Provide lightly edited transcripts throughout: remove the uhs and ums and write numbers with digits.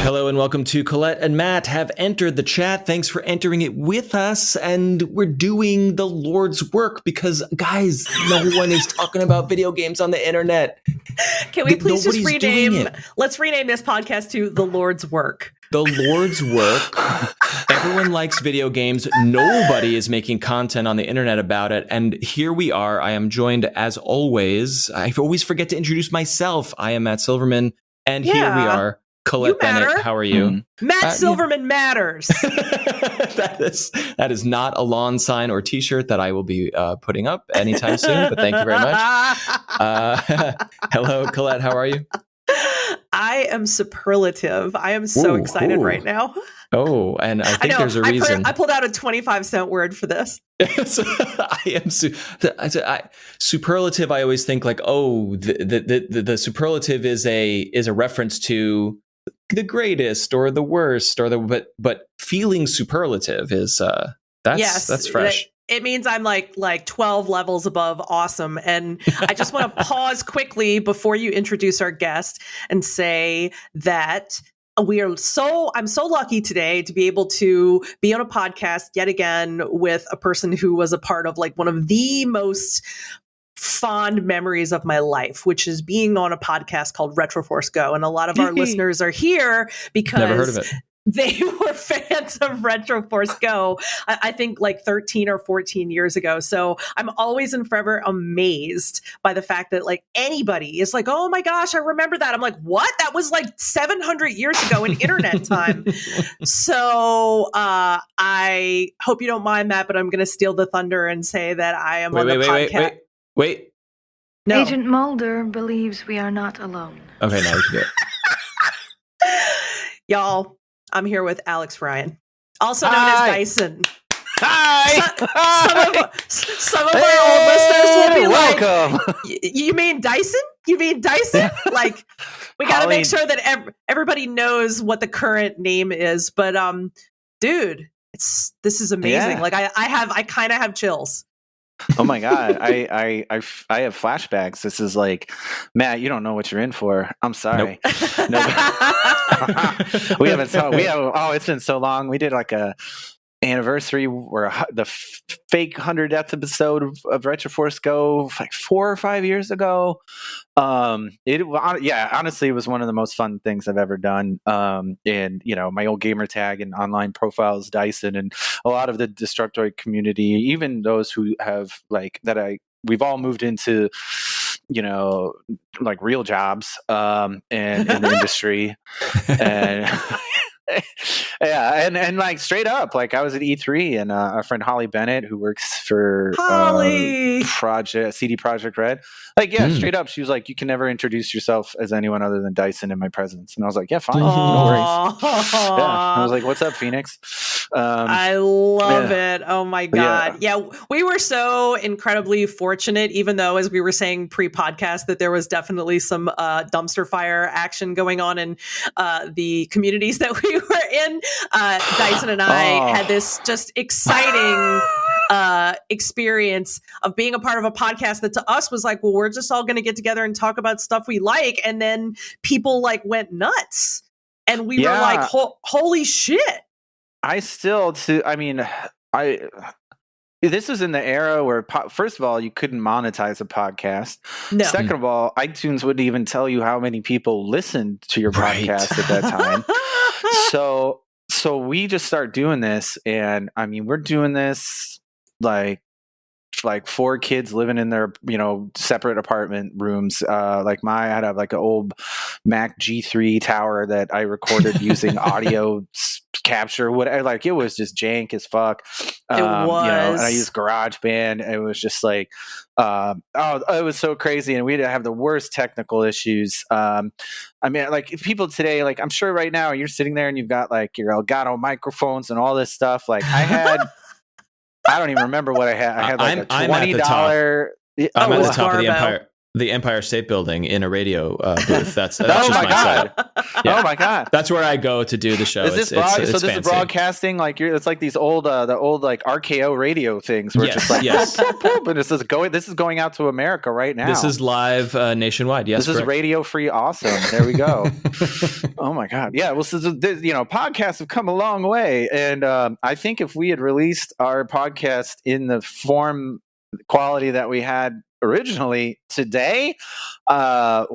Hello and welcome to Colette and Matt have entered the chat. Thanks for entering it with us. And we're doing the Lord's work because, guys, no one is talking about video games on the internet. Can we please just Nobody's doing rename? it. Let's rename this podcast to The Lord's Work. The Lord's work. Everyone likes video games. Nobody is making content on the internet about it. And here we are. I am joined, as always. I always forget to introduce myself. I am Matt Silverman. And here we are. Colette Bennett, how are you? Matt Silverman matters. that is not a lawn sign or T-shirt that I will be putting up anytime soon. But thank you very much. Hello, Colette. How are you? I am superlative. I am so excited right now. Oh, and I think there's a reason. I pulled out a 25-cent word for this. I am superlative. I always think like, the superlative is a reference to the greatest or the worst or but feeling superlative is that's fresh. It means I'm like 12 levels above awesome. And I just want to pause quickly before you introduce our guest and say that I'm so lucky today to be able to be on a podcast yet again with a person who was a part of like one of the most fond memories of my life, which is being on a podcast called RetroforceGO. And a lot of our listeners are here because never heard of it. They were fans of RetroforceGO, I think like 13 or 14 years ago. So I'm always and forever amazed by the fact that like anybody is like, oh my gosh, I remember that. I'm like, what? That was like 700 years ago in internet time. So I hope you don't mind that, but I'm going to steal the thunder and say that I am on the podcast. Wait. No. Agent Mulder believes we are not alone. Okay, now you can do it. Y'all, I'm here with Alex Ryan, also known as Dyson. Hi. Some of our old listeners will be welcome. Like, you mean Dyson? You mean Dyson? Like, we got to make sure that everybody knows what the current name is. But, dude, this is amazing. Yeah. Like, I kind of have chills. Oh my god, I have flashbacks. This is like, Matt, you don't know what you're in for. I'm sorry. Nope. we haven't. It's been so long. We did like a anniversary or the fake 100th episode of RetroforceGO like 4 or 5 years ago. Honestly, it was one of the most fun things I've ever done. And my old gamer tag and online profiles, Dyson, and a lot of the Destructoid community, even those who have we've all moved into like real jobs in the industry. And yeah, and like straight up, like I was at E3 and our friend Holly Bennett, who works for CD Projekt Red, straight up, she was like, "You can never introduce yourself as anyone other than Dyson in my presence." And I was like, "Yeah, fine, no worries." Yeah, I was like, "What's up, Phoenix?" I love it. Oh my god, yeah, we were so incredibly fortunate, even though, as we were saying pre-podcast, that there was definitely some dumpster fire action going on in the communities that we were in. Dyson and I had this just exciting experience of being a part of a podcast that to us was like, well, we're just all going to get together and talk about stuff we like. And then people like went nuts and we were like, holy shit. This is in the era where, first of all, you couldn't monetize a podcast. No. Second of all, iTunes wouldn't even tell you how many people listened to your podcast at that time. So we just start doing this, and I mean, we're doing this like 4 kids living in their separate apartment rooms. I had an old Mac G3 tower that I recorded using audio capture. Whatever, like it was just jank as fuck. It was. And I used GarageBand. It was just like, it was so crazy, and we didn't have the worst technical issues. I mean, like if people today, like I'm sure right now you're sitting there and you've got like your Elgato microphones and all this stuff. Like I had. I don't even remember what I had. I had like a $20. I'm at the top of the empire. the Empire State Building in a radio booth. That's Oh just my my God. site. Yeah. Oh my God. That's where I go to do the show. Is this It's so this fancy. is broadcasting like it's like these old the old like RKO radio things where it's just like boop, and this is going out to America right now. This is live nationwide. Yes, this is radio free. Awesome. There we go. Oh my God. Yeah. Well, podcasts have come a long way, and I think if we had released our podcast in the form quality that we had originally today, I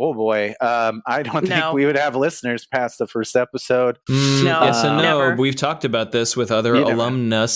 don't think we would have listeners past the first episode. Yes and no. Never. We've talked about this with other alumni I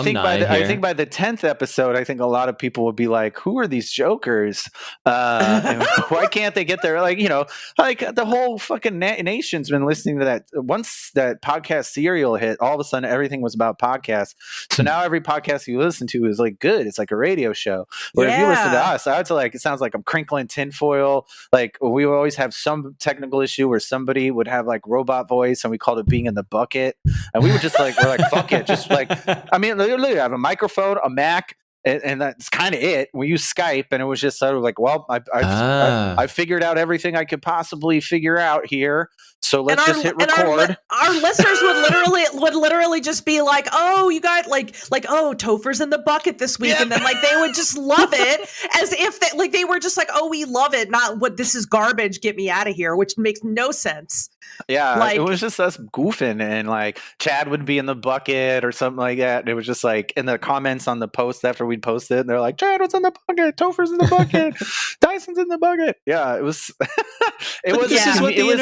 think by the 10th episode, I think a lot of people would be like, who are these jokers? And why can't they get there? Like the whole fucking nation's been listening to that. Once that podcast serial hit, all of a sudden everything was about podcasts. So now every podcast you listen to is like good. It's like a radio show. Where if you listen to us, I would say like it sounds like I'm crinkling tinfoil. Like we would always have some technical issue where somebody would have like robot voice, and we called it being in the bucket. And we were just like, fuck it, just like I mean, literally, I have a microphone, a Mac. And that's kind of it. We use Skype, and it was just sort of like, well, I figured out everything I could possibly figure out here. So let's just hit record. Our listeners would literally just be like, "Oh, you got like Topher's in the bucket this week," and then like they would just love it as if they were just like, "Oh, we love it," not what this is garbage. Get me out of here, which makes no sense. Yeah, it was just us goofing, and like Chad would be in the bucket or something like that. And it was just like in the comments on the post after we'd posted, and they're like, "Chad, what's in the bucket? Topher's in the bucket. Dyson's in the bucket." Yeah, it was. It was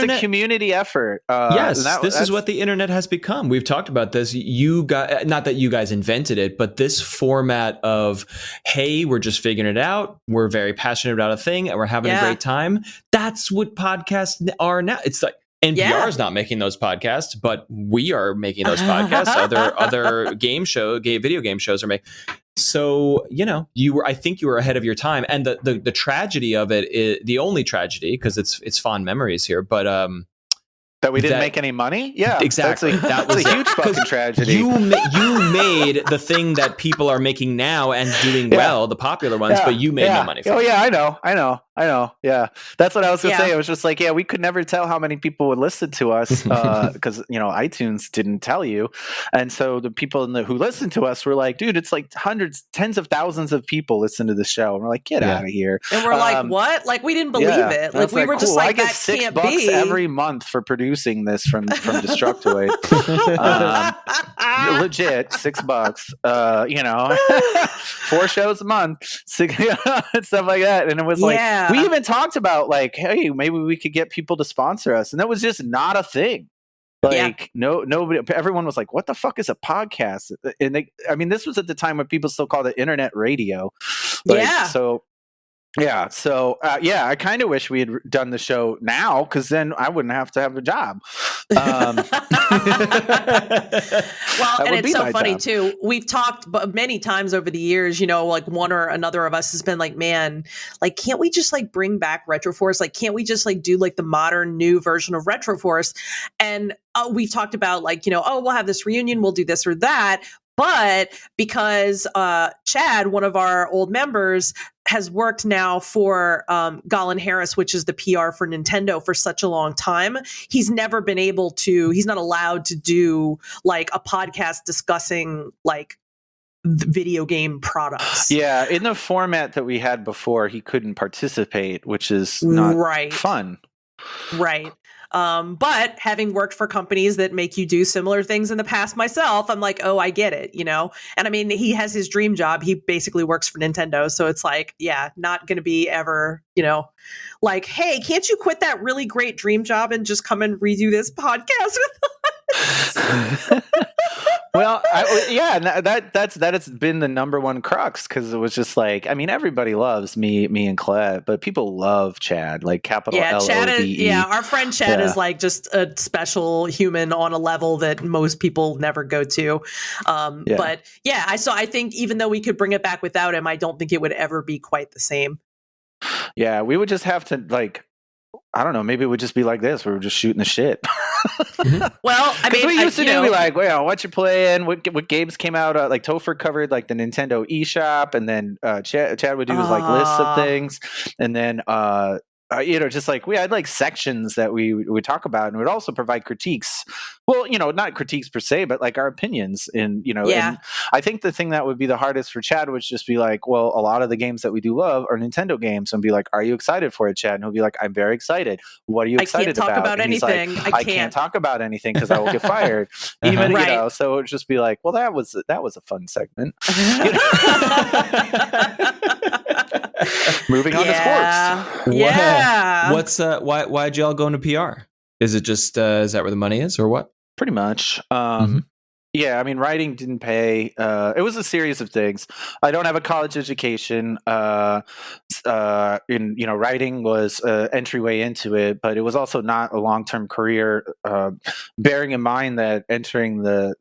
a community effort. This is what the internet has become. We've talked about this. You got not that you guys invented it, but this format of, hey, we're just figuring it out. We're very passionate about a thing, and we're having a great time. That's what podcasts are now. It's like. NPR is not making those podcasts, but we are making those podcasts. Other video game shows are making. So I think you were ahead of your time, and the tragedy of it is the only tragedy because it's fond memories here, but that we didn't make any money. Yeah, exactly. That was a huge fucking tragedy. You made the thing that people are making now and doing well, the popular ones, but you made no money. Oh yeah, I know. Yeah, that's what I was gonna say. It was just like, we could never tell how many people would listen to us because iTunes didn't tell you, and so the people who listened to us were like, dude, it's like hundreds, tens of thousands of people listen to the show, and we're like, get out of here. And we're like, what? Like we didn't believe it. Like we were just like, I get that can't $6 be every month for producing this from Destructoid. Legit $6. 4 shows a month, and stuff like that. And it was like we even talked about like, hey, maybe we could get people to sponsor us, and that was just not a thing. Like nobody, everyone was like, "What the fuck is a podcast?" And this was at the time when people still called it internet radio. I kind of wish we had done the show now because then I wouldn't have to have a job. Well, and it's so funny too. We've talked many times over the years, like one or another of us has been like, man, like, can't we just like bring back Retroforce? Like, can't we just like do like the modern new version of Retroforce? And we've talked about like, we'll have this reunion, we'll do this or that. But because Chad, one of our old members, has worked now for Golan Harris, which is the PR for Nintendo, for such a long time, he's not allowed to do like a podcast discussing like video game products. Yeah, in the format that we had before, he couldn't participate, which is not fun. Right. But having worked for companies that make you do similar things in the past myself, I'm like, oh, I get it, And I mean, he has his dream job. He basically works for Nintendo. So it's like, not going to be ever, like, hey, can't you quit that really great dream job and just come and redo this podcast with us? Well, that has been the number one crux because it was just like, I mean, everybody loves me and Colette, but people love Chad, like capital L-O-V-E. Our friend Chad is like just a special human on a level that most people never go to. But I think even though we could bring it back without him, I don't think it would ever be quite the same. Yeah, we would just have to like I don't know, maybe it would just be like this. We were just shooting the shit. Well, I mean, we used to be like, well, what you playing? What games came out? Like Topher covered like the Nintendo eShop, and then Chad would do his like lists of things, and then just like we had like sections that we would talk about, and would also provide critiques. Well, not critiques per se, but like our opinions. And and I think the thing that would be the hardest for Chad would just be like, well, a lot of the games that we do love are Nintendo games, and be like, are you excited for it, Chad? And he'll be like, I'm very excited. What are you excited about? I can't talk about anything. Like, I can't talk about anything because I will get fired. Even so it would just be like, well, that was a fun segment. Moving on to sports. Why'd y'all go into PR? Is it just is that where the money is, or what? Pretty much. Yeah, I mean, writing didn't pay. It was a series of things. I don't have a college education. Writing was entryway into it, but it was also not a long-term career. Bearing in mind that entering the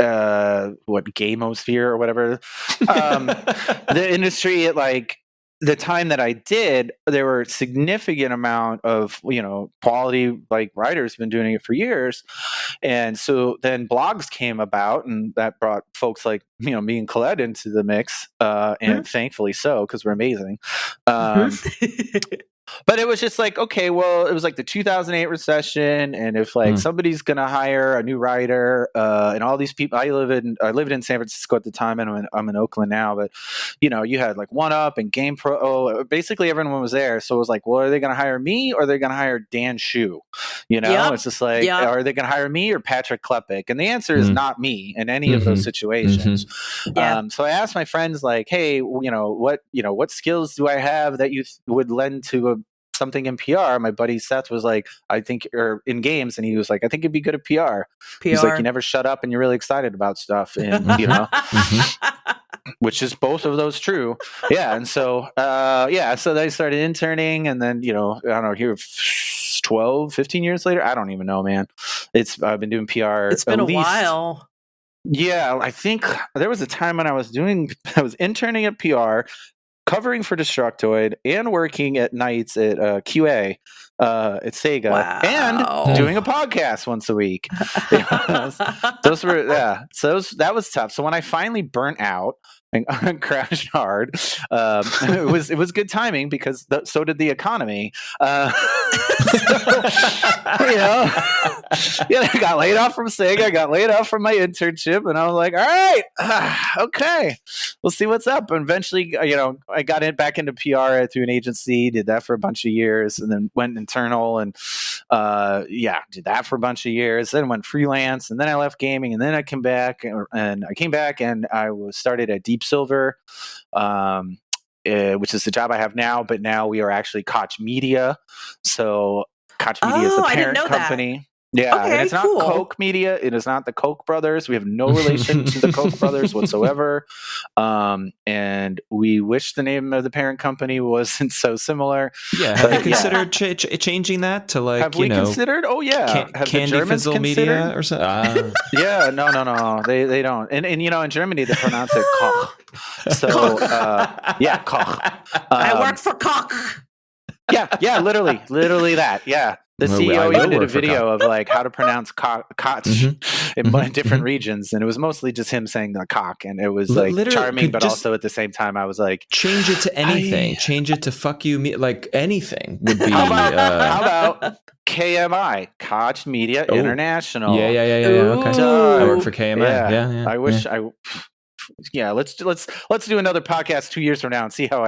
gamosphere or whatever, the industry at like the time that I did, there were a significant amount of quality like writers who've been doing it for years, and so then blogs came about, and that brought folks like me and Colette into the mix, and thankfully so, because we're amazing. But it was just like, okay, well, it was like the 2008 recession, and if like somebody's gonna hire a new writer, and all these people, I lived in San Francisco at the time, and I'm in Oakland now, but you had like One Up and Game Pro, basically everyone was there. So it was like, well, are they gonna hire me, or are they gonna hire Dan Shu? It's just like, are they gonna hire me or Patrick Klepek? And the answer is not me in any of those situations. So I asked my friends, like, hey, what skills do I have that you would lend to something in PR? My buddy Seth was like, or in games, and he was like, I think you'd be good at PR. He's like, you never shut up and you're really excited about stuff, and which is both of those true. And so so they started interning, and then I don't know, here 15 years later, I don't even know, man. I've been doing PR. It's been a while. Yeah, I think there was a time when I was interning at PR, covering for Destructoid, and working at nights at QA at Sega, and doing a podcast once a week. Those were So that was tough. So when I finally burnt out and crashed hard, it was good timing, because so did the economy. I got laid off from Sega, I got laid off from my internship, and I was like, all right, okay, we'll see what's up. And eventually, I got back into PR through an agency, did that for a bunch of years, and then went internal, and did that for a bunch of years, then went freelance, and then I left gaming, and then I came back, and I started at Deep Silver, which is the job I have now, but now we are actually Koch Media. So Koch Media is the parent company. Yeah, and it's not Koch Media. It is not the Koch brothers. We have no relation to the Koch brothers whatsoever. And we wish the name of the parent company wasn't so similar. Yeah, have you considered changing that to like, have we considered? Oh yeah, have Candy Fizzle Media or something? Yeah, no, they don't. And in Germany they pronounce it Koch. So Koch. I work for Koch. Yeah, literally that. Yeah. The CEO even did a video of like how to pronounce Koch in different regions, and it was mostly just him saying the cock, and it was like charming, but also at the same time I was like, change it to anything. Change it to fuck you, like anything would be. How about KMI, Koch Media International? Yeah. Okay. I work for KMI. Yeah. I wish I. Yeah, let's do another podcast 2 years from now and see how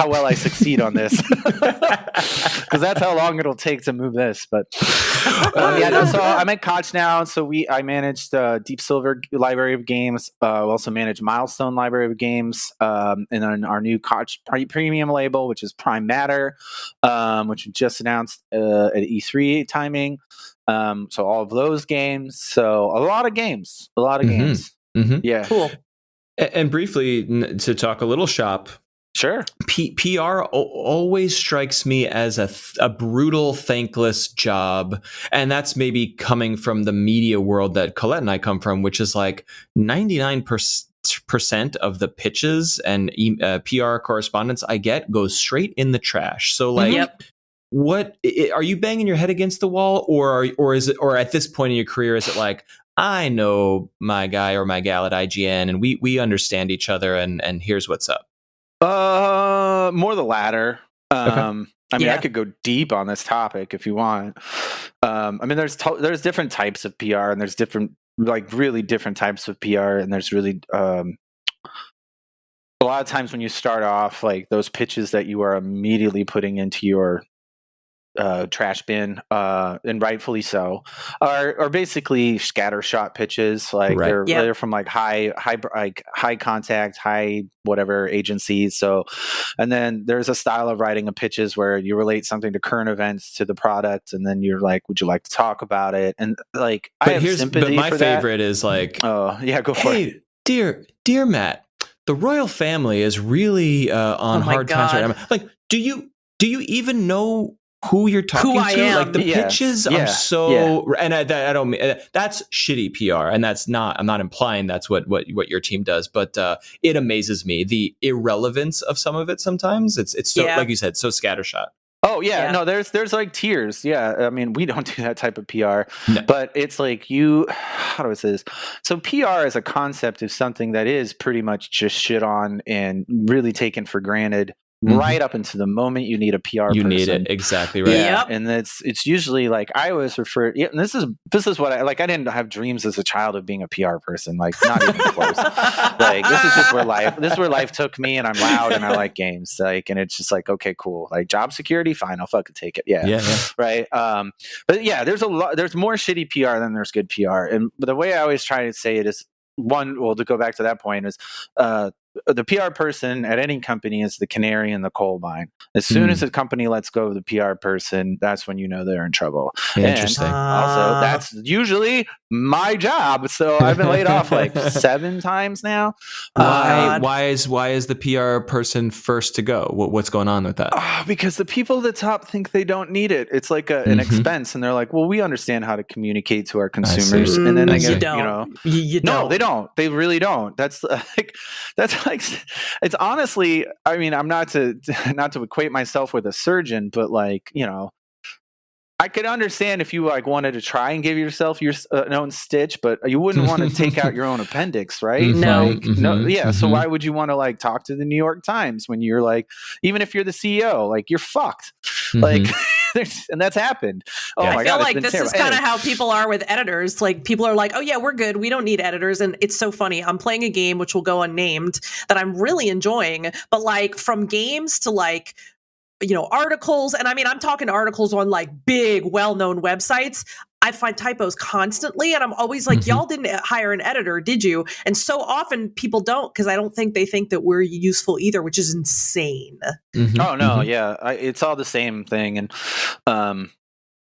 well I succeed on this, because that's how long it'll take to move this. But so I'm at Koch now. So I managed Deep Silver library of games. We also manage Milestone library of games, and then our new Koch premium label, which is Prime Matter, which we just announced at E3 timing. So all of those games. So a lot of games. Yeah, cool. And briefly, to talk a little shop, sure. PR always strikes me as a brutal, thankless job, and that's maybe coming from the media world that Colette and I come from, which is like 99% of the pitches and PR correspondence I get goes straight in the trash. So like. what are you banging your head against the wall, or is it, or at this point in your career, is it like, I know my guy or my gal at IGN, and we understand each other, and here's what's up? More the latter. Okay. I mean, I could go deep on this topic if you want. I mean, there's different types of PR, and there's different, like, really different types of PR, and there's really a lot of times when you start off, like, those pitches that you are immediately putting into your trash bin, and rightfully so, are basically scattershot pitches. Like, they're from like high contact, high whatever agencies. So, and then there's a style of writing of pitches where you relate something to current events, to the product, and then you're like, would you like to talk about it? And like, I have sympathy. But my favorite is like, oh yeah, go for it. Dear Matt, the royal family is really on hard times right now. Like, do you even know who you're talking to? Like, the pitches are so, and I don't mean, that's shitty PR, and that's not, I'm not implying that's what your team does, but it amazes me the irrelevance of some of it. Sometimes it's so, like you said, so scattershot. Oh yeah, no, there's like tiers. Yeah, I mean, we don't do that type of PR, but it's like, how do I say this? So PR as a concept is something that is pretty much just shit on and really taken for granted. Right up until the moment you need a PR person. You need it, exactly right. Yeah, and it's usually like, I always refer. Yeah, and this is what I like. I didn't have dreams as a child of being a PR person, like, not even close. Like, this is just where life took me, and I'm loud and I like games, like, and it's just like, okay, cool, like, job security, fine, I'll fucking take it. Yeah. Right. But yeah, there's more shitty PR than there's good PR, and the way I always try to say it is, to go back to that point, is the PR person at any company is the canary in the coal mine. As soon as a company lets go of the PR person, that's when you know they're in trouble. Interesting. And also, that's usually my job. So I've been laid off like 7 times now. Why is the PR person first to go? What's going on with that? Because the people at the top think they don't need it. It's like an expense, and they're like, well, we understand how to communicate to our consumers, and then they get, no, they don't. They really don't. That's like, it's honestly, I mean, I'm not to equate myself with a surgeon, but like, I could understand if you like wanted to try and give yourself your own stitch, but you wouldn't want to take out your own appendix, right? So why would you want to like talk to the New York Times when you're like, even if you're the CEO, like, you're fucked. Like, and that's happened. I feel like this is kind of how people are with editors. Like, people are like, oh yeah, we're good, we don't need editors. And it's so funny, I'm playing a game which will go unnamed that I'm really enjoying, but like, from games to like, articles, and I mean, I'm talking articles on like big well-known websites, I find typos constantly, and I'm always like, y'all didn't hire an editor, did you? And so often people don't, because I don't think they think that we're useful either, which is insane. Oh no, yeah, it's all the same thing. And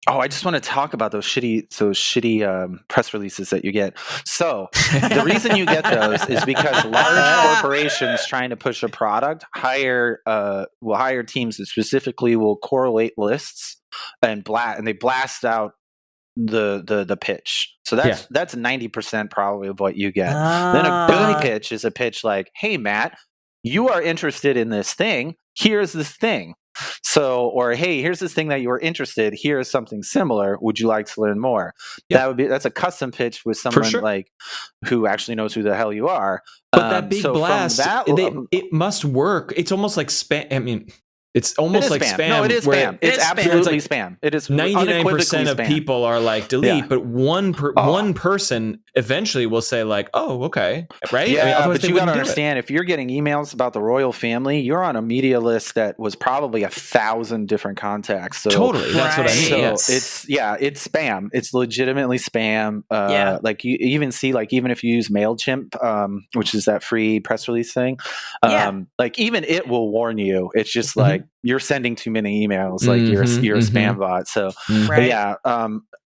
I just want to talk about those shitty press releases that you get. So the reason you get those is because large corporations trying to push a product will hire teams that specifically will correlate lists and they blast out the pitch. So that's 90% probably of what you get. Then a good pitch is a pitch like, hey Matt, you are interested in this thing, here's this thing. So, or hey, here's this thing that you were interested, here's something similar, would you like to learn more? That's a custom pitch with someone like who actually knows who the hell you are. But that big blast, it must work. It's almost like spam. I mean, it's almost like spam. No, it is spam. It's absolutely spam. It is 99% of people are like delete, but one person eventually will say like, oh, okay, right? Yeah, but you got to understand, if you're getting emails about the royal family, you're on a media list that was probably 1,000 different contacts. So, totally, that's what I mean. So it's spam. It's legitimately spam. Like, you even see, like, even if you use MailChimp, which is that free press release thing, like, even it will warn you. It's just like, you're sending too many emails, like you're a spam bot. So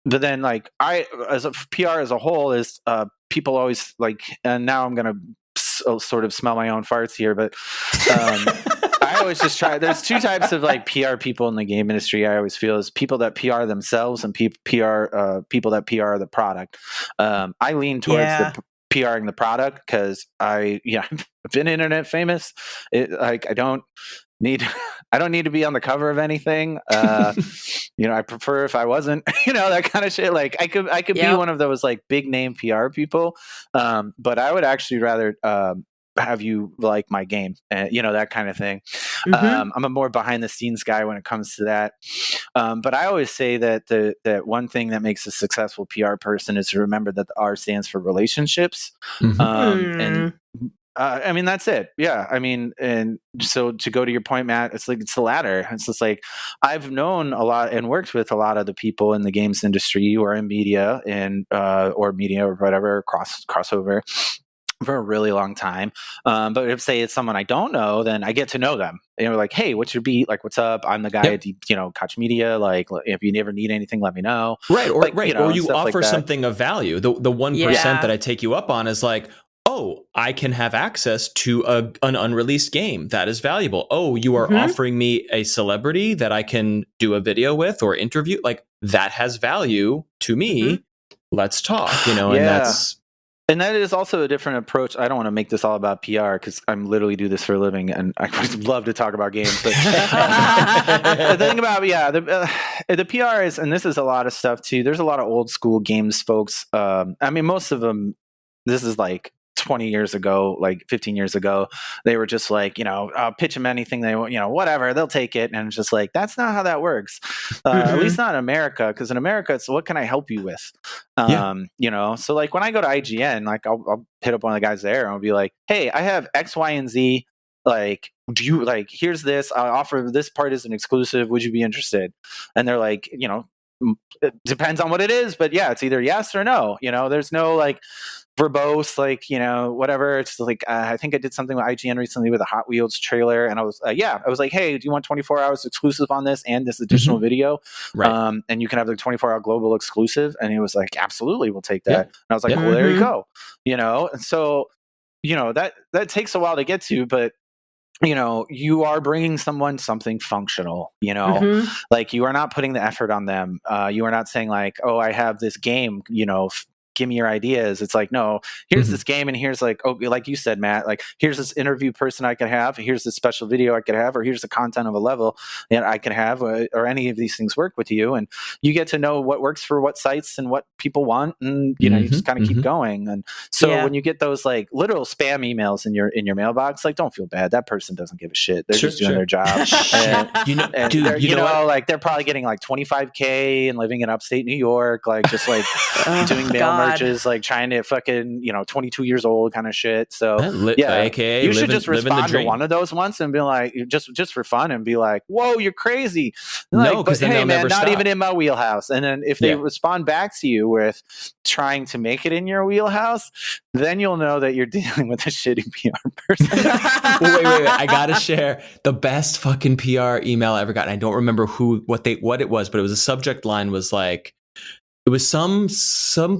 but then, like, I, as a PR as a whole, is people always like, and now I'm gonna sort of smell my own farts here, but I always just try. There's 2 types of like PR people in the game industry. I always feel is people that PR themselves and people that PR the product. I lean towards the PRing the product because I've been internet famous. I don't need to be on the cover of anything. I prefer if I wasn't, that kind of shit. Like I could be one of those like big name PR people. But I would actually rather have you like my game, that kind of thing. I'm a more behind the scenes guy when it comes to that. But I always say that that one thing that makes a successful PR person is to remember that the R stands for relationships. And I mean, that's it. Yeah. I mean, and so to go to your point, Matt, it's the latter. It's just like, I've known a lot and worked with a lot of the people in the games industry or in media or media or whatever, crossover for a really long time. But if say it's someone I don't know, then I get to know them. Like, hey, what's your beat? Like, what's up? I'm the guy at Koch Media. Like, if you ever need anything, let me know. Right. Or like, or you offer something of value. The 1% that I take you up on is like, oh, I can have access to an unreleased game. That is valuable. Oh, you are offering me a celebrity that I can do a video with or interview. Like, that has value to me. Let's talk, And that is also a different approach. I don't want to make this all about PR because I'm literally do this for a living, and I would love to talk about games. But the thing about the PR is, and this is a lot of stuff too. There's a lot of old school games folks. I mean, most of them. This is like 20 years ago, like 15 years ago, they were just like, pitch them anything they want, whatever, they'll take it. And it's just like, that's not how that works. At least not in America. Because in America, it's what can I help you with? So like when I go to IGN, like I'll hit up one of the guys there and I'll be like, hey, I have X, Y, and Z. Like, do you here's this, I offer this part as an exclusive. Would you be interested? And they're like, it depends on what it is, but yeah, it's either yes or no. There's no like verbose, whatever. It's like I think I did something with IGN recently with a Hot Wheels trailer, and I was like, hey, do you want 24 hours exclusive on this and this additional video? Right. And you can have the 24-hour global exclusive. And he was like, absolutely, we'll take that. Yeah. And I was like, well, there you go. And so that takes a while to get to, but you are bringing someone something functional, like you are not putting the effort on them. You are not saying like, oh, I have this game, give me your ideas. It's like, no, here's this game, and here's like, oh, like you said, Matt, like here's this interview person I could have, here's this special video I could have, or here's the content of a level that I could have, or any of these things work with you, and you get to know what works for what sites and what people want, and you just kind of keep going. And so when you get those like literal spam emails in your mailbox, like don't feel bad. That person doesn't give a shit. They're just doing their job. And like they're probably getting like $25K and living in upstate New York, like just like doing mail merges, like trying to fucking 22 years old kind of shit. So AKA you should just respond to one of those once and be like, just for fun, and be like, whoa, you're crazy. No, because hey man, not stop. even in my wheelhouse. And then if they respond back to you with trying to make it in your wheelhouse, then you'll know that you're dealing with a shitty PR person. Wait, I gotta share the best fucking PR email I ever got. And I don't remember what it was, but it was a subject line was like, it was some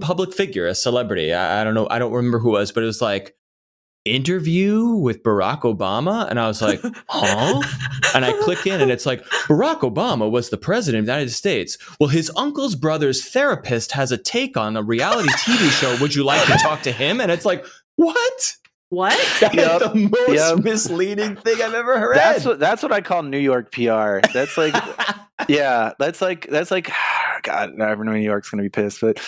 public figure, a celebrity. I don't know. I don't remember who it was, but it was like, interview with Barack Obama. And I was like, huh? And I click in and it's like, Barack Obama was the president of the United States. Well, his uncle's brother's therapist has a take on a reality TV show. Would you like to talk to him? And it's like, what? That is the most misleading thing I've ever heard. That's what I call New York PR. That's like, that's like, God, everyone in New York's going to be pissed, but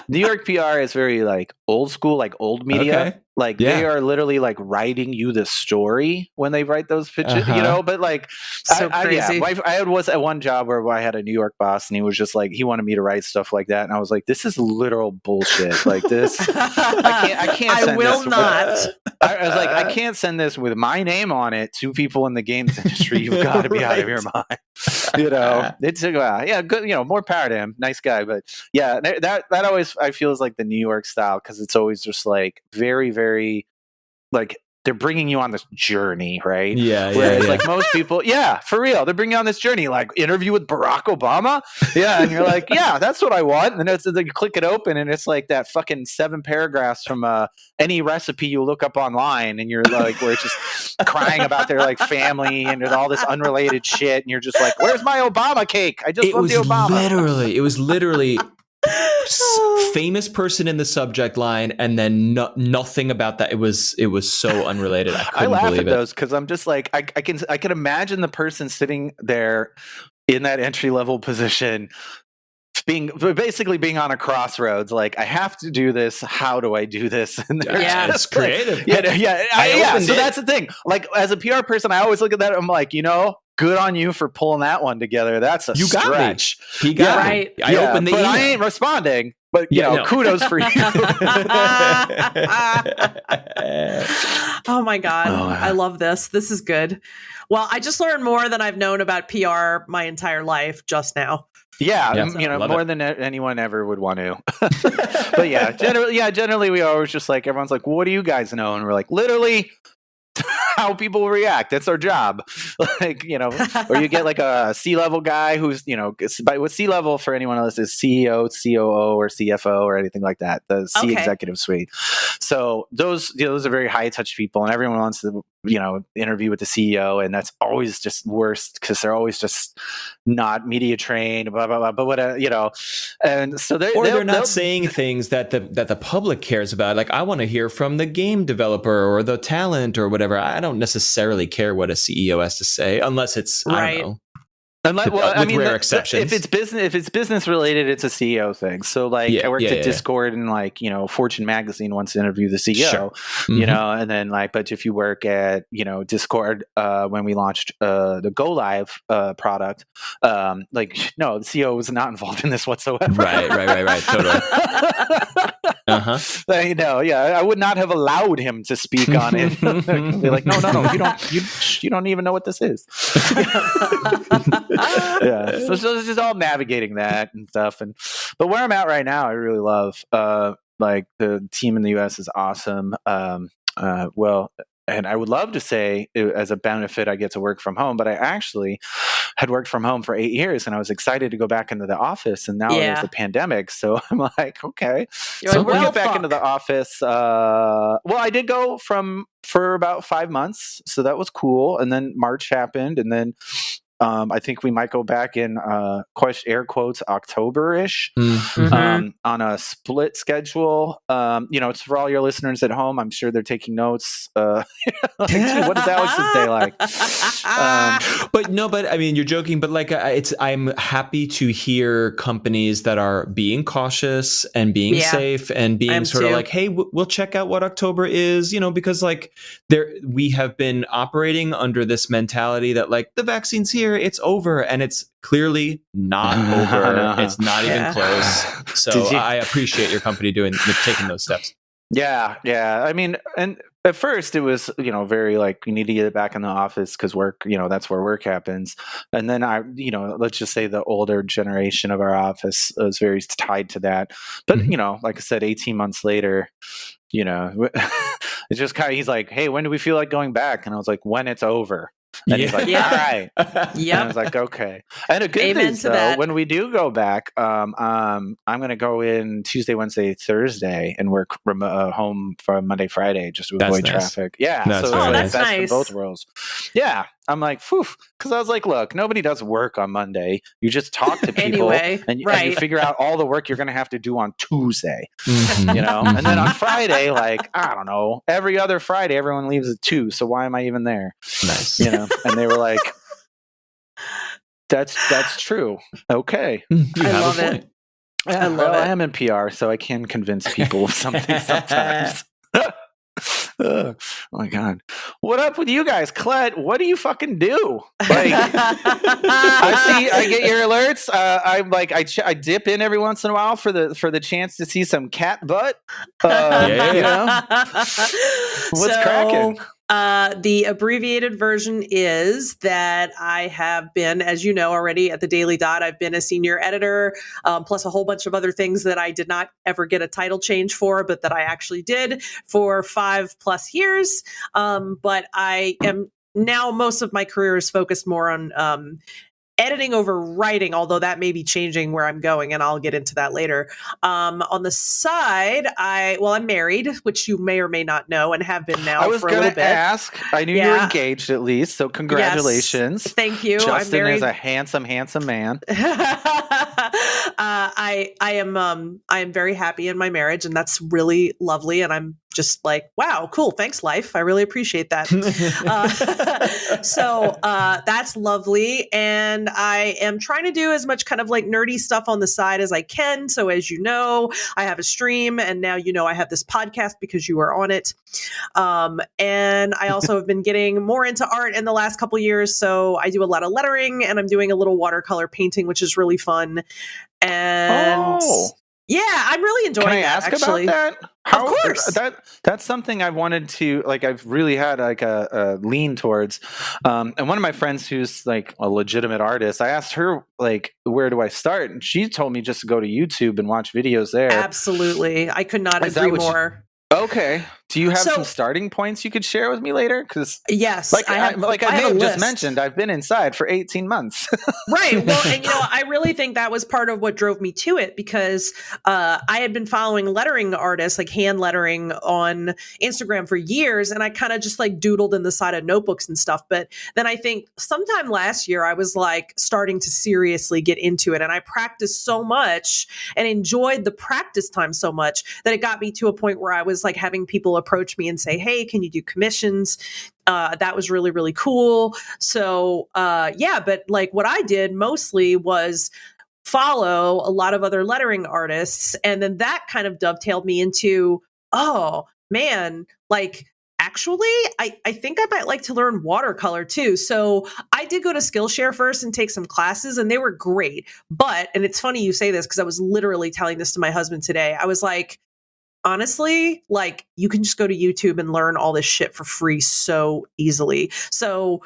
New York PR is very like old school, like old media. Okay. Like they are literally like writing you the story when they write those pitches, but like, so crazy. I was at one job where I had a New York boss and he was just like, he wanted me to write stuff like that. And I was like, this is literal bullshit. Like this, I can't send I will this not. I was like, I can't send this with my name on it to people in the games industry. You've got to be out of your mind. It's good, more power to him. Nice guy. But yeah, that always I feel is like the New York style, because it's always just like very, very like they're bringing you on this journey, right? Whereas like most people, for real, they're bringing you on this journey, like interview with Barack Obama. And you're like, yeah, that's what I want. And it's like you click it open and it's like that fucking 7 paragraphs from any recipe you look up online, and you're like, where it's just crying about their like family and all this unrelated shit, and you're just like, where's my Obama cake? I just love the Obama. It was literally famous person in the subject line, and then nothing about that. It was so unrelated. I couldn't laugh believe at it. those because I'm just like, I can imagine the person sitting there in that entry level position, basically being on a crossroads. Like, I have to do this. How do I do this? And it's creative. Yeah. So that's the thing. Like, as a PR person, I always look at that. I'm like, good on you for pulling that one together. That's a stretch. He got me. I opened the email. I ain't responding. But kudos for you. Oh my God. I love this. This is good. Well, I just learned more than I've known about PR my entire life just now. Yeah, more than anyone ever would want to. But generally we always just like, everyone's like, well, what do you guys know? And we're like, literally how people react. That's our job. Like, or you get like a C-level guy who's, with C-level, for anyone else, is CEO, COO, or CFO, or anything like that. The C executive suite. So those are very high touch people, and everyone wants to, interview with the CEO, and that's always just worst because they're always just not media trained, blah blah blah. But what and so they're not saying things that the public cares about. Like, I want to hear from the game developer or the talent or whatever. I don't necessarily care what a CEO has to say unless it's I don't know. Rare exceptions. If it's business related, it's a CEO thing. So like, I worked at Discord, and like, Fortune magazine wants to interview the CEO, sure. And then like, but if you work at, Discord, when we launched the Go Live product, like, no, the CEO was not involved in this whatsoever. Right. Totally. I would not have allowed him to speak on it. Be like, no, you don't even know what this is. So it's just all navigating that and stuff. But where I'm at right now, I really love. Like, the team in the US is awesome. And I would love to say, as a benefit, I get to work from home, but I actually had worked from home for 8 years, and I was excited to go back into the office. And now there's the pandemic, so I'm like, okay, so we'll get back into the office. I did go for about 5 months, so that was cool. And then March happened, and then I think we might go back in air quotes October-ish on a split schedule. It's for all your listeners at home. I'm sure they're taking notes. Like, what is Alex's day like? But I mean, you're joking. But like, I'm happy to hear companies that are being cautious and being safe and being sort of like, hey, we'll check out what October is. Because like we have been operating under this mentality that like the vaccine's here. It's over, and it's clearly not over. It's not even close. So I appreciate your company taking those steps. Yeah. I mean, and at first it was, very like, you need to get it back in the office because work, that's where work happens. And then let's just say the older generation of our office was very tied to that. But, like I said, 18 months later, it's just kind of, he's like, hey, when do we feel like going back? And I was like, when it's over. And he's like, all right. And I was like, okay. And a good news, though, when we do go back, I'm going to go in Tuesday, Wednesday, Thursday, and work home from Monday, Friday, just to avoid traffic. Yeah. That's that's nice. nice. For both worlds. Yeah. I'm like, phew, because I was like, look, nobody does work on Monday. You just talk to people and you figure out all the work you're going to have to do on Tuesday, And then on Friday, like, I don't know, every other Friday, everyone leaves at 2. So why am I even there? Nice. And they were like, that's true. Okay. I love it. Yeah, I am in PR, so I can convince people of something sometimes. Oh my God. What up with you guys? Colette, what do you fucking do? Like, I get your alerts. I dip in every once in a while for the chance to see some cat butt. What's cracking? The abbreviated version is that I have been, as you know already, at the Daily Dot. I've been a senior editor, plus a whole bunch of other things that I did not ever get a title change for, but that I actually did for 5+ years. But I am now, most of my career is focused more on editing over writing, although that may be changing where I'm going, and I'll get into that later. On the side, I'm married, which you may or may not know, and have been now for a little bit. Ask. I knew you were engaged at least, so congratulations. Yes, thank you. Justin I'm married. is a handsome man. I I am very happy in my marriage, and that's really lovely. And I'm just like, wow, cool. Thanks, life. I really appreciate that. So that's lovely. And I am trying to do as much kind of like nerdy stuff on the side as I can. So as you know, I have a stream, and now you know I have this podcast because you are on it. And I also have been getting more into art in the last couple of years. So I do a lot of lettering, and I'm doing a little watercolor painting, which is really fun. And yeah, I'm really enjoying Can I that, ask actually. about that? Of course. That's something I wanted to, like, I've really had like a lean towards. And one of my friends who's like a legitimate artist, I asked her, like, where do I start? And she told me just to go to YouTube and watch videos there. Absolutely. I could not agree more. Okay. Do you have some starting points you could share with me later? Because yes, I may have just mentioned, I've been inside for 18 months. Right. Well, and I really think that was part of what drove me to it, because I had been following lettering artists, like hand lettering, on Instagram for years, and I kind of just like doodled in the side of notebooks and stuff. But then I think sometime last year I was like starting to seriously get into it, and I practiced so much and enjoyed the practice time so much that it got me to a point where I was like having people approach me and say, hey, can you do commissions? That was really, really cool. So but like what I did mostly was follow a lot of other lettering artists. And then that kind of dovetailed me into, oh man, like actually, I think I might like to learn watercolor too. So I did go to Skillshare first and take some classes, and they were great. But, and it's funny you say this, because I was literally telling this to my husband today. I was like, honestly, like, you can just go to YouTube and learn all this shit for free so easily. So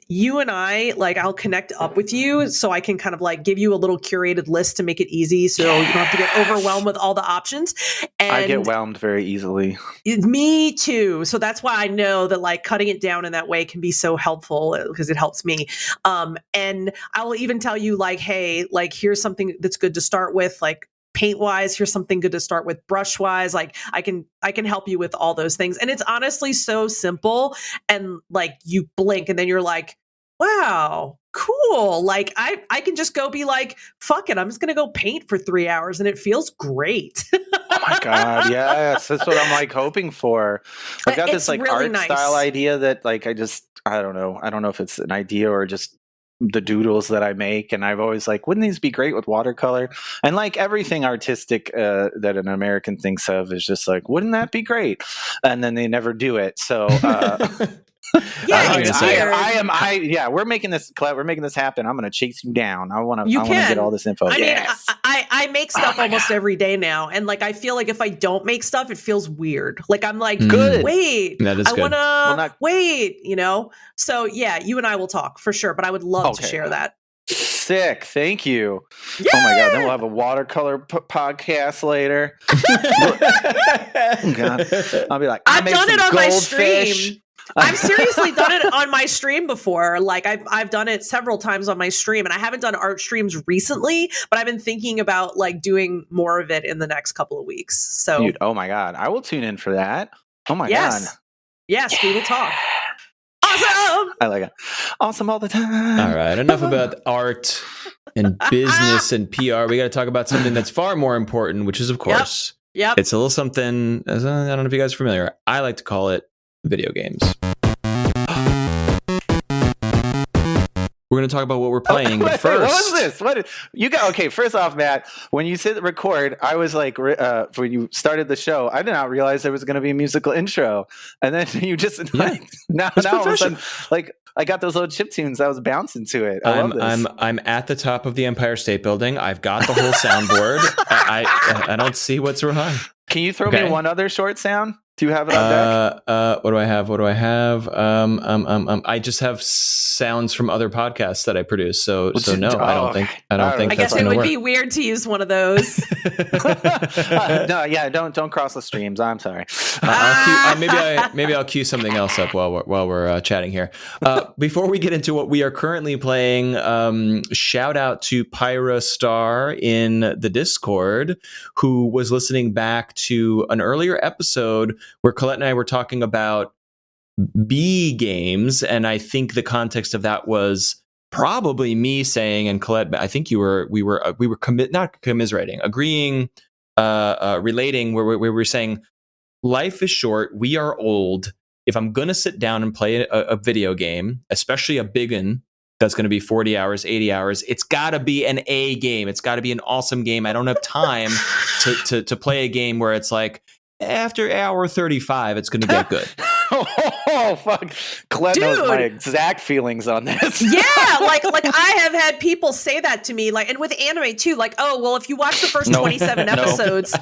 you and I, like, I'll connect up with you so I can kind of like give you a little curated list to make it easy, so you don't have to get overwhelmed with all the options. And I get whelmed very easily. Me too. So that's why I know that like cutting it down in that way can be so helpful, because it helps me. And I will even tell you, like, hey, like, here's something that's good to start with, like, paint wise, here's something good to start with brush wise. Like I can help you with all those things. And it's honestly so simple. And like you blink and then you're like, wow, cool. Like I can just go be like, fuck it, I'm just going to go paint for 3 hours and it feels great. Oh my God. Yes. That's what I'm like hoping for. I've got this like really art style idea that like, I don't know. I don't know if it's an idea or just the doodles that I make, and I've always like, wouldn't these be great with watercolor? And like everything artistic that an American thinks of is just like, wouldn't that be great? And then they never do it. So we're making this, Colette, we're making this happen. I'm going to chase you down. I want to get all this info. I mean, I make stuff almost every day now. And like, I feel like if I don't make stuff, it feels weird. Like I'm like, good. Wait, I want to wait, So yeah, you and I will talk for sure, but I would love to share that. Sick. Thank you. Yeah! Oh my God. Then we'll have a watercolor podcast later. Oh God. I'll be like, I've done it on my stream. I've seriously done it on my stream before. Like I've done it several times on my stream, and I haven't done art streams recently, but I've been thinking about like doing more of it in the next couple of weeks. So, dude, oh my God, I will tune in for that. Oh my God. Yes, we will talk. Awesome. I like it. Awesome all the time. All right. Enough about art and business and PR. We got to talk about something that's far more important, which is, of course, it's a little something, I don't know if you guys are familiar. I like to call it video games. We're going to talk about what we're playing. But first, what was this? First off, Matt, when you said record, I was like, when you started the show, I did not realize there was going to be a musical intro, and then you just now all of a sudden, like, I got those little chip tunes. I was bouncing to it. I love this. I'm at the top of the Empire State Building. I've got the whole soundboard. I don't see what's wrong. Can you throw me one other short sound? Do you have it on deck? What do I have? I just have sounds from other podcasts that I produce. So no, I don't think. I guess it would be weird to use one of those. Don't cross the streams. I'm sorry. Maybe I'll cue something else up while we're chatting here. Before we get into what we are currently playing, shout out to Pyra Star in the Discord, who was listening back to an earlier episode where Colette and I were talking about B games, and I think the context of that was probably me saying, and Colette, I think we were not commiserating, agreeing, relating, where we were saying, life is short. We are old. If I'm going to sit down and play a video game, especially a big one that's going to be 40 hours, 80 hours, it's got to be an A game. It's got to be an awesome game. I don't have time to play a game where it's like, after hour 35, it's going to get good. Oh, fuck. Colette knows my exact feelings on this. Yeah, like I have had people say that to me, like, and with anime too, like, oh, well, if you watch the first 27 episodes,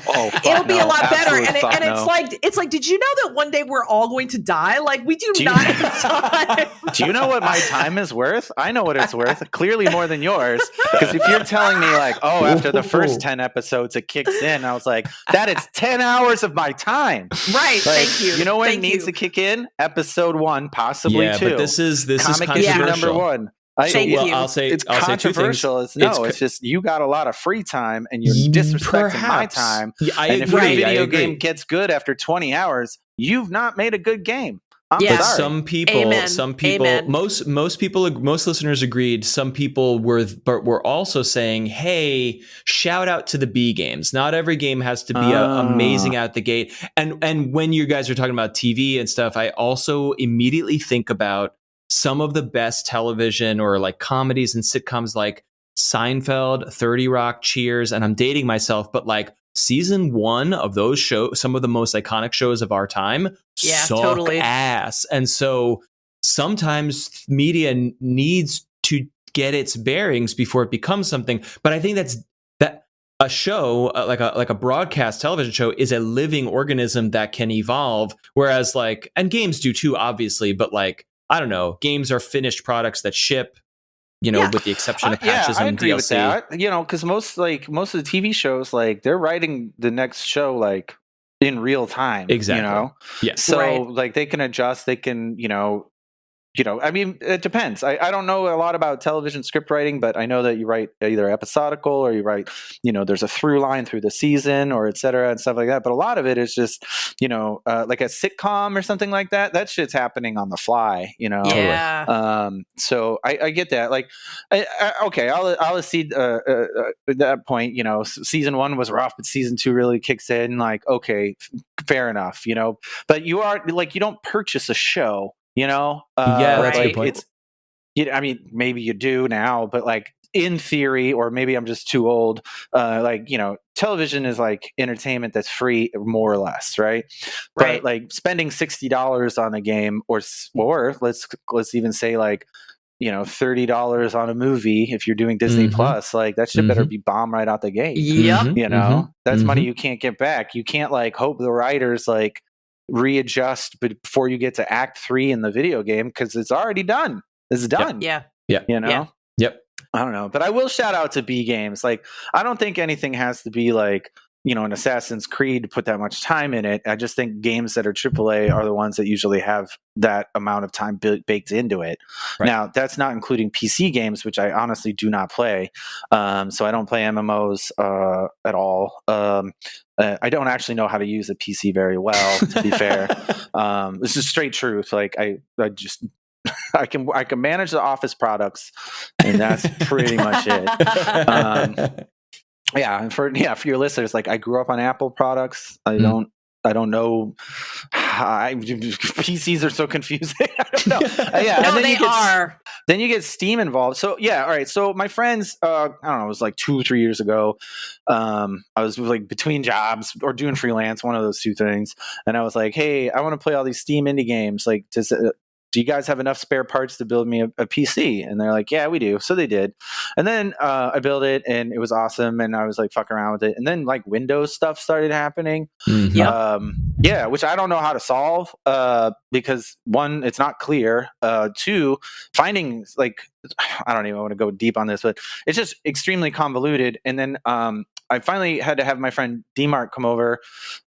it'll be a lot better. And it's like, did you know that one day we're all going to die? Like, we do not have time. Do you know what my time is worth? I know what it's worth. Clearly more than yours. Because if you're telling me like, oh, after the first 10 episodes it kicks in, I was like, that is 10 hours of my time. Right. Like, thank you. You know when it needs to kick in? Episode 1, possibly 2. But this is comic issue number 1. Thank you. I'll say it's I'll controversial. Say two things. It's just you got a lot of free time and you're disrespecting my time. Yeah, and if your video game gets good after 20 hours, you've not made a good game. I'm sorry. Some people, most listeners agreed. Some people were also saying, "Hey, shout out to the B games. Not every game has to be amazing out the gate." And when you guys are talking about TV and stuff, I also immediately think about some of the best television or like comedies and sitcoms like Seinfeld, 30 Rock, Cheers, and I'm dating myself, but like season 1 of those shows, some of the most iconic shows of our time, suck ass. And so sometimes media needs to get its bearings before it becomes something. But I think that a show like a broadcast television show is a living organism that can evolve. Whereas like, and games do too, obviously, but like, I don't know, games are finished products that ship, with the exception of patches and I agree DLC. with that. Because most of the TV shows, like they're writing the next show like in real time. Exactly. Yes. So like they can adjust. They can I mean, it depends. I don't know a lot about television script writing, but I know that you write either episodical or you write, there's a through line through the season or et cetera and stuff like that. But a lot of it is just, like a sitcom or something like that. That shit's happening on the fly, Yeah. So I get that. Like, okay, I'll accede at that point. Season 1 was rough, but season 2 really kicks in. Like, okay, fair enough. But you are like, you don't purchase a show. That's a good point. I mean, maybe you do now, but like in theory, or maybe I'm just too old. Television is like entertainment that's free, more or less, right? But like spending $60 on a game, or let's even say like $30 on a movie if you're doing Disney Plus, like that shit better be bomb right out the gate. Yep. That's money you can't get back. You can't like hope the writers like readjust before you get to act 3 in the video game, because it's already done. It's done. Yeah. Yep. Yep. I don't know, but I will shout out to B games. Like, I don't think anything has to be like an Assassin's Creed to put that much time in it. I just think games that are AAA are the ones that usually have that amount of time baked into it. Right. Now, that's not including PC games, which I honestly do not play. So I don't play MMOs at all. I don't actually know how to use a PC very well, to be fair. This is straight truth. Like I just I can manage the Office products, and that's pretty much it. Yeah, and for your listeners, like I grew up on Apple products. I don't know. PCs are so confusing. I don't know. No, and then are. Then you get Steam involved. So yeah, all right. So my friends, I don't know, it was like 2-3 years ago. I was like between jobs or doing freelance, one of those two things, and I was like, hey, I want to play all these Steam indie games. Like, do you guys have enough spare parts to build me a PC? And they're like, yeah, we do. So they did. And then I built it, and it was awesome. And I was like fucking around with it. And then like Windows stuff started happening. Which I don't know how to solve because 1, it's not clear. 2, finding like, I don't even want to go deep on this, but it's just extremely convoluted. And then I finally had to have my friend D-Mark come over,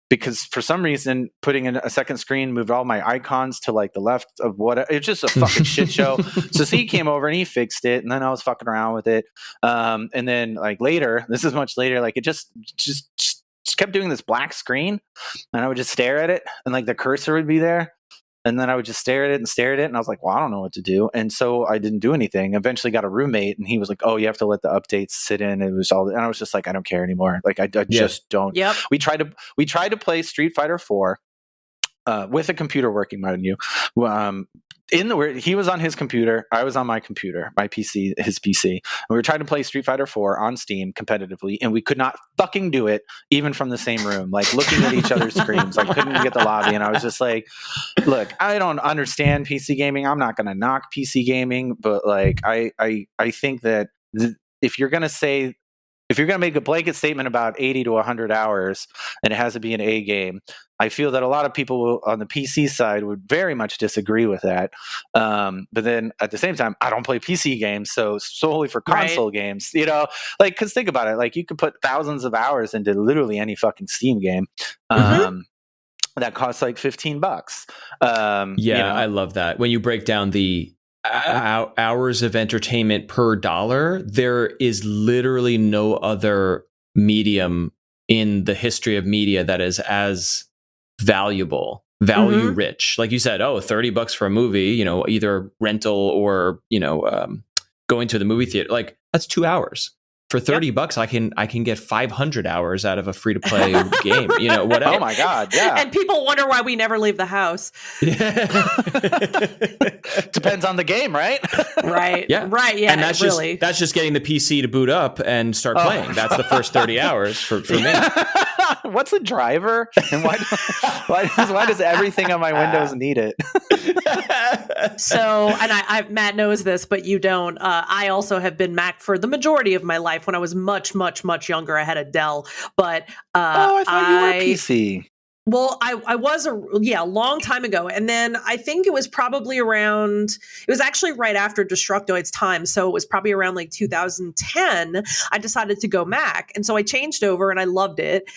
because for some reason putting in a second screen moved all my icons to like the left of it's just a fucking shit show. So he came over and he fixed it, and then I was fucking around with it. And then like later, this is much later, like it just kept doing this black screen, and I would just stare at it, and like the cursor would be there. And then I would just stare at it. And I was like, well, I don't know what to do. And so I didn't do anything. Eventually got a roommate, and he was like, oh, you have to let the updates sit in. It was all, and I was just like, I don't care anymore. Like, I just don't. Yep. We tried to play Street Fighter 4 with a computer working, mind you. He was on his computer, I was on my computer, my PC, his PC. And we were trying to play Street Fighter 4 on Steam competitively, and we could not fucking do it, even from the same room, like looking at each other's screens. Like, couldn't even get the lobby. And I was just like, look, I don't understand PC gaming. I'm not going to knock PC gaming, but like, I think that if you're going to make a blanket statement about 80 to 100 hours and it has to be an A game, I feel that a lot of people on the PC side would very much disagree with that. But then at the same time, I don't play PC games, so solely for console games, like, because think about it, like, you could put thousands of hours into literally any fucking Steam game. That costs like $15. I love that. When you break down the hours of entertainment per dollar, there is literally no other medium in the history of media that is as value rich. Like you said, $30 for a movie, either rental or going to the movie theater, like, that's 2 hours. For $30, I can get 500 hours out of a free to play game. Whatever. Oh my God, yeah. And people wonder why we never leave the house. Depends on the game, right? Right. Yeah. Right. Yeah. And that's just getting the PC to boot up and start playing. That's the first 30 hours for me. What's a driver? And why does everything on my Windows need it? So, and Matt knows this, but you don't. I also have been Mac for the majority of my life. When I was much, much, much younger, I had a Dell. But I thought you were PC. Well, I was a long time ago. And then I think it was probably it was actually right after Destructoid's time. So it was probably around like 2010, I decided to go Mac. And so I changed over and I loved it.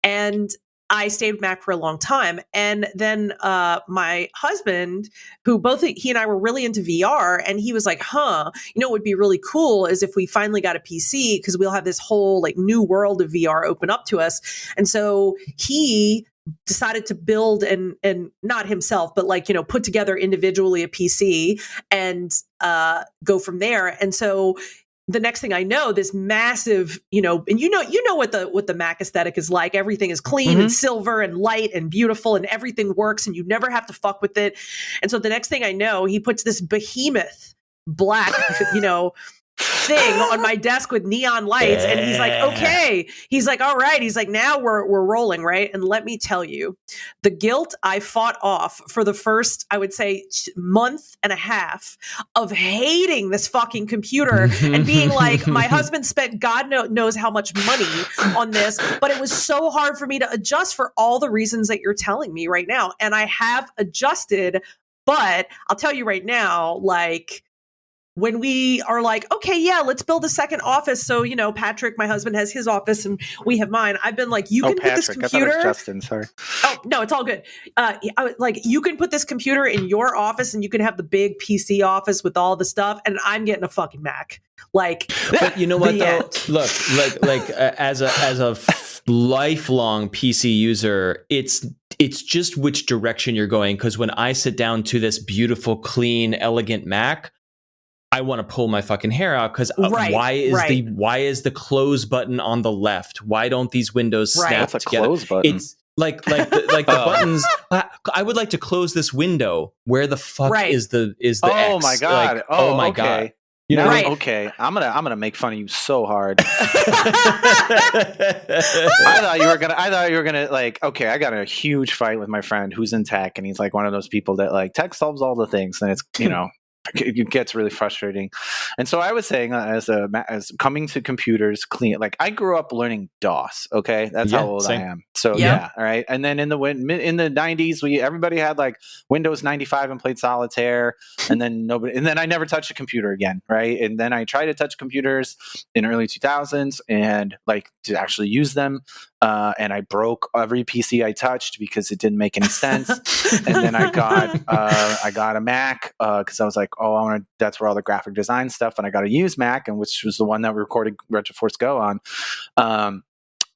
And I stayed with Mac for a long time. And then my husband, who both he and I were really into VR, and he was like, what would be really cool is if we finally got a PC, because we'll have this whole like new world of VR open up to us. And so he decided to build and not himself, but like, put together individually a PC and go from there. And so the next thing I know, this massive, and what the Mac aesthetic is like. Everything is clean and silver and light and beautiful, and everything works, and you never have to fuck with it. And so the next thing I know, he puts this behemoth black, thing on my desk with neon lights, and he's like, okay, he's like, all right, he's like, now we're rolling, right? And let me tell you, the guilt I fought off for the first, I would say, month and a half of hating this fucking computer and being like, my husband spent God knows how much money on this, but it was so hard for me to adjust for all the reasons that you're telling me right now. And I have adjusted, but I'll tell you right now, like, when we are like, okay, yeah, let's build a second office. So, Patrick, my husband, has his office and we have mine. I've been like, you can put this computer. I thought it was Justin, sorry. Oh, no, it's all good. I was like, you can put this computer in your office and you can have the big PC office with all the stuff. And I'm getting a fucking Mac. Like, but you know what though? Look, as a lifelong PC user, it's just which direction you're going. Because when I sit down to this beautiful, clean, elegant Mac, I want to pull my fucking hair out because why is the close button on the left? Why don't these windows snap That's together? A close button. It's like the buttons. I would like to close this window. Where the fuck is the Oh X? my god! Like, oh my god! You know, okay. I'm gonna make fun of you so hard. I thought you were gonna like. Okay, I got a huge fight with my friend who's in tech, and he's like one of those people that like tech solves all the things, and it's it gets really frustrating. And so I was saying, as coming to computers clean, like I grew up learning DOS. Okay, that's how old I am. So all right. And then in the 90s, everybody had like Windows 95 and played solitaire, and then I never touched a computer again, right? And then I tried to touch computers in early 2000s and like to actually use them. And I broke every PC I touched because it didn't make any sense. And then I got a Mac because I was like, that's where all the graphic design stuff, and I got to use Mac, and which was the one that we recorded RetroforceGO on.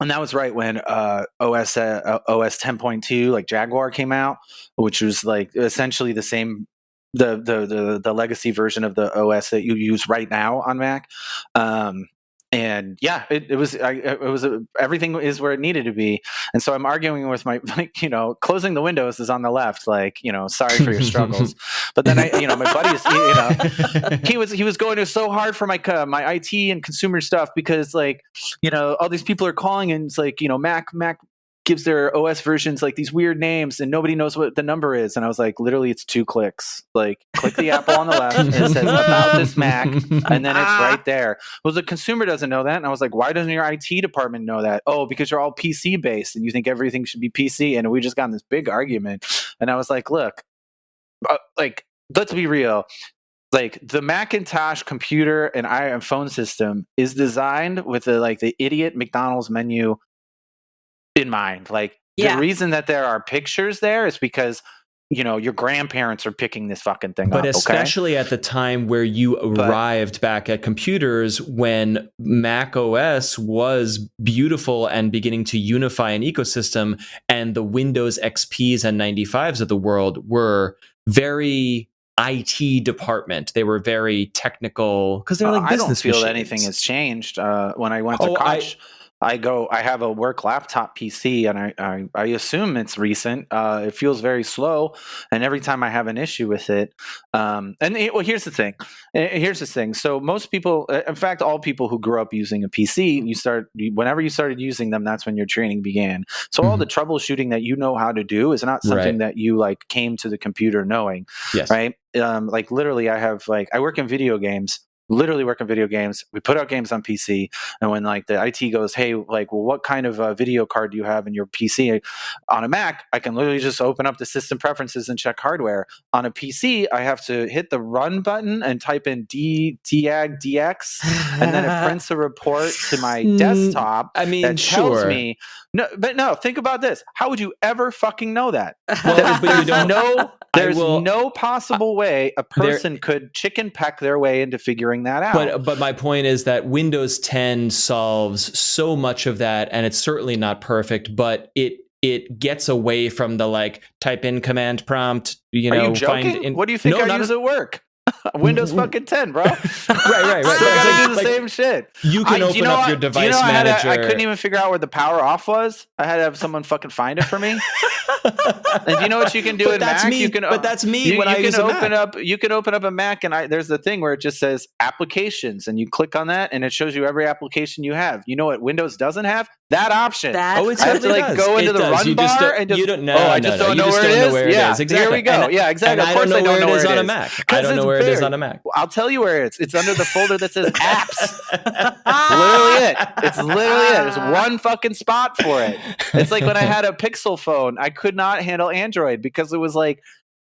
And that was right when OS 10.2, like Jaguar, came out, which was like essentially the same, the legacy version of the OS that you use right now on Mac. And yeah, it was everything is where it needed to be. And so I'm arguing with my, like, you know, closing the windows is on the left, like, you know, sorry for your struggles. But then my buddies, he was going so hard for my IT and consumer stuff, because, like, you know, all these people are calling, and it's like, you know, Mac gives their OS versions like these weird names, and nobody knows what the number is. And I was like, literally, it's 2 clicks. Like, click the Apple on the left, and it says about this Mac, and then it's right there. Well, the consumer doesn't know that. And I was like, why doesn't your IT department know that? Oh, because you're all PC based and you think everything should be PC. And we just got in this big argument. And I was like, look, like, let's be real. Like, the Macintosh computer and phone system is designed with the idiot McDonald's menu in mind. Like, the reason that there are pictures there is because, you know, your grandparents are picking this fucking thing up. But especially at the time where you arrived back at computers, when Mac OS was beautiful and beginning to unify an ecosystem, and the Windows XPs and 95s of the world were very IT department. They were very technical, because they're like business I don't feel machines. anything has changed. When I went to Koch, I have a work laptop PC, and I assume it's recent. It feels very slow, and every time I have an issue with it, here's the thing. So most people, in fact, all people who grew up using a PC, whenever you started using them, that's when your training began. So all the troubleshooting that you know how to do is not something that you like came to the computer knowing, right? Like, literally, I work in video games. We put out games on PC, and when like the IT goes, hey, like, well, what kind of video card do you have in your PC? On a Mac, I can literally just open up the system preferences and check hardware. On a PC, I have to hit the run button and type in diag dx, and then it prints a report to my desktop. I mean, that tells me no. Think about this. How would you ever fucking know that? There's no possible way a person could chicken peck their way into figuring that out. But my point is that Windows 10 solves so much of that, and it's certainly not perfect, but it gets away from the like type in command prompt. Are you joking? What do you think I use at work? Windows fucking 10, bro. Right. Still gotta do the same shit. You can open up your device manager. I couldn't even figure out where the power off was. I had to have someone fucking find it for me. And do you know what you can do in Mac? That's me when I use a Mac. You can open up a Mac, and there's the thing where it just says applications, and you click on that, and it shows you every application you have. You know what Windows doesn't have? That option. I have to go into the run bar and just. I just don't know where it is. Exactly. Here we go. Exactly. Of course, I don't know where it is on a Mac. I don't know where it is on a Mac. I'll tell you where it is. It's under the folder that says apps. Literally it. It's literally it. There's one fucking spot for it. It's like when I had a Pixel phone, I could not handle Android because it was like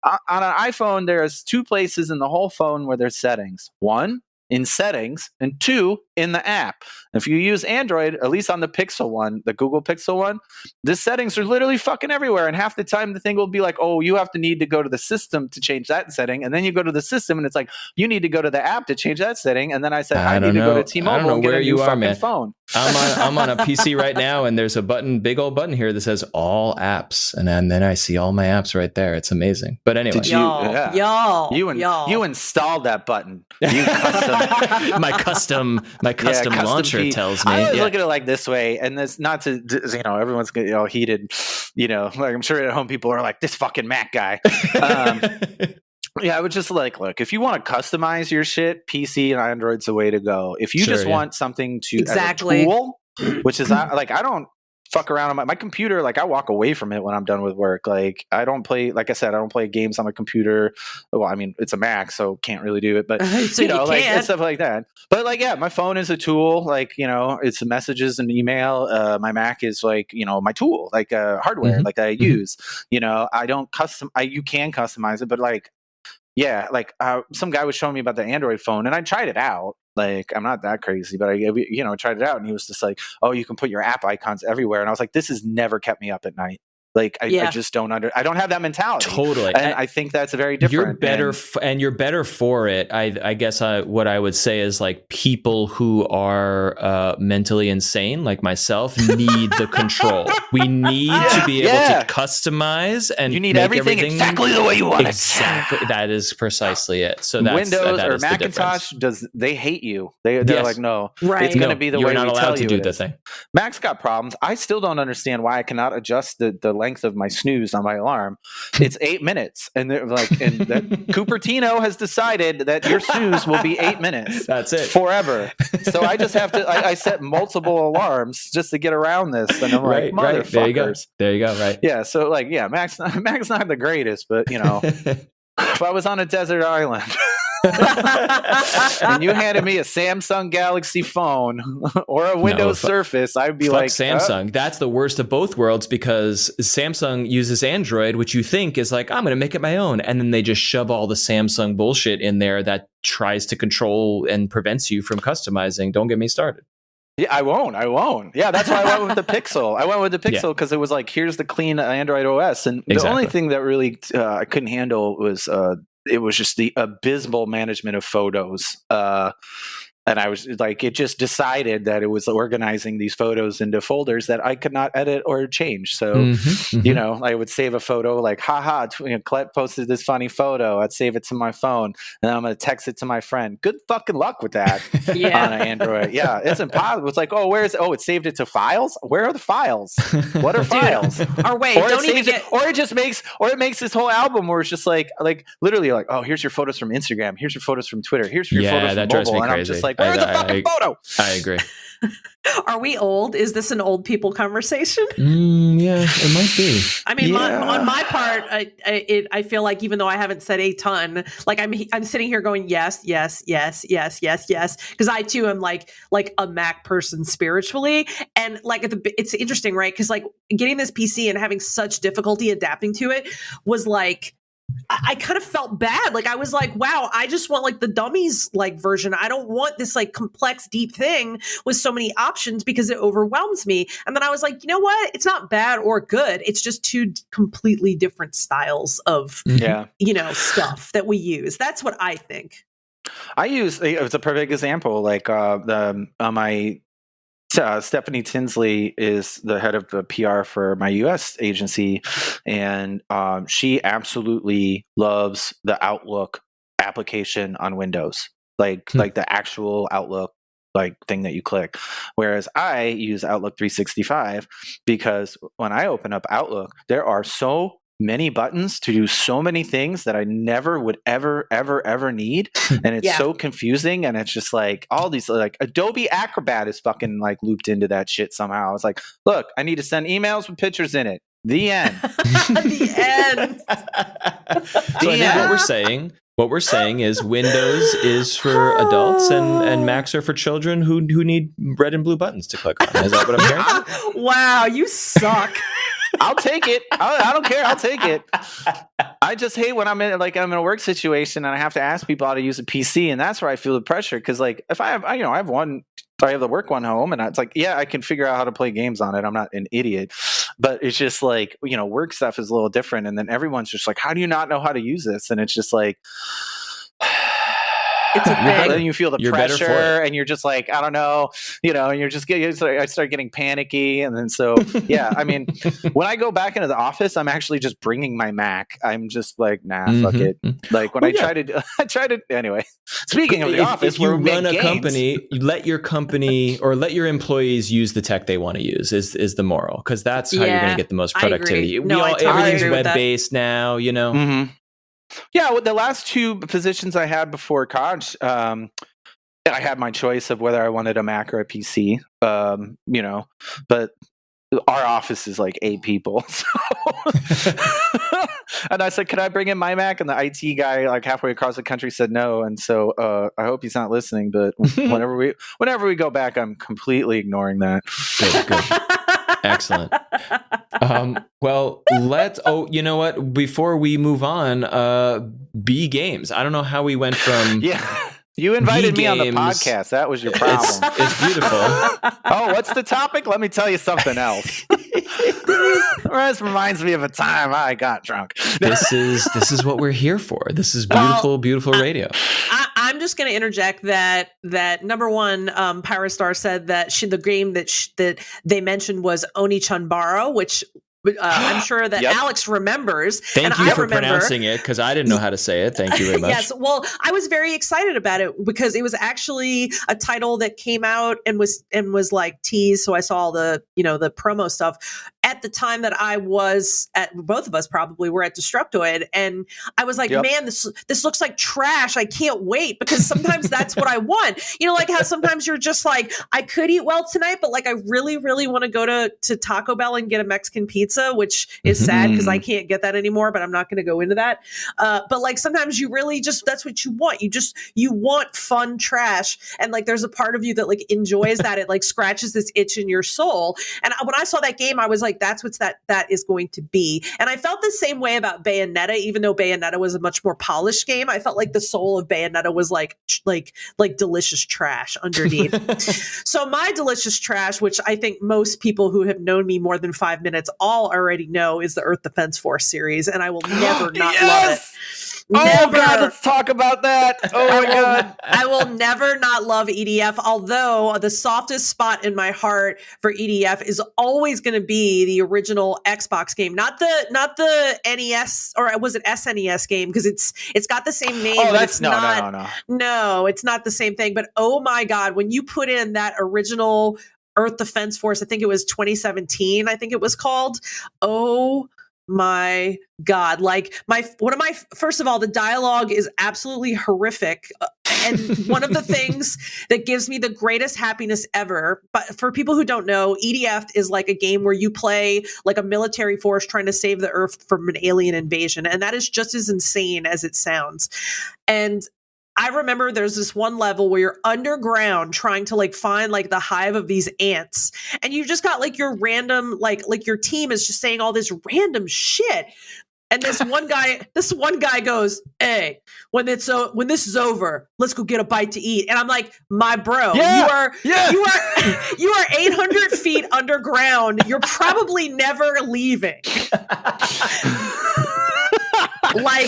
on an iPhone, there's 2 places in the whole phone where there's settings. 1, in settings, and 2, in the app. If you use Android, at least on the Pixel one, the Google Pixel one, the settings are literally fucking everywhere. And half the time the thing will be like, oh, you have to need to go to the system to change that setting. And then you go to the system and it's like, you need to go to the app to change that setting. And then I said, I need to go to T-Mobile and get a new fucking phone. I'm on a PC right now, and there's a big old button here that says all apps. And then I see all my apps right there. It's amazing. But anyway. You installed that button. You custom. my custom launcher tells me. I always look at it like this way, and it's not to, everyone's getting all heated, like I'm sure at home people are like, this fucking Mac guy. I would just like, look, if you want to customize your shit, PC and Android's the way to go. If you want something to as a tool, which is like, I don't fuck around on my computer. Like, I walk away from it when I'm done with work. Like, I don't play, like I said, I don't play games on my computer. Well, I mean, it's a Mac, so can't really do it, but so like and stuff like that. But like, my phone is a tool. Like, it's messages and email. My Mac is like, my tool, like hardware, like I use, I don't you can customize it, but like, some guy was showing me about the Android phone, and I tried it out. Like, I'm not that crazy, but I tried it out, and he was just like, oh, you can put your app icons everywhere. And I was like, this has never kept me up at night. Like I just don't I don't have that mentality. Totally. And I think that's very different. You're better and you're better for it. I guess what I would say is like people who are mentally insane, like myself, need the control. We need to be able to customize and you need everything exactly the way you want it. Exactly. That is precisely it. So that's Windows that or is Macintosh they hate you. They're like, no, it's going to be the way we tell you. You're not allowed to do the thing. Mac's got problems. I still don't understand why I cannot adjust the length of my snooze on my alarm. It's 8 minutes, and they're like, and that Cupertino has decided that your snooze will be 8 minutes. That's it forever. So I just have to. I set multiple alarms just to get around this, and I'm like, motherfuckers. There you go. Right. Yeah. So like, yeah, Mac's not the greatest, but you know, if I was on a desert island. and you handed me a Samsung Galaxy phone or a Windows Surface, I'd be like, Samsung. That's the worst of both worlds because Samsung uses Android, which you think is like, I'm going to make it my own. And then they just shove all the Samsung bullshit in there that tries to control and prevents you from customizing. Don't get me started. Yeah, I won't. Yeah, that's why I went with the Pixel. I went with the Pixel because it was like, here's the clean Android OS. And the only thing that really I couldn't handle was it was just the abysmal management of photos. And I was like, it just decided that it was organizing these photos into folders that I could not edit or change. So, you know, I would save a photo like, Colette posted this funny photo. I'd save it to my phone and I'm going to text it to my friend. Good fucking luck with that on an Android. Yeah, it's impossible. It's like, it saved it to files? Where are the files? What are files? Or wait, it makes this whole album where it's just like literally like, oh, here's your photos from Instagram. Here's your photos from Twitter. Here's your photos from mobile. And I'm just like, where's the fucking photo? I agree. Are we old? Is this an old people conversation? Yeah, it might be. I mean, on my part, I feel like even though I haven't said a ton, like I'm sitting here going yes, because I too am like a Mac person spiritually, and like it's interesting, right? Because like getting this PC and having such difficulty adapting to it was like. I kind of felt bad. Like I was like, wow, I just want like the dummies like version. I don't want this like complex, deep thing with so many options because it overwhelms me. And then I was like, you know what? It's not bad or good. It's just two completely different styles of, stuff that we use. That's what I think. It's a perfect example. Like my Stephanie Tinsley is the head of the PR for my US agency, and she absolutely loves the Outlook application on Windows, like the actual Outlook like thing that you click. Whereas I use Outlook 365 because when I open up Outlook, there are so many buttons to do so many things that I never would ever need, and it's so confusing. And it's just like all these like Adobe Acrobat is fucking like looped into that shit somehow. It's like, look, I need to send emails with pictures in it. The end. The end. So I think what we're saying is Windows is for adults and Macs are for children who need red and blue buttons to click on. Is that what I'm hearing? Wow, you suck. I'll take it. I don't care. I'll take it. I just hate when I'm in a work situation and I have to ask people how to use a PC, and that's where I feel the pressure. Because like if I have the work one home, and it's like, yeah, I can figure out how to play games on it. I'm not an idiot, but it's just like, work stuff is a little different. And then everyone's just like, how do you not know how to use this? And it's just like. It's a thing. Then you feel the pressure, and you're just like, I don't know, and you're just I start getting panicky, and then I mean, when I go back into the office, I'm actually just bringing my Mac. I'm just like, nah, fuck it. Like when I try to anyway. Speaking of the office, if you run a company, let your company or let your employees use the tech they want to use is the moral, because that's how you're going to get the most productivity. Everything's web-based now, Mm-hmm. Yeah, with the last two positions I had before Koch, I had my choice of whether I wanted a Mac or a PC, but our office is like 8 people. So and I said, can I bring in my Mac? And the IT guy like halfway across the country said no. And so I hope he's not listening, but whenever we go back, I'm completely ignoring that. Good. Excellent. Well, you know what? Before we move on, B games. I don't know how we went from You invited me on the podcast. That was your problem. It's beautiful. Oh, what's the topic? Let me tell you something else. This reminds me of a time I got drunk. This is what we're here for. This is beautiful, beautiful radio. I'm just going to interject that number one, Pyrostar said that the game that they mentioned was Oni-Chanbara, which I'm sure that Alex remembers. Thank you for pronouncing it, because I didn't know how to say it. Thank you very much. Yes, well, I was very excited about it because it was actually a title that came out and was like teased. So I saw all the the promo stuff at the time that I was at. Both of us probably were at Destructoid, and I was like, man, this looks like trash. I can't wait, because sometimes that's what I want. Like how sometimes you're just like, I could eat well tonight, but like I really, really want to go to Taco Bell and get a Mexican pizza, which is sad because I can't get that anymore, but I'm not going to go into that. But like sometimes you really just, that's what you want. You want fun trash. And like there's a part of you that like enjoys that. It like scratches this itch in your soul. And when I saw that game, I was like, that's what that is going to be. And I felt the same way about Bayonetta, even though Bayonetta was a much more polished game. I felt like the soul of Bayonetta was like delicious trash underneath. So my delicious trash, which I think most people who have known me more than 5 minutes all already know, is the Earth Defense Force series, and I will never not love it. Oh God, let's talk about that. Oh my God. I will never not love EDF, although the softest spot in my heart for EDF is always going to be the original Xbox game, not the NES, or was it SNES game, because it's got the same name. Oh, that's no, it's not the same thing. But oh my God, when you put in that original Earth Defense Force, I think it was 2017, I think it was called. Oh my God. Like first of all, the dialogue is absolutely horrific. And one of the things that gives me the greatest happiness ever, but for people who don't know, EDF is like a game where you play like a military force trying to save the Earth from an alien invasion. And that is just as insane as it sounds. And I remember there's this one level where you're underground trying to like find like the hive of these ants, and you just got like your random like your team is just saying all this random shit. And this one guy goes, "Hey, when this is over, let's go get a bite to eat." And I'm like, "My bro, you are 800 feet underground. You're probably never leaving." Oh my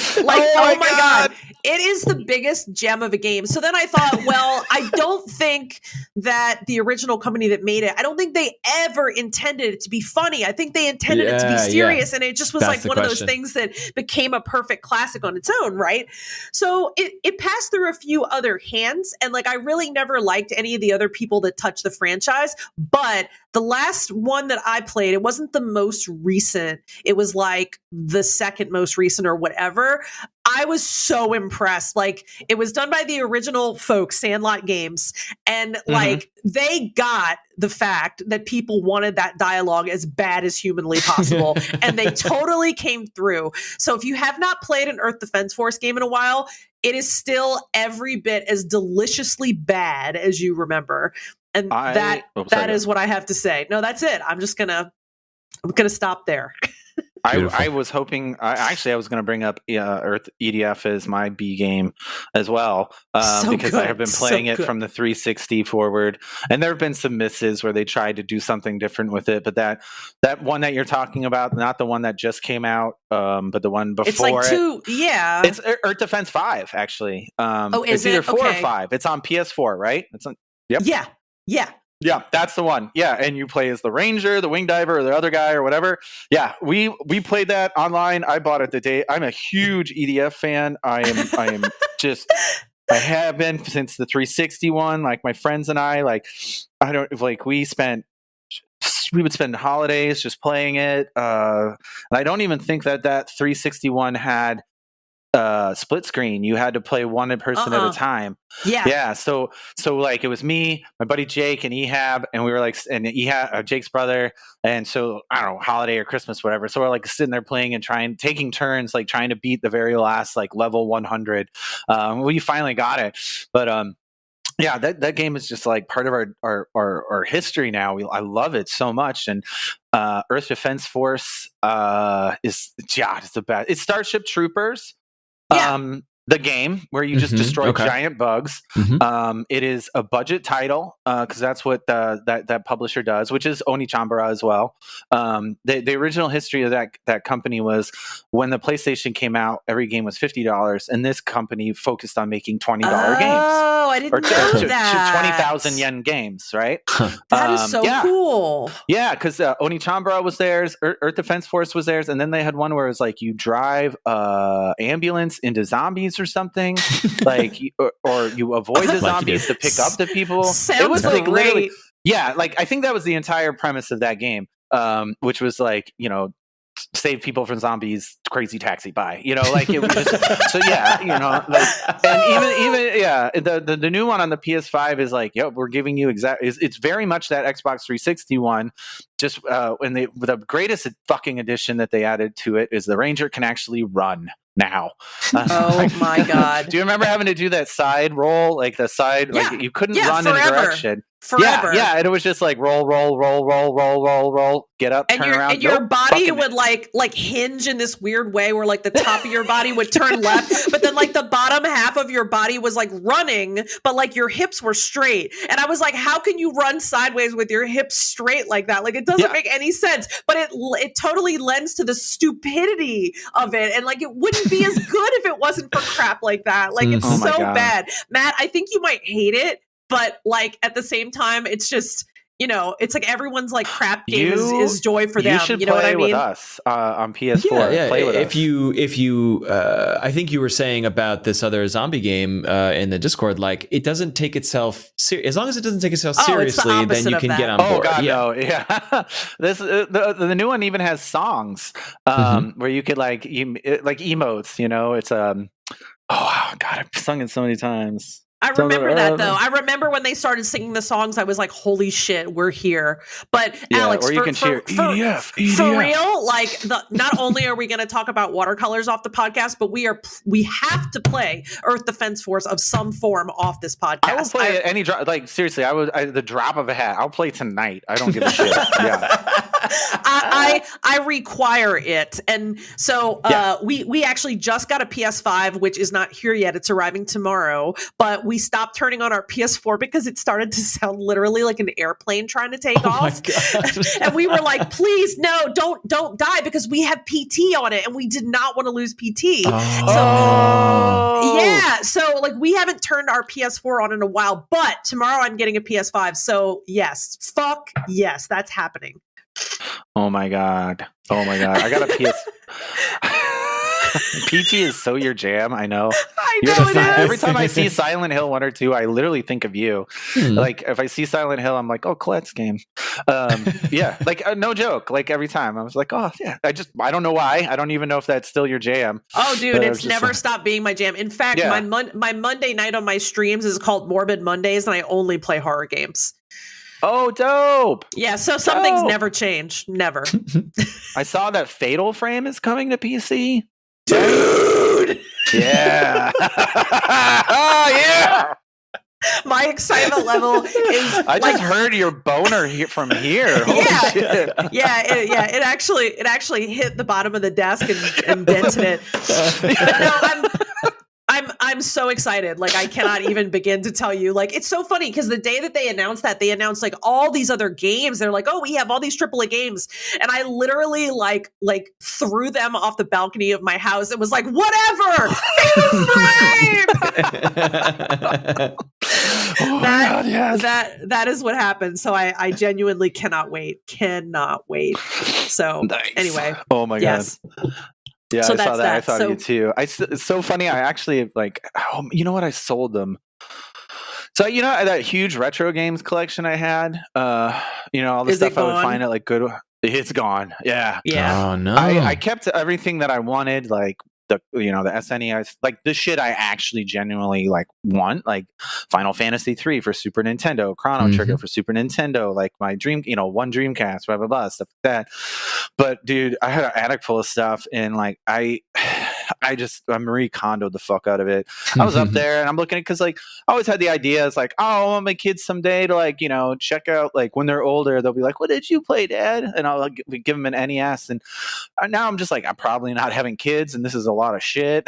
God. It is the biggest gem of a game. So then I thought, well, I don't think that the original company that made it, I don't think they ever intended it to be funny. I think they intended it to be serious. And it just was like one of those things that became a perfect classic on its own, right? So it passed through a few other hands. And like, I really never liked any of the other people that touched the franchise. But the last one that I played, it wasn't the most recent. It was like the second most recent or whatever. I was so impressed. Like, it was done by the original folks, Sandlot Games. And like, they got the fact that people wanted that dialogue as bad as humanly possible. And they totally came through. So if you have not played an Earth Defense Force game in a while, it is still every bit as deliciously bad as you remember. And that is what I have to say. No, that's it. I'm gonna stop there. I was hoping. I was going to bring up Earth EDF as my B game as well, because I have been playing it from the 360 forward, and there have been some misses where they tried to do something different with it. But that one that you're talking about, not the one that just came out, but the one before. It's like two, yeah. It's Earth Defense 5 actually. It's either 4 or 5. It's on PS4, right? It's on. Yep. Yeah. Yeah, that's the one. Yeah, and you play as the ranger, the wing diver, or the other guy, or whatever. Yeah, we played that online. I bought it the day. I'm a huge EDF fan. I have been since the 360 one. Like my friends and I, we would spend holidays just playing it. And I don't even think that 361 had split screen. You had to play one person at a time. Yeah. So like it was me, my buddy Jake, and Ehab, and we were like, and Ehab, Jake's brother, and so I don't know, holiday or Christmas, whatever. So we're like sitting there playing and taking turns, like trying to beat the very last like level 100. We finally got it, but yeah, that game is just like part of our history now. I love it so much, and Earth Defense Force is it's the best. It's Starship Troopers. Yeah. the game where you just destroy giant bugs. It is a budget title because that's what that publisher does, which is Onichambara as well. The original history of that company was when the PlayStation came out, every game was $50, and this company focused on making $20 games. Oh, I didn't know that. 20,000 yen games, right? That is so cool. Yeah, because Onichambara was theirs, Earth Defense Force was theirs, and then they had one where it was like you drive ambulance into zombies or something, like, or you avoid the zombies to pick up the people. Sounds it was like great. literally, yeah, like I think that was the entire premise of that game, which was like, you know, save people from zombies, crazy taxi by, you know, like it was just, so yeah, you know, like, and even yeah, the new one on the PS5 is like, yep, we're giving you it's very much that Xbox 360 one, just when the greatest fucking addition that they added to it is the Ranger can actually run now. Oh my god. Do you remember having to do that side roll, like the side, like you couldn't run in a direction forever. Yeah, and it was just like roll, get up, and turn around. And your body would like hinge in this weird way where like the top of your body would turn left, but then like the bottom half of your body was like running, but like your hips were straight. And I was like, how can you run sideways with your hips straight like that? Like it doesn't make any sense, but it totally lends to the stupidity of it. And like it wouldn't be as good if it wasn't for crap like that. Like it's so bad. Matt, I think you might hate it, but like at the same time, it's just, you know, it's like everyone's like crap game is joy for them. You should know play what I mean? with us on PS4. Yeah. Play with if us. you, I think you were saying about this other zombie game in the Discord, like it doesn't take itself as long as it doesn't take itself seriously, then you can get on board. Oh god, no, yeah. This the new one even has songs where you could like emotes. You know, it's oh god, I've sung it so many times. I remember that though. I remember when they started singing the songs, I was like, "Holy shit, we're here!" But Alex, or you can cheer EDF. For real, like not only are we going to talk about watercolors off the podcast, but we have to play Earth Defense Force of some form off this podcast. I will play any drop. Like seriously, the drop of a hat. I'll play tonight. I don't give a shit. Yeah. I require it, and so we actually just got a PS5, which is not here yet. It's arriving tomorrow, but we stopped turning on our PS4 because it started to sound literally like an airplane trying to take off. And we were like, please, no, don't die, because we have PT on it and we did not want to lose PT. So like we haven't turned our PS4 on in a while, but tomorrow I'm getting a PS5. So yes, that's happening. Oh my god. I got a PS. PT is so your jam. I know. I know it is. Every time I see Silent Hill 1 or 2, I literally think of you. Like if I see Silent Hill, I'm like, oh, Colette's game. Yeah, like no joke. Like every time I was like, oh yeah. I don't know why. I don't even know if that's still your jam. Oh, dude, it's never stopped being my jam. In fact, my Monday night on my streams is called Morbid Mondays, and I only play horror games. Oh, dope. Yeah, so some things never change. Never. I saw that Fatal Frame is coming to PC. Dude! Yeah. Oh, yeah. My excitement level is I just heard your boner from here. Holy shit. It actually hit the bottom of the desk and dented it. No, I'm so excited. Like I cannot even begin to tell you. Like it's so funny because the day that they announced like all these other games. They're like, oh, we have all these AAA games, and I literally like threw them off the balcony of my house. It was like, whatever. That is what happened. So I genuinely cannot wait. So nice. Anyway, oh my god. Yeah, so I saw that. I thought of you too. It's so funny. I actually you know what? I sold them. So you know that huge retro games collection I had. All the stuff I would find at like good. It's gone. Yeah. Oh no. I kept everything that I wanted, like the SNES, like the shit I actually genuinely like want, like Final Fantasy 3 for Super Nintendo, Chrono Trigger for Super Nintendo, like my dream, one Dreamcast, blah blah blah, stuff like that. But dude, I had an attic full of stuff, and like I Marie Kondoed the fuck out of it. I was up there and I'm looking at, because like I always had the idea, it's like, oh, I want my kids someday to like, you know, check out, like when they're older, they'll be like, what did you play, Dad? And I'll like, give them an NES. And now I'm just like, I'm probably not having kids, and this is a lot of shit.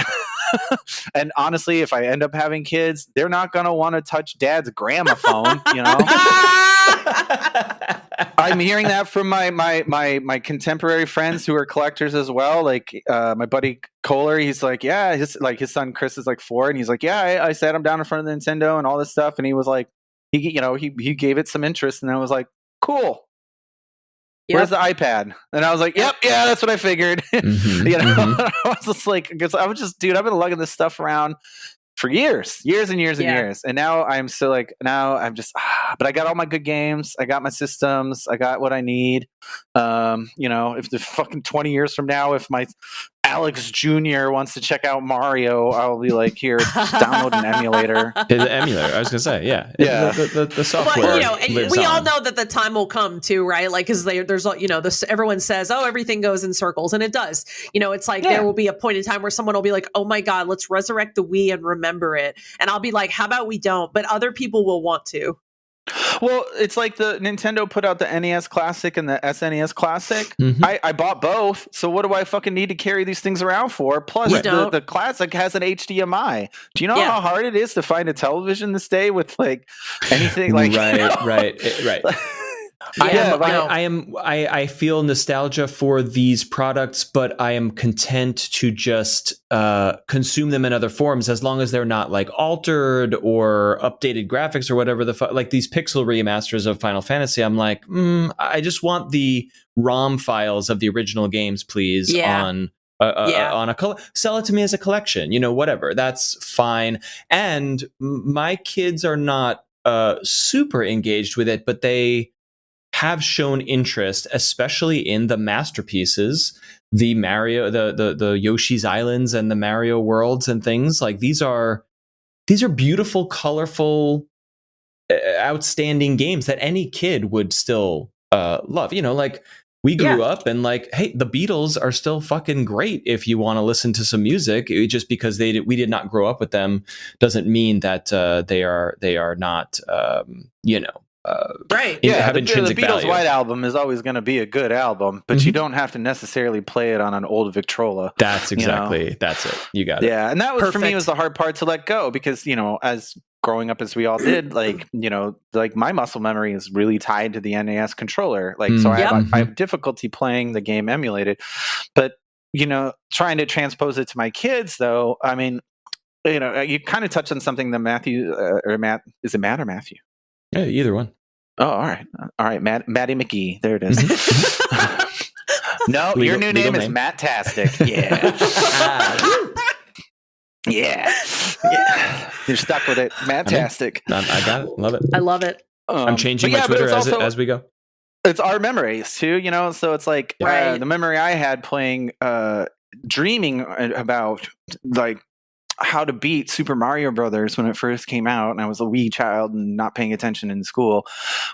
And honestly, if I end up having kids, they're not gonna want to touch Dad's gramophone, you know. I'm hearing that from my contemporary friends who are collectors as well. Like my buddy Kohler, he's like, yeah, his son Chris is like 4, and he's like, yeah, I sat him down in front of the Nintendo and all this stuff, and he was like, he gave it some interest, and I was like, cool. Yep. Where's the iPad? And I was like, yep, yeah, that's what I figured. You know, I was just like, because I was just, dude, I've been lugging this stuff around for years and years. And now I'm still like, but I got all my good games. I got my systems. I got what I need. You know, if the fucking 20 years from now, if my Alex Jr. wants to check out Mario, I'll be like, here, download an emulator. The emulator, I was gonna say, yeah. The software. But, you know, and we all know that the time will come too, right? Like, because there's, you know, everyone says, oh, everything goes in circles, and it does. You know, it's like there will be a point in time where someone will be like, oh my God, let's resurrect the Wii and remember it. And I'll be like, how about we don't? But other people will want to. Well, it's like the Nintendo put out the NES Classic and the SNES Classic. I bought both, so what do I fucking need to carry these things around for? Plus, the Classic has an HDMI. Do you know how hard it is to find a television this day with like anything like right. I feel nostalgia for these products, but I am content to just consume them in other forms, as long as they're not like altered or updated graphics or whatever like these pixel remasters of Final Fantasy. I'm like, I just want the ROM files of the original games, please, on sell it to me as a collection, you know, whatever, that's fine. And my kids are not super engaged with it, but they have shown interest, especially in the masterpieces, the Mario, the Yoshi's Islands and the Mario Worlds and things like these are beautiful, colorful, outstanding games that any kid would still love. You know, like we grew up and like, hey, the Beatles are still fucking great if you want to listen to some music. Just because we did not grow up with them doesn't mean that they are not, you know. Right. Yeah, the Beatles' value. White Album is always going to be a good album, but you don't have to necessarily play it on an old Victrola. That's exactly, that's it. You got it. Yeah, and that was, for me, was the hard part to let go, because, you know, as growing up as we all did, like, you know, like my muscle memory is really tied to the NES controller. Like, so I have difficulty playing the game emulated, but, you know, trying to transpose it to my kids, though, I mean, you know, you kind of touched on something that Matthew, is it Matt or Matthew? Yeah, either one. Oh, all right, Matty McGee. There it is. No, your new name is Matt-tastic. Yeah. Yeah. You're stuck with it. Matt-tastic. I got it. Love it. I love it. I'm changing my Twitter as we go. It's our memories too, you know. So it's like the memory I had playing, dreaming about like how to beat Super Mario Brothers when it first came out, and I was a wee child and not paying attention in school,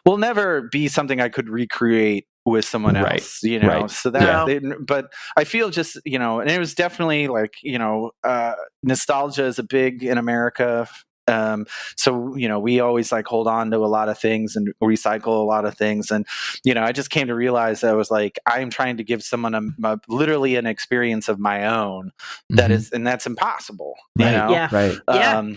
will never be something I could recreate with someone else, you know. So that but I feel just, you know, and it was definitely like, you know, nostalgia is a big in America. So, you know, we always like hold on to a lot of things and recycle a lot of things. And, you know, I just came to realize that I was like, I'm trying to give someone literally an experience of my own that is, and that's impossible, you know?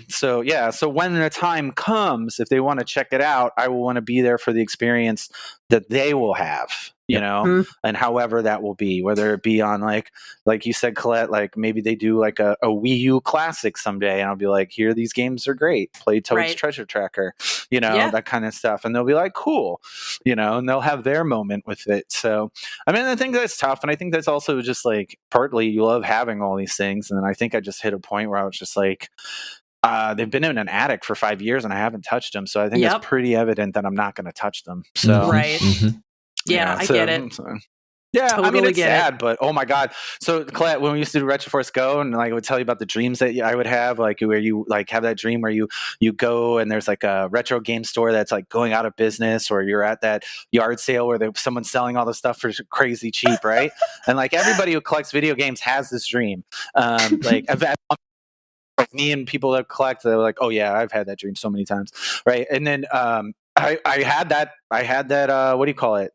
So when the time comes, if they want to check it out, I will want to be there for the experience that they will have, you know, and however that will be, whether it be on like you said, Colette, like maybe they do like a Wii U Classic someday, and I'll be like, here, these games are great. Play Toad's Treasure Tracker, you know, that kind of stuff. And they'll be like, cool, you know, and they'll have their moment with it. So, I mean, I think that's tough. And I think that's also just like partly you love having all these things. And then I think I just hit a point where I was just like, they've been in an attic for 5 years and I haven't touched them. So I think it's pretty evident that I'm not going to touch them. So, I get it. Yeah, Totally I mean, it's get sad, but oh my god! So, Colette, when we used to do RetroforceGO, and like I would tell you about the dreams that I would have, like where you like have that dream where you go and there's like a retro game store that's like going out of business, or you're at that yard sale where someone's selling all the stuff for crazy cheap, right? And like everybody who collects video games has this dream. Like me and people that collect, they're like, oh yeah, I've had that dream so many times, right? And then I had that. What do you call it?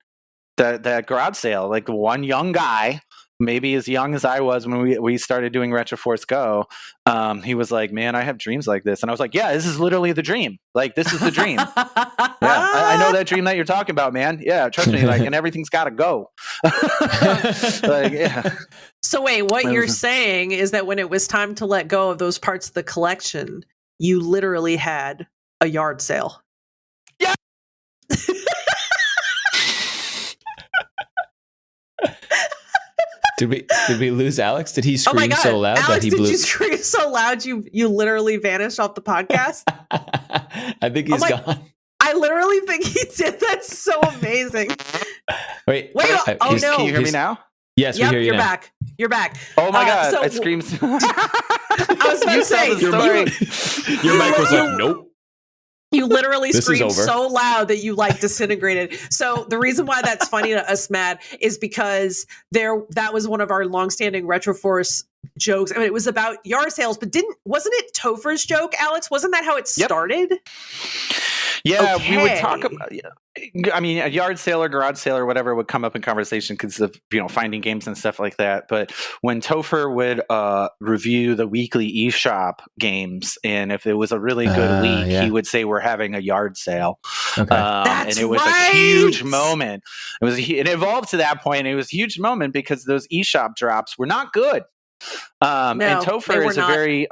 That garage sale, like one young guy, maybe as young as I was when we started doing RetroforceGO, he was like, man, I have dreams like this. And I was like, yeah, this is literally the dream. Like, this is the dream. Yeah, I know that dream that you're talking about, man. Yeah, trust me. Like, and everything's got to go. Like, yeah. So wait, what you're saying is that when it was time to let go of those parts of the collection, you literally had a yard sale. Yeah. Did we lose Alex? Did he scream so loud Alex, that he blew? Did you scream so loud you literally vanished off the podcast? I think he's gone. I literally think he did. That's so amazing. Wait. Oh no! Can you hear me now? Yes, we hear you you're now. back. You're back. Oh my god! It screams. I was about to say your mic was like, nope. You literally screamed so loud that you like disintegrated. So the reason why that's funny to us, Matt, is because that was one of our longstanding Retroforce jokes. I mean, it was about yard sales, but wasn't it Topher's joke, Alex? Wasn't that how it started? Yeah, okay. We would talk about. I mean, a yard sale or garage sale or whatever would come up in conversation because of finding games and stuff like that. But when Topher would review the weekly eShop games, and if it was a really good week, he would say we're having a yard sale. Okay. That's and it was a huge moment. It evolved to that point. It was a huge moment because those eShop drops were not good. And Topher is a very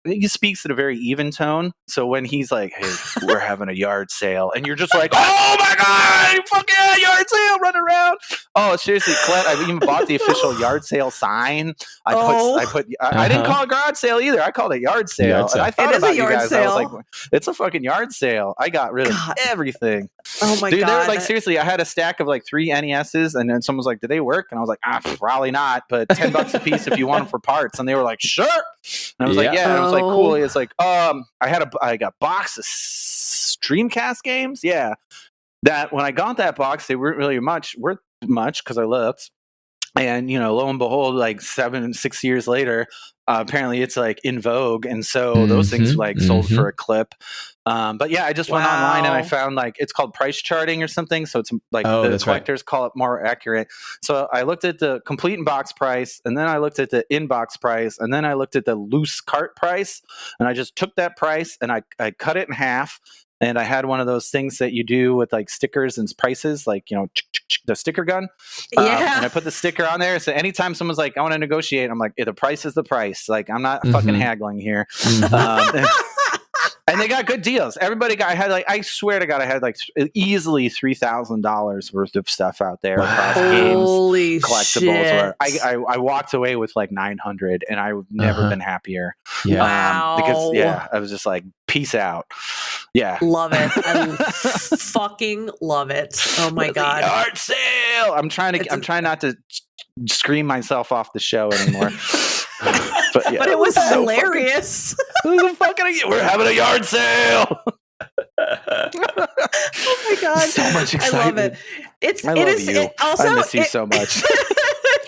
he speaks at a very even tone. So when he's like, "Hey, we're having a yard sale," and you're just like, "Oh my god, fuck yeah, yard sale, run around!" Oh, seriously, Colette, I even bought the official yard sale sign. I didn't call it garage sale either. I called it yard sale. And I thought about you guys. Sale. I was like, "It's a fucking yard sale." I got rid of everything. Oh my god, god! They were like, seriously, I had a stack of like 3 NESs, and then someone was like, "Did they work?" And I was like, probably not, but $10 a piece if you want them for parts. And they were like, "Sure." And I was like, "Yeah." And I was like, "Cool." It's like, I got a box of Dreamcast games. Yeah, that when I got that box, they weren't really worth much because I looked. And lo and behold, like 6 years later, apparently it's like in vogue, and so those things like sold for a clip. But yeah, I just went online and I found like it's called price charting or something. So it's like the collectors call it more accurate. So I looked at the complete in-box price, and then I looked at the in-box price, and then I looked at the loose cart price, and I just took that price and I cut it in half. And I had one of those things that you do with like stickers and prices, like, the sticker gun. And I put the sticker on there. So anytime someone's like, I want to negotiate, I'm like, the price is the price. Like, I'm not fucking haggling here. And they got good deals. I swear to God, I had like easily $3,000 worth of stuff out there across games, collectibles. I walked away with like 900, and I've never been happier. Yeah. Because I was just like, peace out. Yeah. Love it. I fucking love it. Oh my God. Yard sale. I'm trying not to scream myself off the show anymore. But it was hilarious. We're having a yard sale. Oh my God. So much excitement. I love you. I miss you so much.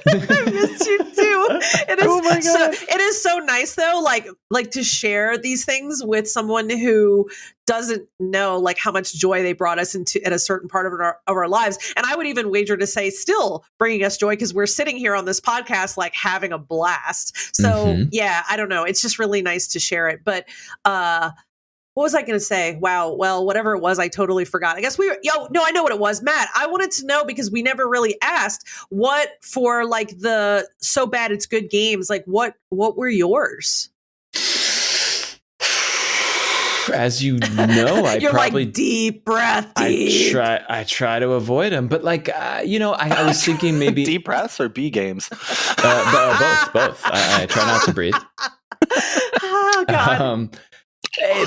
I miss you too. It is so nice though, like to share these things with someone who doesn't know like how much joy they brought us into at a certain part of our lives. And I would even wager to say still bringing us joy because we're sitting here on this podcast like having a blast. So yeah, I don't know. It's just really nice to share it. But what was I going to say? Wow. Well, whatever it was, I totally forgot. I guess I know what it was. Matt, I wanted to know because we never really asked what for like the so bad it's good games. Like what were yours? As you know, You're probably like deep breath. Deep. I try to avoid them, but like I was thinking maybe deep breaths or B games. Both. I try not to breathe. Oh God.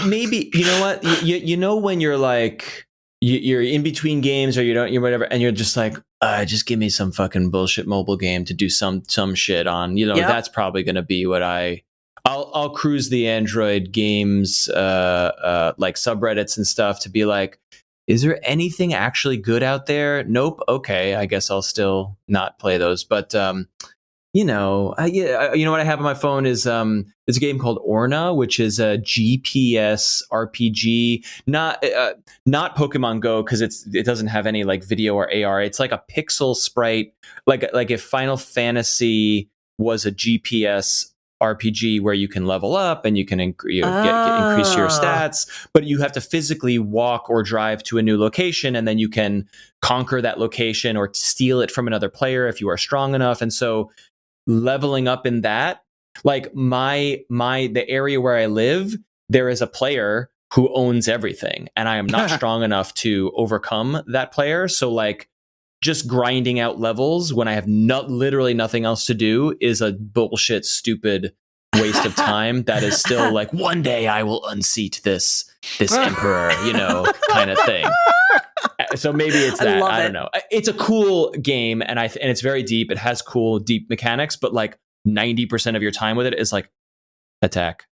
Maybe what when you're like you're in between games or you're whatever, and you're just like, just give me some fucking bullshit mobile game to do some shit on. You know, that's probably going to be what I'll cruise the Android games, like subreddits and stuff to be like, is there anything actually good out there? Nope. Okay. I guess I'll still not play those. But, you know what I have on my phone is it's a game called Orna, which is a GPS RPG, not Pokemon Go, because it doesn't have any like video or AR. It's like a pixel sprite, like if Final Fantasy was a GPS RPG where you can level up and you can increase your stats, but you have to physically walk or drive to a new location, and then you can conquer that location or steal it from another player if you are strong enough. And so leveling up in that, like the area where I live, there is a player who owns everything, and I am not strong enough to overcome that player. So like just grinding out levels when I have literally nothing else to do is a bullshit, stupid waste of time. That is still like, one day I will unseat this emperor, you know, kind of thing. So maybe it's that. I don't know. It's a cool game, and it's very deep. It has cool, deep mechanics, but like 90% of your time with it is like attack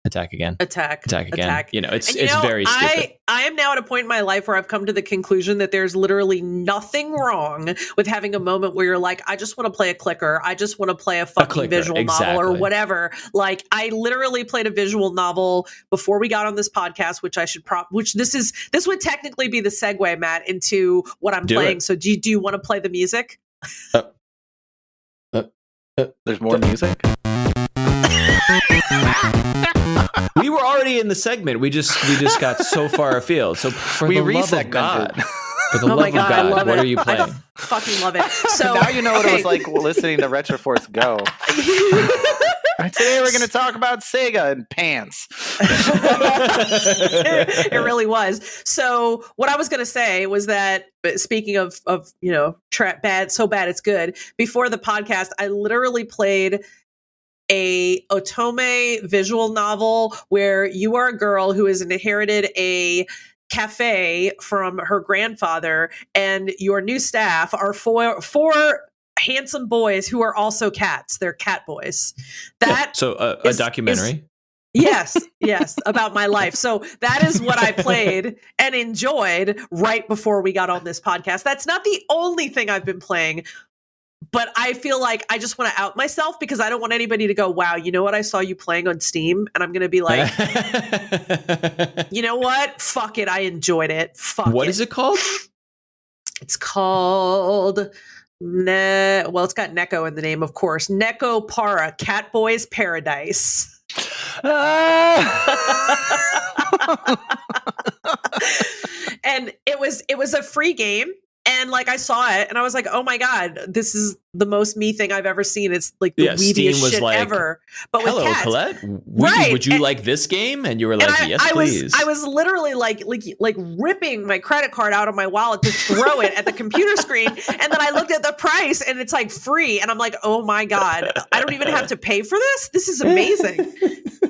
again, attack again. You know, it's very stupid. I am now at a point in my life where I've come to the conclusion that there's literally nothing wrong with having a moment where you're like, I just want to play a clicker. I just want to play a fucking visual novel or whatever. Like, I literally played a visual novel before we got on this podcast, which I should this would technically be the segue, Matt, into what I'm playing. So do you want to play the music? There's more music. We were already in the segment. We just got so far afield. So for the love of God, what are you playing? I fucking love it. So now you know what it was like listening to RetroforceGO. Today we're going to talk about Sega and pants. It really was. So what I was going to say was that, speaking of you know, bad, so bad it's good. Before the podcast, I literally played a otome visual novel where you are a girl who has inherited a cafe from her grandfather, and your new staff are four handsome boys who are also cats. They're Catboys. A documentary. Yes, about my life. So that is what I played and enjoyed right before we got on this podcast. That's not the only thing I've been playing, but I feel like I just want to out myself because I don't want anybody to go, wow, you know what I saw you playing on Steam? And I'm going to be like, you know what? Fuck it. I enjoyed it. What is it called? It's called... it's got Neko in the name, of course. NEKOPARA, Catboys Paradise. And it was a free game. And like I saw it and I was like, oh my God, this is the most me thing I've ever seen. It's like the weediest shit ever. But with cats. Colette, would you like this game? And you were like, yes, please. I was literally like ripping my credit card out of my wallet to throw it at the computer screen. And then I looked at the price and it's like free. And I'm like, oh my God, I don't even have to pay for this. This is amazing.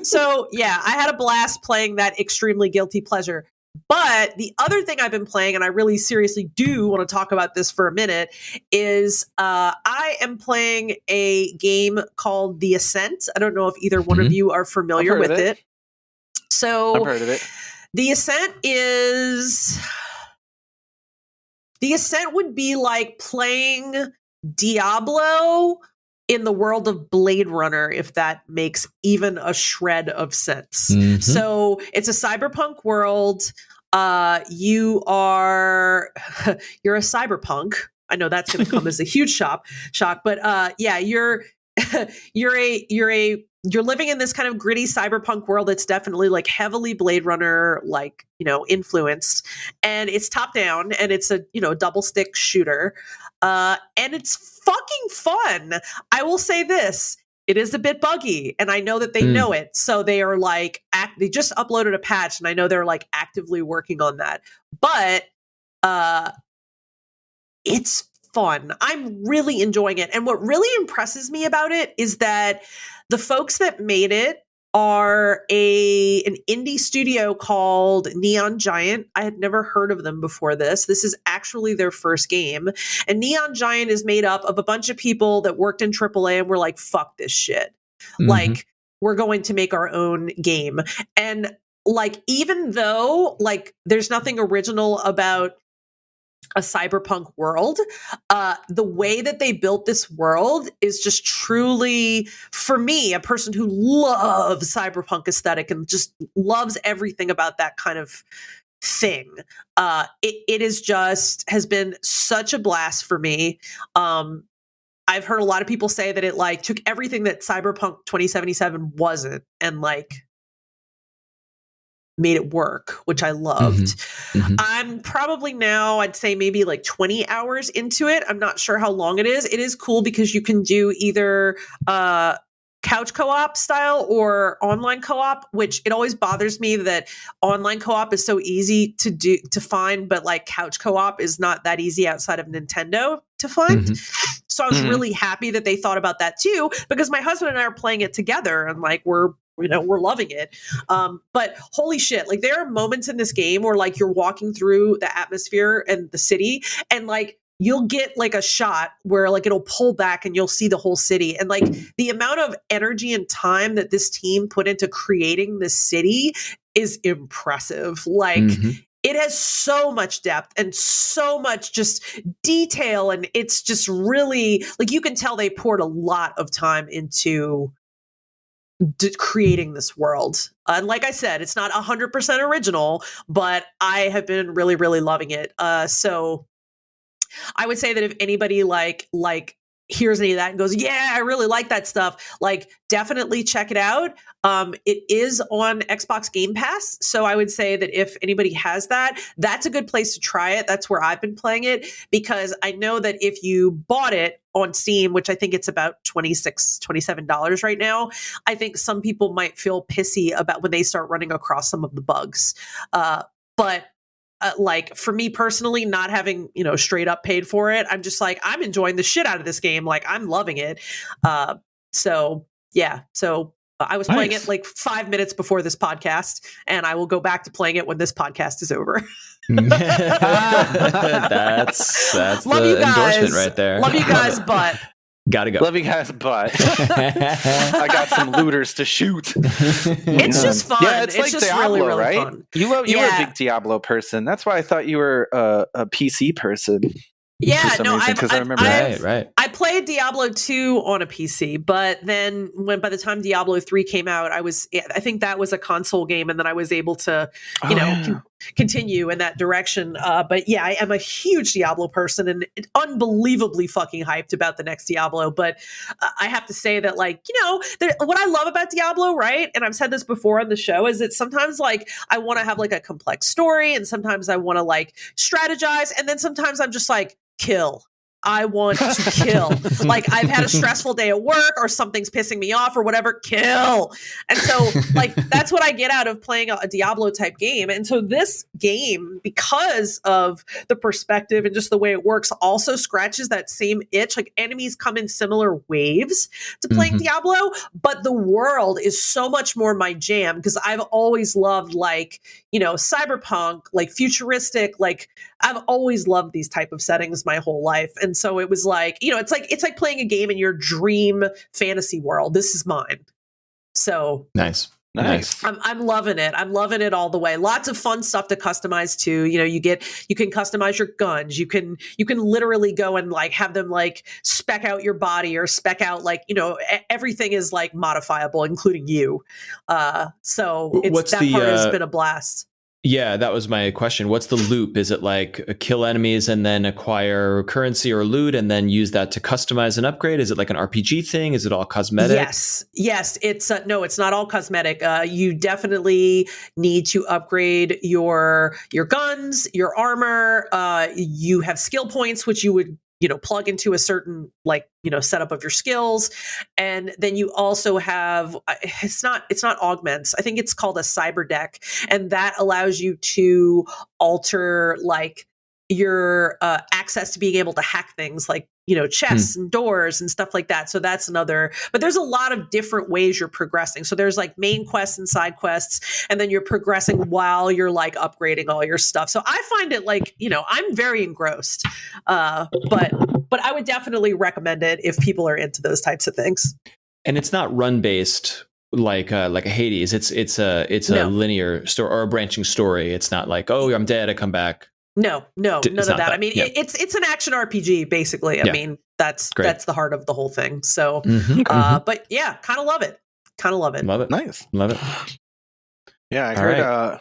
So yeah, I had a blast playing that extremely guilty pleasure. But the other thing I've been playing, and I really seriously do want to talk about this for a minute, is I am playing a game called The Ascent. I don't know if either one of you are familiar with it. So I've heard of it. The Ascent would be like playing Diablo in the world of Blade Runner, if that makes even a shred of sense. Mm-hmm. So it's a cyberpunk world. You're a cyberpunk. I know that's going to come as a huge shock, but yeah, you're living in this kind of gritty cyberpunk world that's definitely like heavily Blade Runner, like, you know, influenced, and it's top down and it's a, you know, double stick shooter. And it's fucking fun. I will say this. It is a bit buggy, and I know that they know it. So they are like, they just uploaded a patch, and I know they're like actively working on that. But it's fun. I'm really enjoying it. And what really impresses me about it is that the folks that made it are an indie studio called Neon Giant. I had never heard of them before this. This is actually their first game. And Neon Giant is made up of a bunch of people that worked in AAA and were like, fuck this shit. Like, we're going to make our own game. And like, even though like there's nothing original about a cyberpunk world, the way that they built this world is just truly, for me, a person who loves cyberpunk aesthetic and just loves everything about that kind of thing. It is just has been such a blast for me. I've heard a lot of people say that it like took everything that Cyberpunk 2077 wasn't and like made it work, which I loved. I'm probably now, I'd say maybe like 20 hours into it. I'm not sure how long it is. It is cool because you can do either couch co-op style or online co-op, which it always bothers me that online co-op is so easy to find, but like couch co-op is not that easy outside of Nintendo to find. So I was really happy that they thought about that too, because my husband and I are playing it together and like we're loving it. But holy shit, like there are moments in this game where like you're walking through the atmosphere and the city and like you'll get like a shot where like it'll pull back and you'll see the whole city. And like the amount of energy and time that this team put into creating this city is impressive. Like it has so much depth and so much just detail. And it's just really like, you can tell they poured a lot of time into creating this world. And like I said, it's not 100% original, but I have been really, really loving it. So I would say that if anybody like hears any of that and goes, yeah, I really like that stuff, like definitely check it out. It is on Xbox Game Pass. So I would say that if anybody has that, that's a good place to try it. That's where I've been playing it, because I know that if you bought it on Steam, which I think it's about $26, $27 right now, I think some people might feel pissy about when they start running across some of the bugs. But like for me personally, not having, straight up paid for it, I'm just like, I'm enjoying the shit out of this game. Like I'm loving it. So yeah. So I was playing it like 5 minutes before this podcast, and I will go back to playing it when this podcast is over. That's love the you guys. endorsement right there. Love you guys, but gotta go. Love you guys, but I got some looters to shoot. It's just fun. Yeah, it's like just Diablo, really, really right? fun. You were a big Diablo person. That's why I thought you were a PC person. Yeah, no, I remember. Right. I played Diablo 2 on a PC, but then by the time Diablo 3 came out, I think that was a console game, and then I was able to, continue in that direction. But yeah, I am a huge Diablo person and unbelievably fucking hyped about the next Diablo. But I have to say that, like, what I love about Diablo, right? And I've said this before on the show, is that sometimes like I want to have like a complex story, and sometimes I want to like strategize, and then sometimes I'm just like, kill. I want to kill. Like I've had a stressful day at work or something's pissing me off or whatever, kill. And so like, that's what I get out of playing a Diablo type game. And so this game, because of the perspective and just the way it works, also scratches that same itch. Like enemies come in similar waves to playing Diablo, but the world is so much more my jam, because I've always loved like, cyberpunk, like futuristic, like I've always loved these type of settings my whole life. And so it was like, it's like playing a game in your dream fantasy world. This is mine. So nice. I'm loving it. I'm loving it all the way. Lots of fun stuff to customize too. You can customize your guns. You can literally go and like have them like spec out your body or spec out like, everything is like modifiable, including you. So part has been a blast. Yeah, that was my question. What's the loop? Is it like kill enemies and then acquire currency or loot and then use that to customize and upgrade? Is it like an RPG thing? Is it all cosmetic? Yes. It's no, it's not all cosmetic. You definitely need to upgrade your guns, your armor. You have skill points, which you would plug into a certain setup of your skills. And then you also have, it's not augments. I think it's called a cyber deck. And that allows you to alter your access to being able to hack things like, chests and doors and stuff like that. So that's another, but there's a lot of different ways you're progressing. So there's like main quests and side quests, and then you're progressing while you're like upgrading all your stuff. So I find it like, I'm very engrossed. But I would definitely recommend it if people are into those types of things. And it's not run based like a Hades. It's a linear story or a branching story. It's not like, oh, I'm dead, I come back. No, none of that. I mean, yeah. it's an action RPG basically. I mean, that's the heart of the whole thing. So, but yeah, kind of love it. Love it. Nice. Love it. Yeah, I heard.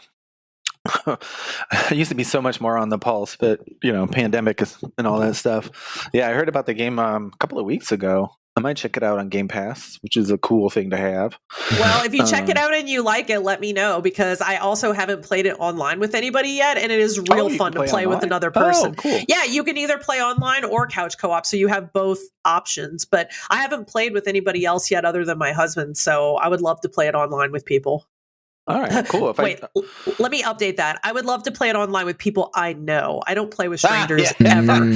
I used to be so much more on the pulse, but pandemic and all that stuff. Yeah, I heard about the game a couple of weeks ago. I might check it out on Game Pass, which is a cool thing to have. Well, if you check it out and you like it, let me know, because I also haven't played it online with anybody yet, and it is real fun to play with another person. Oh, cool. Yeah, you can either play online or couch co-op, so you have both options. But I haven't played with anybody else yet other than my husband, so I would love to play it online with people. All right, cool. Let me update that. I would love to play it online with people I know. I don't play with strangers ever.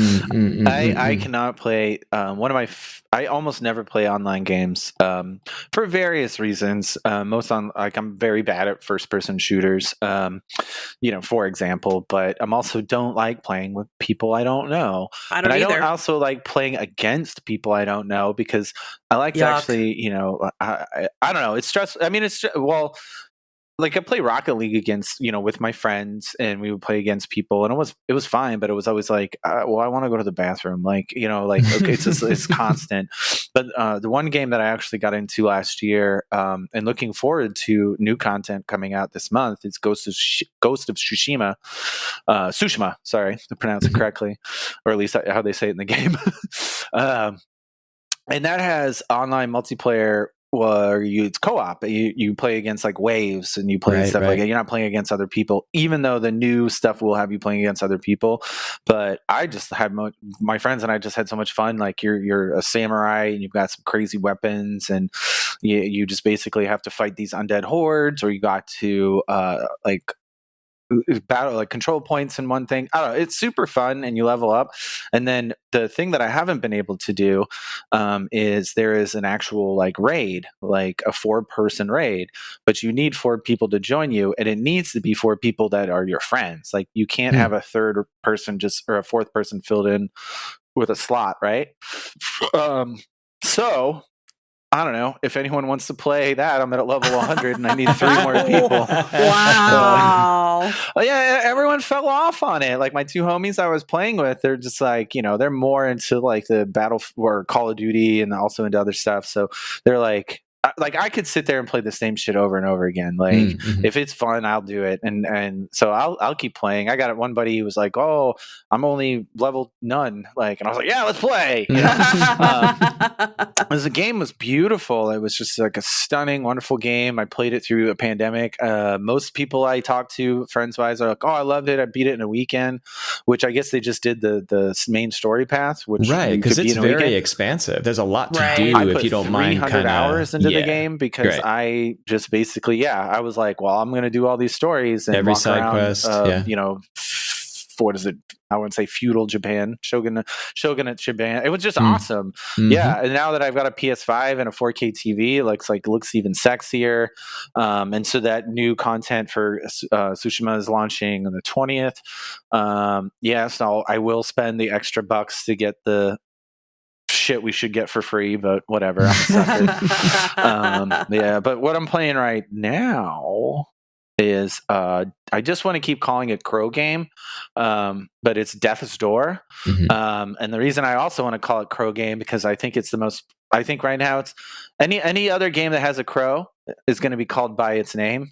I cannot play I almost never play online games for various reasons. I'm very bad at first person shooters, for example, but I'm also don't like playing with people I don't know. I don't either. I don't also like playing against people I don't know, because I like to actually, I don't know. It's stressful. I mean, like I play Rocket League against, with my friends, and we would play against people, and it was fine, but it was always like, I want to go to the bathroom. Okay, it's constant. But the one game that I actually got into last year, and looking forward to new content coming out this month, is Ghost of Tsushima. Tsushima, sorry, to pronounce it correctly, or at least how they say it in the game. And that has online multiplayer. Well, it's co-op. You play against like waves, and you play stuff like that. You're not playing against other people, even though the new stuff will have you playing against other people. But I just had my friends and I just had so much fun. Like you're a samurai and you've got some crazy weapons, and you just basically have to fight these undead hordes, or you got to battle like control points in one thing. I don't know. It's super fun, and you level up. And then the thing that I haven't been able to do is there is an actual like raid, like a 4-person raid, but you need 4 people to join you, and it needs to be 4 people that are your friends. Like you can't have a third person or a 4th person filled in with a slot, right? So I don't know. If anyone wants to play that, I'm at level 100 and I need 3 more people. Wow. Yeah, everyone fell off on it. Like my 2 homies I was playing with, they're just like, they're more into like the Battle or Call of Duty and also into other stuff. So they're like I could sit there and play the same shit over and over again. Like if it's fun, I'll do it. And so I'll keep playing. I got one buddy who was like, "Oh, I'm only level none." Like, and I was like, "Yeah, let's play." The game was beautiful. It was just like a stunning, wonderful game. I played it through a pandemic. Most people I talked to, friends wise, are like, "Oh, I loved it. I beat it in a weekend," which I guess they just did the main story path, which because it's very expansive. There's a lot to do if you don't mind. 300 hours into the game, because I just basically I was like, well, I'm going to do all these stories and every side around, quest, what is it? I wouldn't say feudal Japan, shogunate Japan. It was just awesome. Yeah, and now that I've got a PS5 and a 4K TV, it looks even sexier. And so that new content for Tsushima is launching on the 20th. So I will spend the extra bucks to get the shit we should get for free, but whatever. I'm a sucker. But what I'm playing right now is I just want to keep calling it Crow Game, but it's Death's Door. And the reason I also want to call it Crow Game, because I think it's the most. I think right now it's any other game that has a crow is going to be called by its name.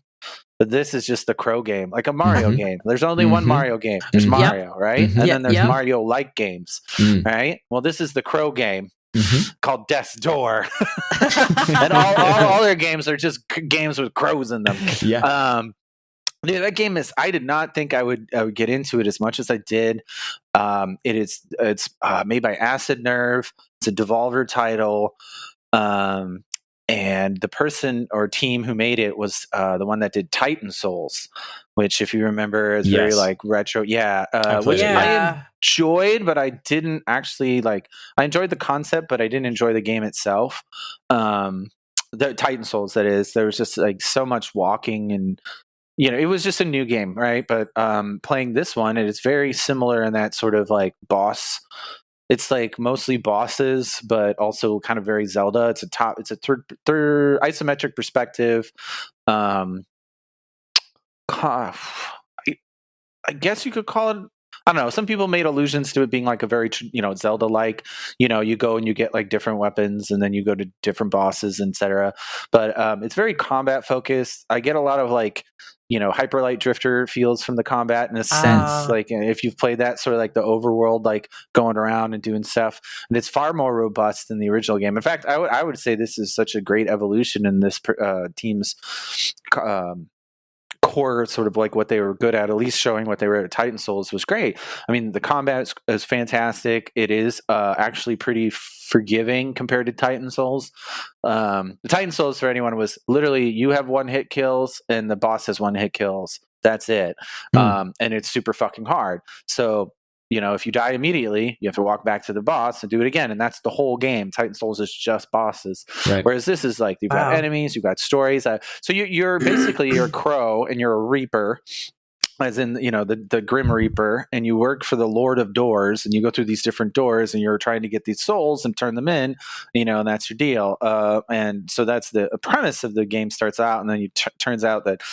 But this is just the Crow game, like a Mario game. There's only one Mario game. There's Mario, right? And then there's Mario-like games, right? Well, this is the Crow game called Death's Door. And all other games are just games with crows in them. That game is. I did not think I would get into it as much as I did. It's made by Acid Nerve. It's a Devolver title. and the person or team who made it was the one that did Titan Souls, which, if you remember, is very like retro. Yeah, which I enjoyed, but I didn't actually like. I enjoyed the concept, but I didn't enjoy the game itself. The Titan Souls, that is. There was just like so much walking, and it was just a new game, right? But playing this one, it's very similar in that sort of like boss. It's like mostly bosses, but also kind of very Zelda. It's a third isometric perspective. I guess you could call it. I don't know. Some people made allusions to it being like a very, Zelda-like. You go and you get like different weapons, and then you go to different bosses, etc. But it's very combat focused. I get a lot of like, Hyper Light Drifter feels from the combat in a sense. Like if you've played that sort of like the overworld, like going around and doing stuff, and it's far more robust than the original game. In fact, I would say this is such a great evolution in this team's core, sort of like what they were good at least showing what they were at Titan Souls was great. I mean, the combat is fantastic. It is actually pretty forgiving compared to Titan Souls. The Titan Souls, for anyone, was literally you have one hit kills and the boss has one hit kills. That's it. And it's super fucking hard. So, if you die immediately, you have to walk back to the boss and do it again. And that's the whole game. Titan Souls is just bosses. Right. Whereas this is like, you've got enemies, you've got stories. So you're basically, you're a crow and you're a reaper, as in, the Grim Reaper, and you work for the Lord of Doors, and you go through these different doors, and you're trying to get these souls and turn them in, and that's your deal. And so that's the premise of the game starts out, and then it turns out that,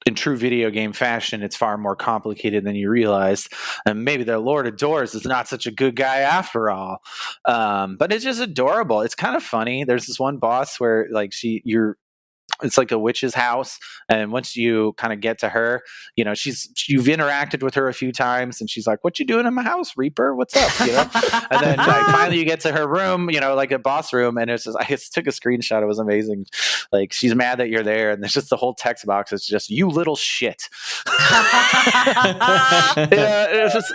in true video game fashion, it's far more complicated than you realize. And maybe the Lord of Doors is not such a good guy after all. But it's just adorable. It's kind of funny. There's this one boss where like it's like a witch's house, and once you kind of get to her, you've interacted with her a few times, and she's like, "What you doing in my house, Reaper? What's up?" And then like, finally you get to her room, like a boss room, and it's just, I just took a screenshot. It was amazing. Like, she's mad that you're there, and there's just the whole text box. It's just, "You little shit."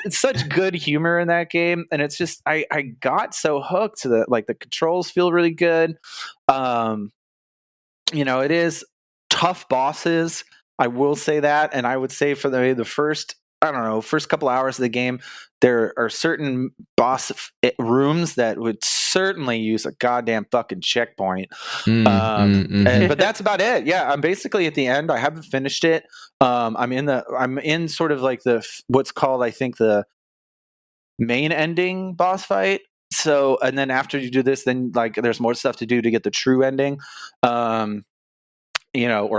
It's such good humor in that game, and it's just I got so hooked to the controls feel really good. It is tough bosses. I will say that. And I would say for the first couple hours of the game, there are certain boss rooms that would certainly use a goddamn fucking checkpoint. But that's about it. Yeah, I'm basically at the end. I haven't finished it. I'm in sort of like what's called, I think, the main ending boss fight. So, and then after you do this, then like there's more stuff to do to get the true ending, or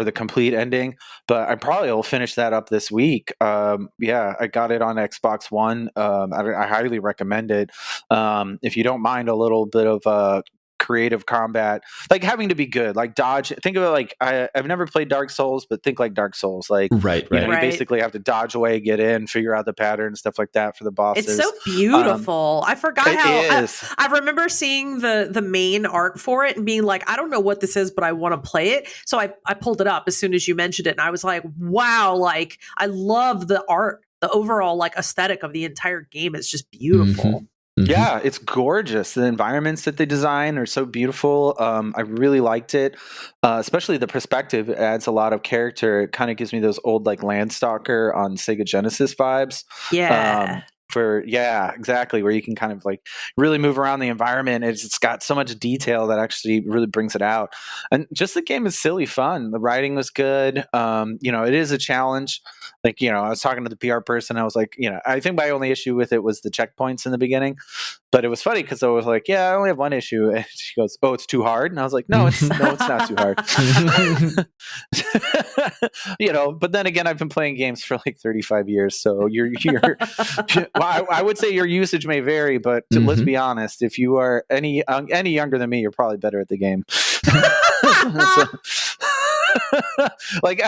the complete ending. But I probably will finish that up this week. I got it on Xbox One. I highly recommend it. If you don't mind a little bit of creative combat, like having to be good, like dodge. Think of it like I've never played Dark Souls, but think like Dark Souls, like you basically have to dodge away, get in, figure out the pattern, stuff like that for the bosses. It's so beautiful. I forgot how I remember seeing the main art for it and being like, I don't know what this is, but I want to play it. So I pulled it up as soon as you mentioned it, and I was like, wow, like I love the art. The overall like aesthetic of the entire game is just beautiful. Yeah, it's gorgeous. The environments that they design are so beautiful. I really liked it, especially the perspective. It adds a lot of character. It kind of gives me those old like Landstalker on Sega Genesis vibes. Yeah. Exactly, where you can kind of like really move around the environment. It's got so much detail that actually really brings it out. And just the game is silly fun. The writing was good. It is a challenge. Like, I was talking to the PR person. I was like, I think my only issue with it was the checkpoints in the beginning. But it was funny because I was like, yeah, I only have one issue. And she goes, oh, it's too hard. And I was like, no, it's not too hard. But then again, I've been playing games for like 35 years. So you're well, I would say your usage may vary, but let's be honest. If you are any younger than me, you're probably better at the game. Like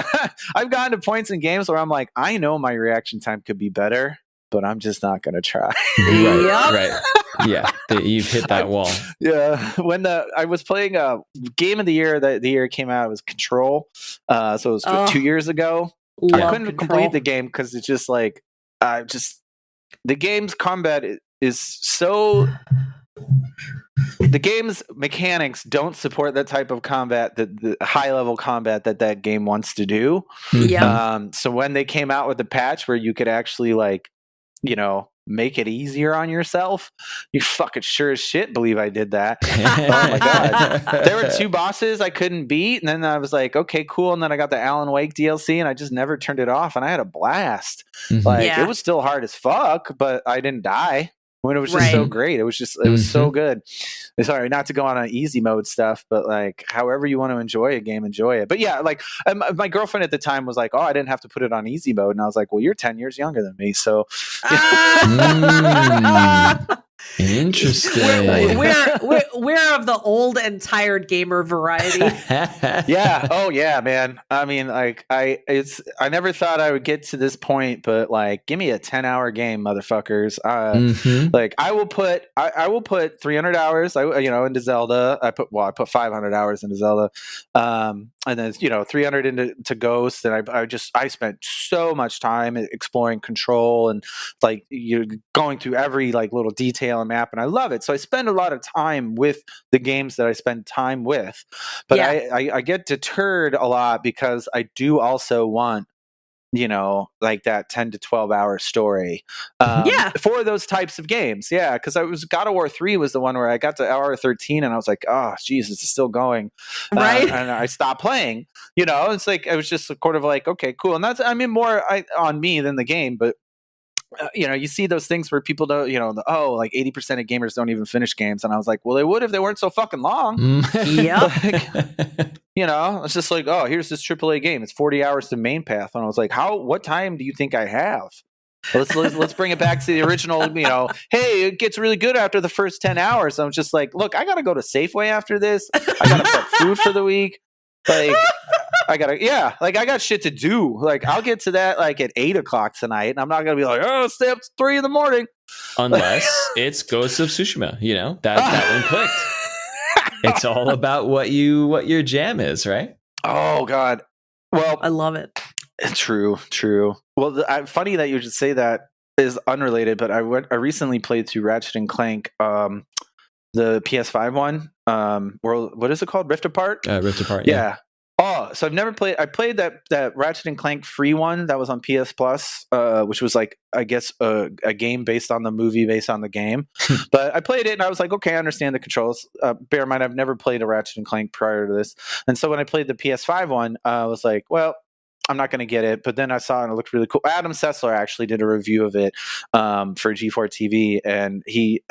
I've gotten to points in games where I'm like, I know my reaction time could be better, but I'm just not going to try. Right. Yeah, you've hit that wall. Yeah, when I was playing a game of the year, the year it came out, it was Control. So it was 2 years ago. I couldn't complete the game because it's just like the game's combat is so the game's mechanics don't support that type of combat, the high level combat that game wants to do. Yeah. So when they came out with the patch where you could actually like, make it easier on yourself, you fucking sure as shit believe I did that. Oh my god. There were 2 bosses I couldn't beat, and then I was like, okay, cool. And then I got the Alan Wake DLC and I just never turned it off, and I had a blast. Like it was still hard as fuck, but I didn't die. When it was just so great. It was so good. Sorry, not to go on easy mode stuff, but like however you want to enjoy a game, enjoy it. But yeah, like my girlfriend at the time was like, oh, I didn't have to put it on easy mode. And I was like, well, you're 10 years younger than me. So interesting. We're of the old and tired gamer variety. Yeah. Oh yeah, man. I mean, like I never thought I would get to this point, but like, give me a 10-hour game, motherfuckers. Like I will put 300 hours, into Zelda. I put 500 hours into Zelda. And then 300 into Ghost, and I spent so much time exploring Control and like going through every like little detail and map, and I love it. So I spend a lot of time with the games that I spend time with, but I get deterred a lot because I do also want like that 10 to 12 hour story for those types of games. Yeah, because I was God of War 3 was the one where I got to hour 13 and I was like, oh Jesus, it's still going, right? And I stopped playing. It's like it was just sort of like, okay, cool. And that's more on me than the game, but you see those things where people don't, like 80% of gamers don't even finish games, and I was like, well, they would if they weren't so fucking long. Yeah. It's just like, oh, here's this AAA game. It's 40 hours to main path, and I was like, what time do you think I have? Let's bring it back to the original. Hey, it gets really good after the first 10 hours. I'm just like, look, I gotta go to Safeway after this. I gotta prep food for the week. Like. I got shit to do. Like, I'll get to that like at 8 o'clock tonight, and I'm not gonna be like, oh, stay up to 3 a.m. Unless it's Ghost of Tsushima, that one clicked. It's all about what your jam is, right? Oh God, well, I love it. True. Well, funny that you should say that. Is unrelated, but I recently played through Ratchet and Clank, the PS5 one. What is it called? Rift Apart. Rift Apart. Yeah. Oh, so I've never played. I played that Ratchet and Clank free one that was on PS Plus, which was like, I guess a game based on the movie, based on the game. But I played it and I was like, okay, I understand the controls. Bear in mind, I've never played a Ratchet and Clank prior to this, and so when I played the PS5 one, I was like, well, I'm not going to get it. But then I saw it and it looked really cool. Adam Sessler actually did a review of it for G4 TV, and he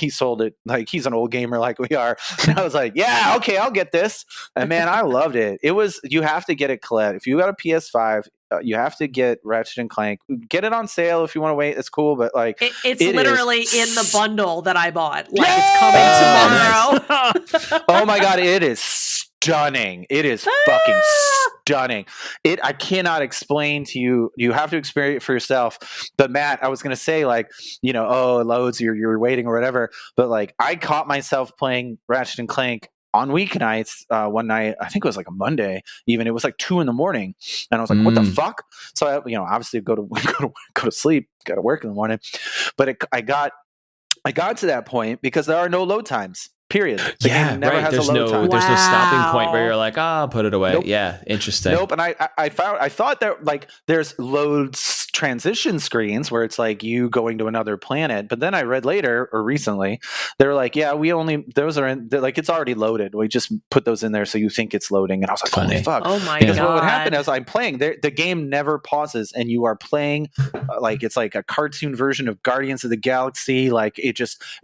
sold it like he's an old gamer like we are. And I was like, yeah, okay, I'll get this. And man, I loved it. You have to get it, Colette. If you got a PS5, you have to get Ratchet and Clank. Get it on sale if you want to wait. It's cool, but like it's literally in the bundle that I bought. Like it's coming tomorrow. Oh my God, it is stunning. It is fucking stunning. I cannot explain to you. You have to experience it for yourself. But Matt, I was going to say like, it loads, you're waiting or whatever. But like I caught myself playing Ratchet and Clank on weeknights. One night, I think it was like a Monday even, it was like 2 a.m. and I was like, what the fuck? So I, obviously go to sleep, got to work in the morning. But I got to that point because there are no load times. Period. The game never has a load time. There's no stopping point where you're like, put it away. Nope. Yeah, interesting. Nope. And I thought that like there's loads transition screens where it's like you going to another planet. But then I read later or recently, they were like, yeah, those are in, like it's already loaded. We just put those in there so you think it's loading. And I was like, holy fuck. Oh my because God. What would happen is I'm playing, the game never pauses and you are playing like it's like a cartoon version of Guardians of the Galaxy. Like it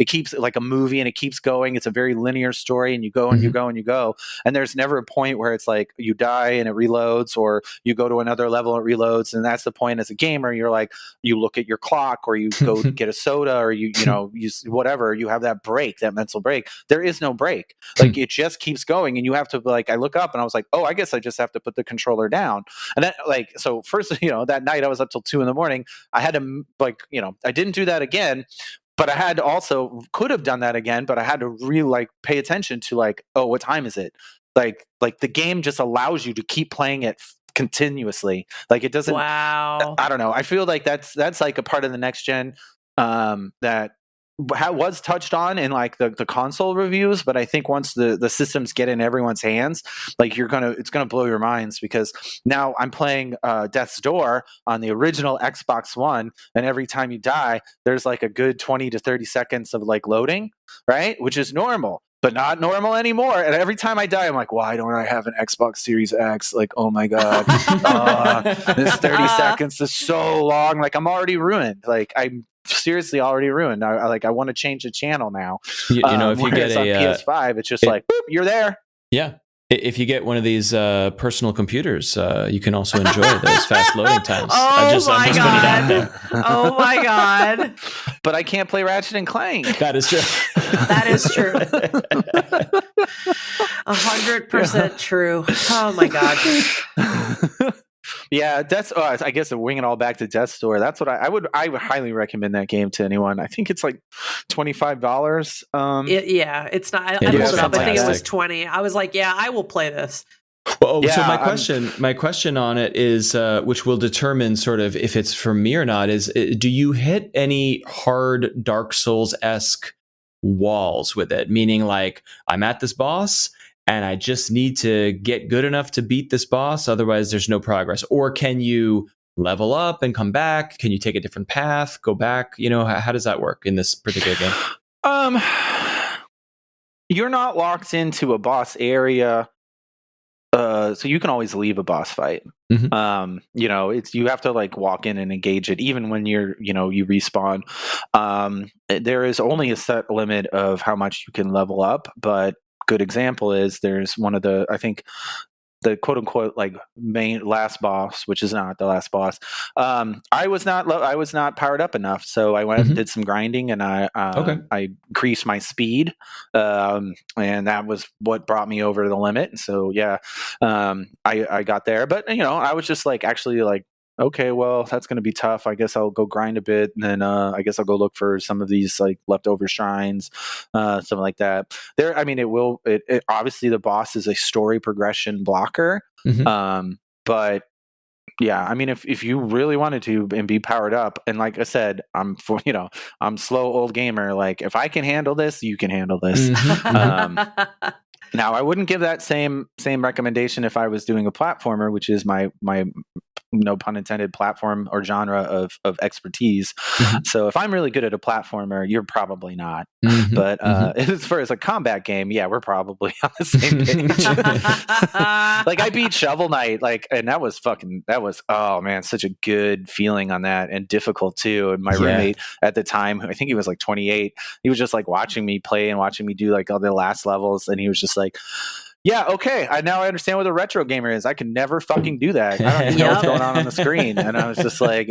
keeps like a movie and it keeps going. It's a very linear story and you go and you go and you go. And there's never a point where it's like you die and it reloads or you go to another level and it reloads. And that's the point as a gamer. You're like, you look at your clock or you go get a soda or you whatever, you have that break, that mental break. There is no break. Like it just keeps going and you have to like, I look up and I was like, oh, I guess I just have to put the controller down. And then like, so first, that night I was up till 2 a.m. I had to like, I didn't do that again. But I had also could have done that again, but I had to really like pay attention to like, oh, what time is it? Like the game just allows you to keep playing it continuously. Like it doesn't. Wow. I don't know. I feel like that's like a part of the next gen that was touched on in like the console reviews, but I think once the systems get in everyone's hands, like it's gonna blow your minds, because now I'm playing Death's Door on the original Xbox One, and every time you die, there's like a good 20 to 30 seconds of like loading, right? Which is normal, but not normal anymore. And every time I die, I'm like, why don't I have an Xbox Series X? Like, oh my God, this 30 seconds is so long. Like, I'm already ruined. Like, I'm seriously already ruined. I want to change the channel now. You know, if you get on PS5, it's just like, boop, you're there. Yeah. If you get one of these personal computers, you can also enjoy those fast loading times. I'm just putting it out there. Oh my God. But I can't play Ratchet and Clank. That is true. That is true. 100% true. Oh my God. Yeah, I guess wing it all back to Death's Door. That's what I would highly recommend that game to anyone. I think it's like $25. It's not. I pulled it up. I think it was 20. I was like, yeah, I will play this. Well, so my question on it is, which will determine sort of if it's for me or not, is do you hit any hard Dark Souls-esque walls with it? Meaning, like, I'm at this boss and I just need to get good enough to beat this boss, otherwise there's no progress. Or can you level up and come back? Can you take a different path, go back? You know, how does that work in this particular game? You're not locked into a boss area. So you can always leave a boss fight. Mm-hmm. You know, you have to like walk in and engage it, even when you respawn. There is only a set limit of how much you can level up, but good example is there's one of the, I think, the quote unquote like main last boss, which is not the last boss. I was not powered up enough, so I went and did some grinding, and I increased my speed, and that was what brought me over the limit. And so I got there, but I was just like actually like, okay, well, that's going to be tough. I guess I'll go grind a bit, and then I guess I'll go look for some of these like leftover shrines, something like that. There, I mean, it obviously the boss is a story progression blocker, but yeah, I mean, if you really wanted to and be powered up, and like I said, I'm slow old gamer. Like, if I can handle this, you can handle this. Now, I wouldn't give that same recommendation if I was doing a platformer, which is my no pun intended platform or genre of expertise. So if I'm really good at a platformer, you're probably not. But as far as a combat game, yeah, we're probably on the same page. Like, I beat Shovel Knight, and that was oh man, such a good feeling on that, and difficult too. And my roommate at the time, I think he was like 28, he was just like watching me play and watching me do like all the last levels, and he was just like, yeah, okay, now I understand what a retro gamer is. I can never fucking do that. I don't even know what's going on the screen. And I was just like,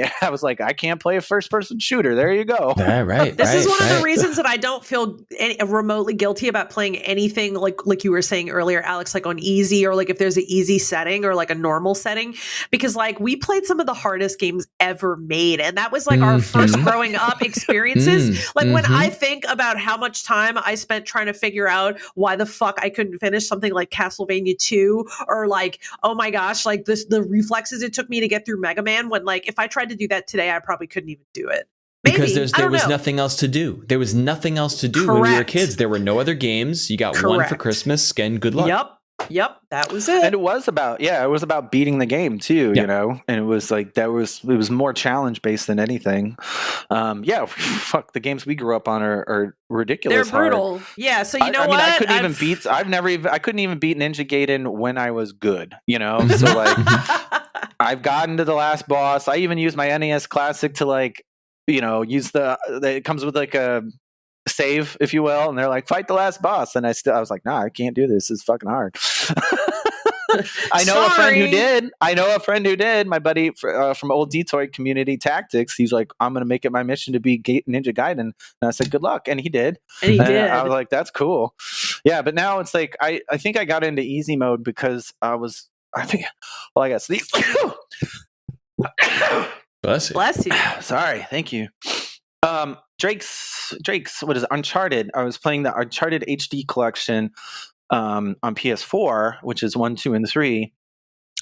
I can't play a first-person shooter. There you go. Yeah, right. This is one of the reasons that I don't feel remotely guilty about playing anything like you were saying earlier, Alex, like on easy, or like if there's an easy setting or like a normal setting, because like we played some of the hardest games ever made, and that was like our first growing up experiences. Like when I think about how much time I spent trying to figure out why the fuck I couldn't finish something like Castlevania 2, or like, oh my gosh, like the reflexes it took me to get through Mega Man, when like if I tried to do that today, I probably couldn't even do it. Maybe. Because there was nothing else to do. There was nothing else to do when we were kids. There were no other games. You got one for Christmas. Again, good luck. Yep, that was it. And it was about beating the game too, and it was like it was more challenge based than anything. Fuck, the games we grew up on are ridiculous. They're brutal. Hard. Yeah, so what? I couldn't even beat Ninja Gaiden when I was good, So like I've gotten to the last boss. I even used my NES Classic to like, use it comes with like a save, if you will, and they're like, fight the last boss, and I was like, nah, I can't do this. It's fucking hard. I know a friend who did. My buddy from old Detroit Community Tactics. He's like, I'm going to make it my mission to be Ninja Gaiden, and I said, good luck, and he did. And he did. I was like, that's cool. Yeah, but now it's like I think I got into easy mode because I got sneeze. Bless you. Sorry, thank you. Drake's what is it? Uncharted. I was playing the Uncharted HD collection on PS4, which is 1, 2, and 3.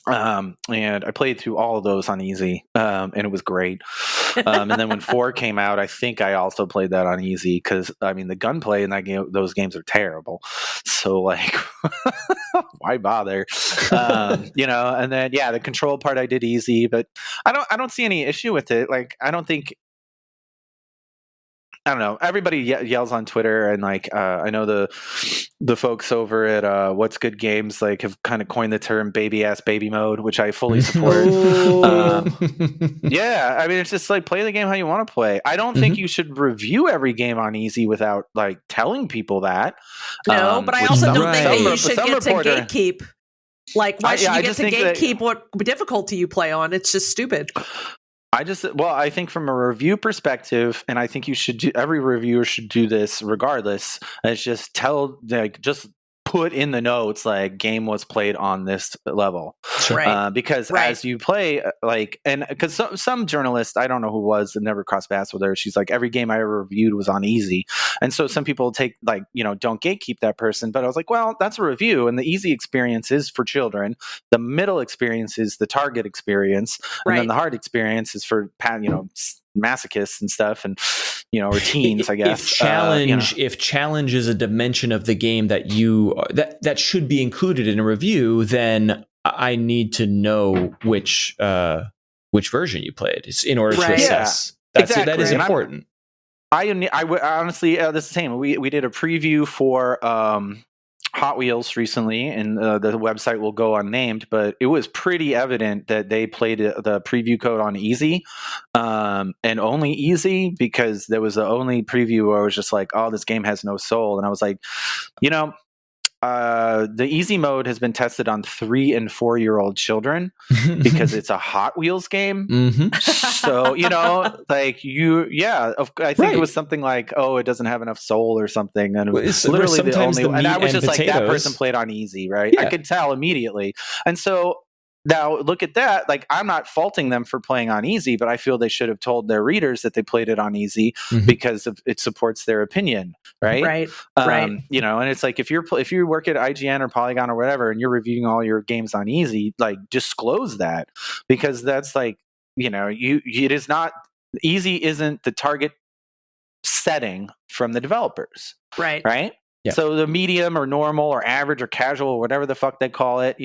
And I played through all of those on easy, and it was great. And then when 4 came out, I think I also played that on easy because I mean the gunplay in that game, those games are terrible. So like, why bother? You know. And then the control part I did easy, but I don't see any issue with it. Like I don't know. Everybody yells on Twitter, and like I know the folks over at What's Good Games like have kind of coined the term "baby ass baby mode," which I fully support. Yeah, I mean it's just like play the game how you want to play. I don't think you should review every game on easy without like telling people that. No, but I also don't think that you should get to gatekeep. Like, why should you get to gatekeep what difficulty you play on? It's just stupid. I think from a review perspective, and I think every reviewer should do this regardless, is just just put in the notes like game was played on this level. Right. Because as you play, like, and because some journalist, I don't know who was, that never crossed paths with her, she's like, every game I ever reviewed was on easy. And so some people take like, don't gatekeep that person. But I was like, well, that's a review, and the easy experience is for children. The middle experience is the target experience. And then the hard experience is for, masochists and stuff, and or teens, I guess. If challenge is a dimension of the game that that should be included in a review, then I need to know which version you played in order to assess. That is important. I honestly, this is the same. We did a preview for Hot Wheels recently, and the website will go unnamed, but it was pretty evident that they played the preview code on easy, and only easy, because there was the only preview where I was just like, oh, this game has no soul. And I was like, the easy mode has been tested on 3 and 4-year-old children because it's a Hot Wheels game. So, like I think it was something like, oh, it doesn't have enough soul or something. And it was literally the only, and I was just potatoes. Like, that person played on easy, right? Yeah. I could tell immediately. And so now look at that. Like, I'm not faulting them for playing on easy, but I feel they should have told their readers that they played it on easy because it supports their opinion, right? Right. And it's like if you work at IGN or Polygon or whatever, and you're reviewing all your games on easy, like disclose that, because that's like it is not easy. Isn't the target setting from the developers, right? Yeah. So the medium or normal or average or casual or whatever the fuck they call it,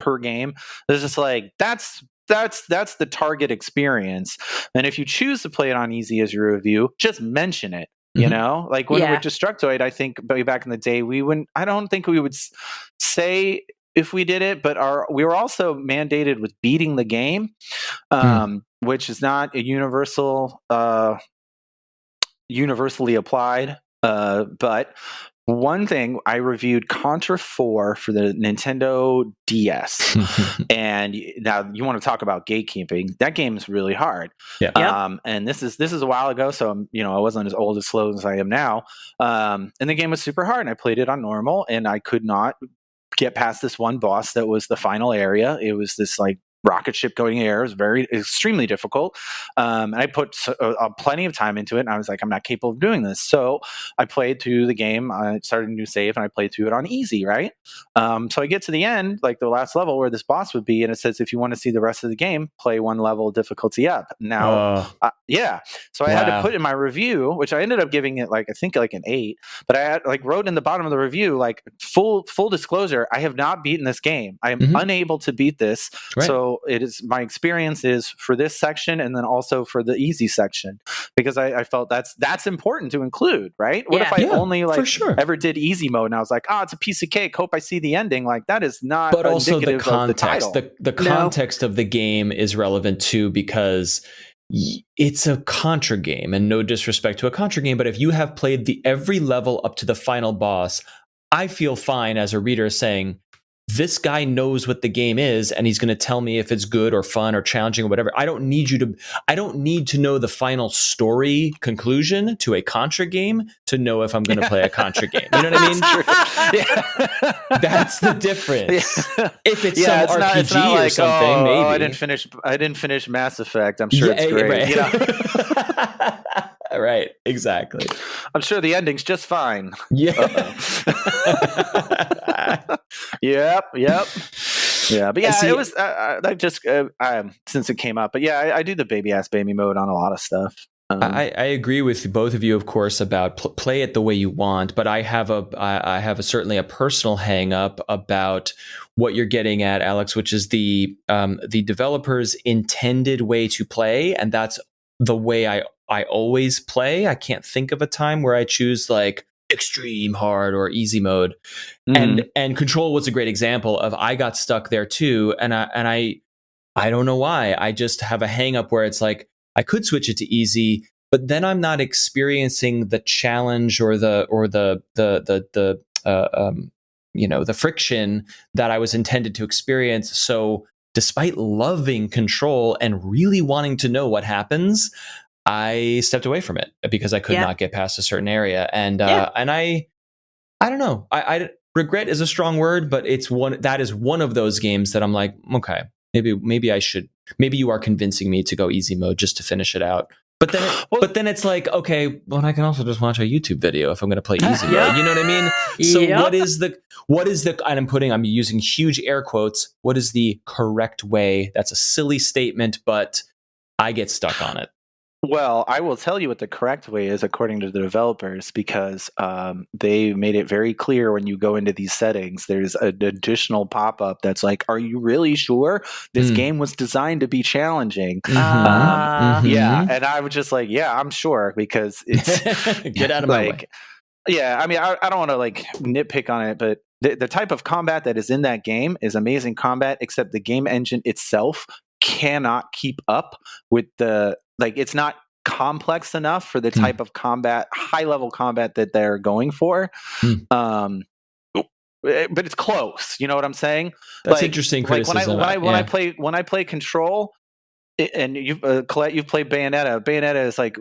per game, there's just like that's the target experience. And if you choose to play it on easy as your review, just mention it. Like when with Destructoid, I think back in the day, I don't think we would say if we did it, but we were also mandated with beating the game, which is not a universally applied. But one thing, I reviewed Contra 4 for the Nintendo DS. And now you want to talk about gatekeeping. That game is really hard. Yeah. And this is a while ago, so I wasn't as old as slow as I am now. And the game was super hard, and I played it on normal, and I could not get past this one boss that was the final area. It was this like rocket ship going in the air. It was extremely difficult. And I put plenty of time into it, and I was like, I'm not capable of doing this. So I played through the game. I started a new save, and I played through it on easy, right? So I get to the end, like the last level where this boss would be, and it says, if you want to see the rest of the game, play one level difficulty up. Now, so I had to put in my review, which I ended up giving it I think an 8, but I had wrote in the bottom of the review, like full disclosure, I have not beaten this game. I am unable to beat this. Right. So it is, my experience is for this section, and then also for the easy section, because I felt that's important to include, right? What if I only ever did easy mode, and I was like, it's a piece of cake, hope I see the ending. Like, that is not. But also the context, the context of the game is relevant too, because it's a Contra game, and no disrespect to a Contra game, but if you have played every level up to the final boss, I feel fine as a reader saying, this guy knows what the game is, and he's going to tell me if it's good or fun or challenging or whatever. I don't need to know the final story conclusion to a Contra game to know if I'm going to play a Contra game. You know what I mean? That's the difference. Yeah. If it's some RPG it's not like, or something, maybe. I didn't finish Mass Effect. I'm sure it's great. Right. Right, exactly. I'm sure the ending's just fine. Yeah. Yep. Yeah, but yeah, it was I just since it came up. But yeah, I do the baby ass baby mode on a lot of stuff. I agree with both of you, of course, about play it the way you want. But I have certainly a personal hang up about what you're getting at, Alex, which is the developer's intended way to play, and that's the way I always play. I can't think of a time where I choose like extreme hard or easy mode. And Control was a great example of I got stuck there too, and I don't know why. I just have a hang up where it's like I could switch it to easy, but then I'm not experiencing the challenge or the friction that I was intended to experience. So despite loving Control and really wanting to know what happens, I stepped away from it because I could not get past a certain area. And I don't know. I regret is a strong word, but that is one of those games that I'm like, okay, maybe I should. Maybe you are convincing me to go easy mode just to finish it out. But then it's like, okay, well, I can also just watch a YouTube video if I'm going to play easy mode. You know what I mean? So I'm using huge air quotes. What is the correct way? That's a silly statement, but I get stuck on it. Well, I will tell you what the correct way is according to the developers, because they made it very clear when you go into these settings, there's an additional pop-up that's like, are you really sure this game was designed to be challenging? Yeah, and I was just like, yeah, I'm sure, because it's get out of my way. Yeah, I mean, I don't want to like nitpick on it, but the type of combat that is in that game is amazing combat, except the game engine itself cannot keep up with it's not complex enough for the type of combat, high level combat that they're going for. But it's close. You know what I'm saying? That's interesting criticism. When I play Control, and you, Colette, you've played Bayonetta. Bayonetta is like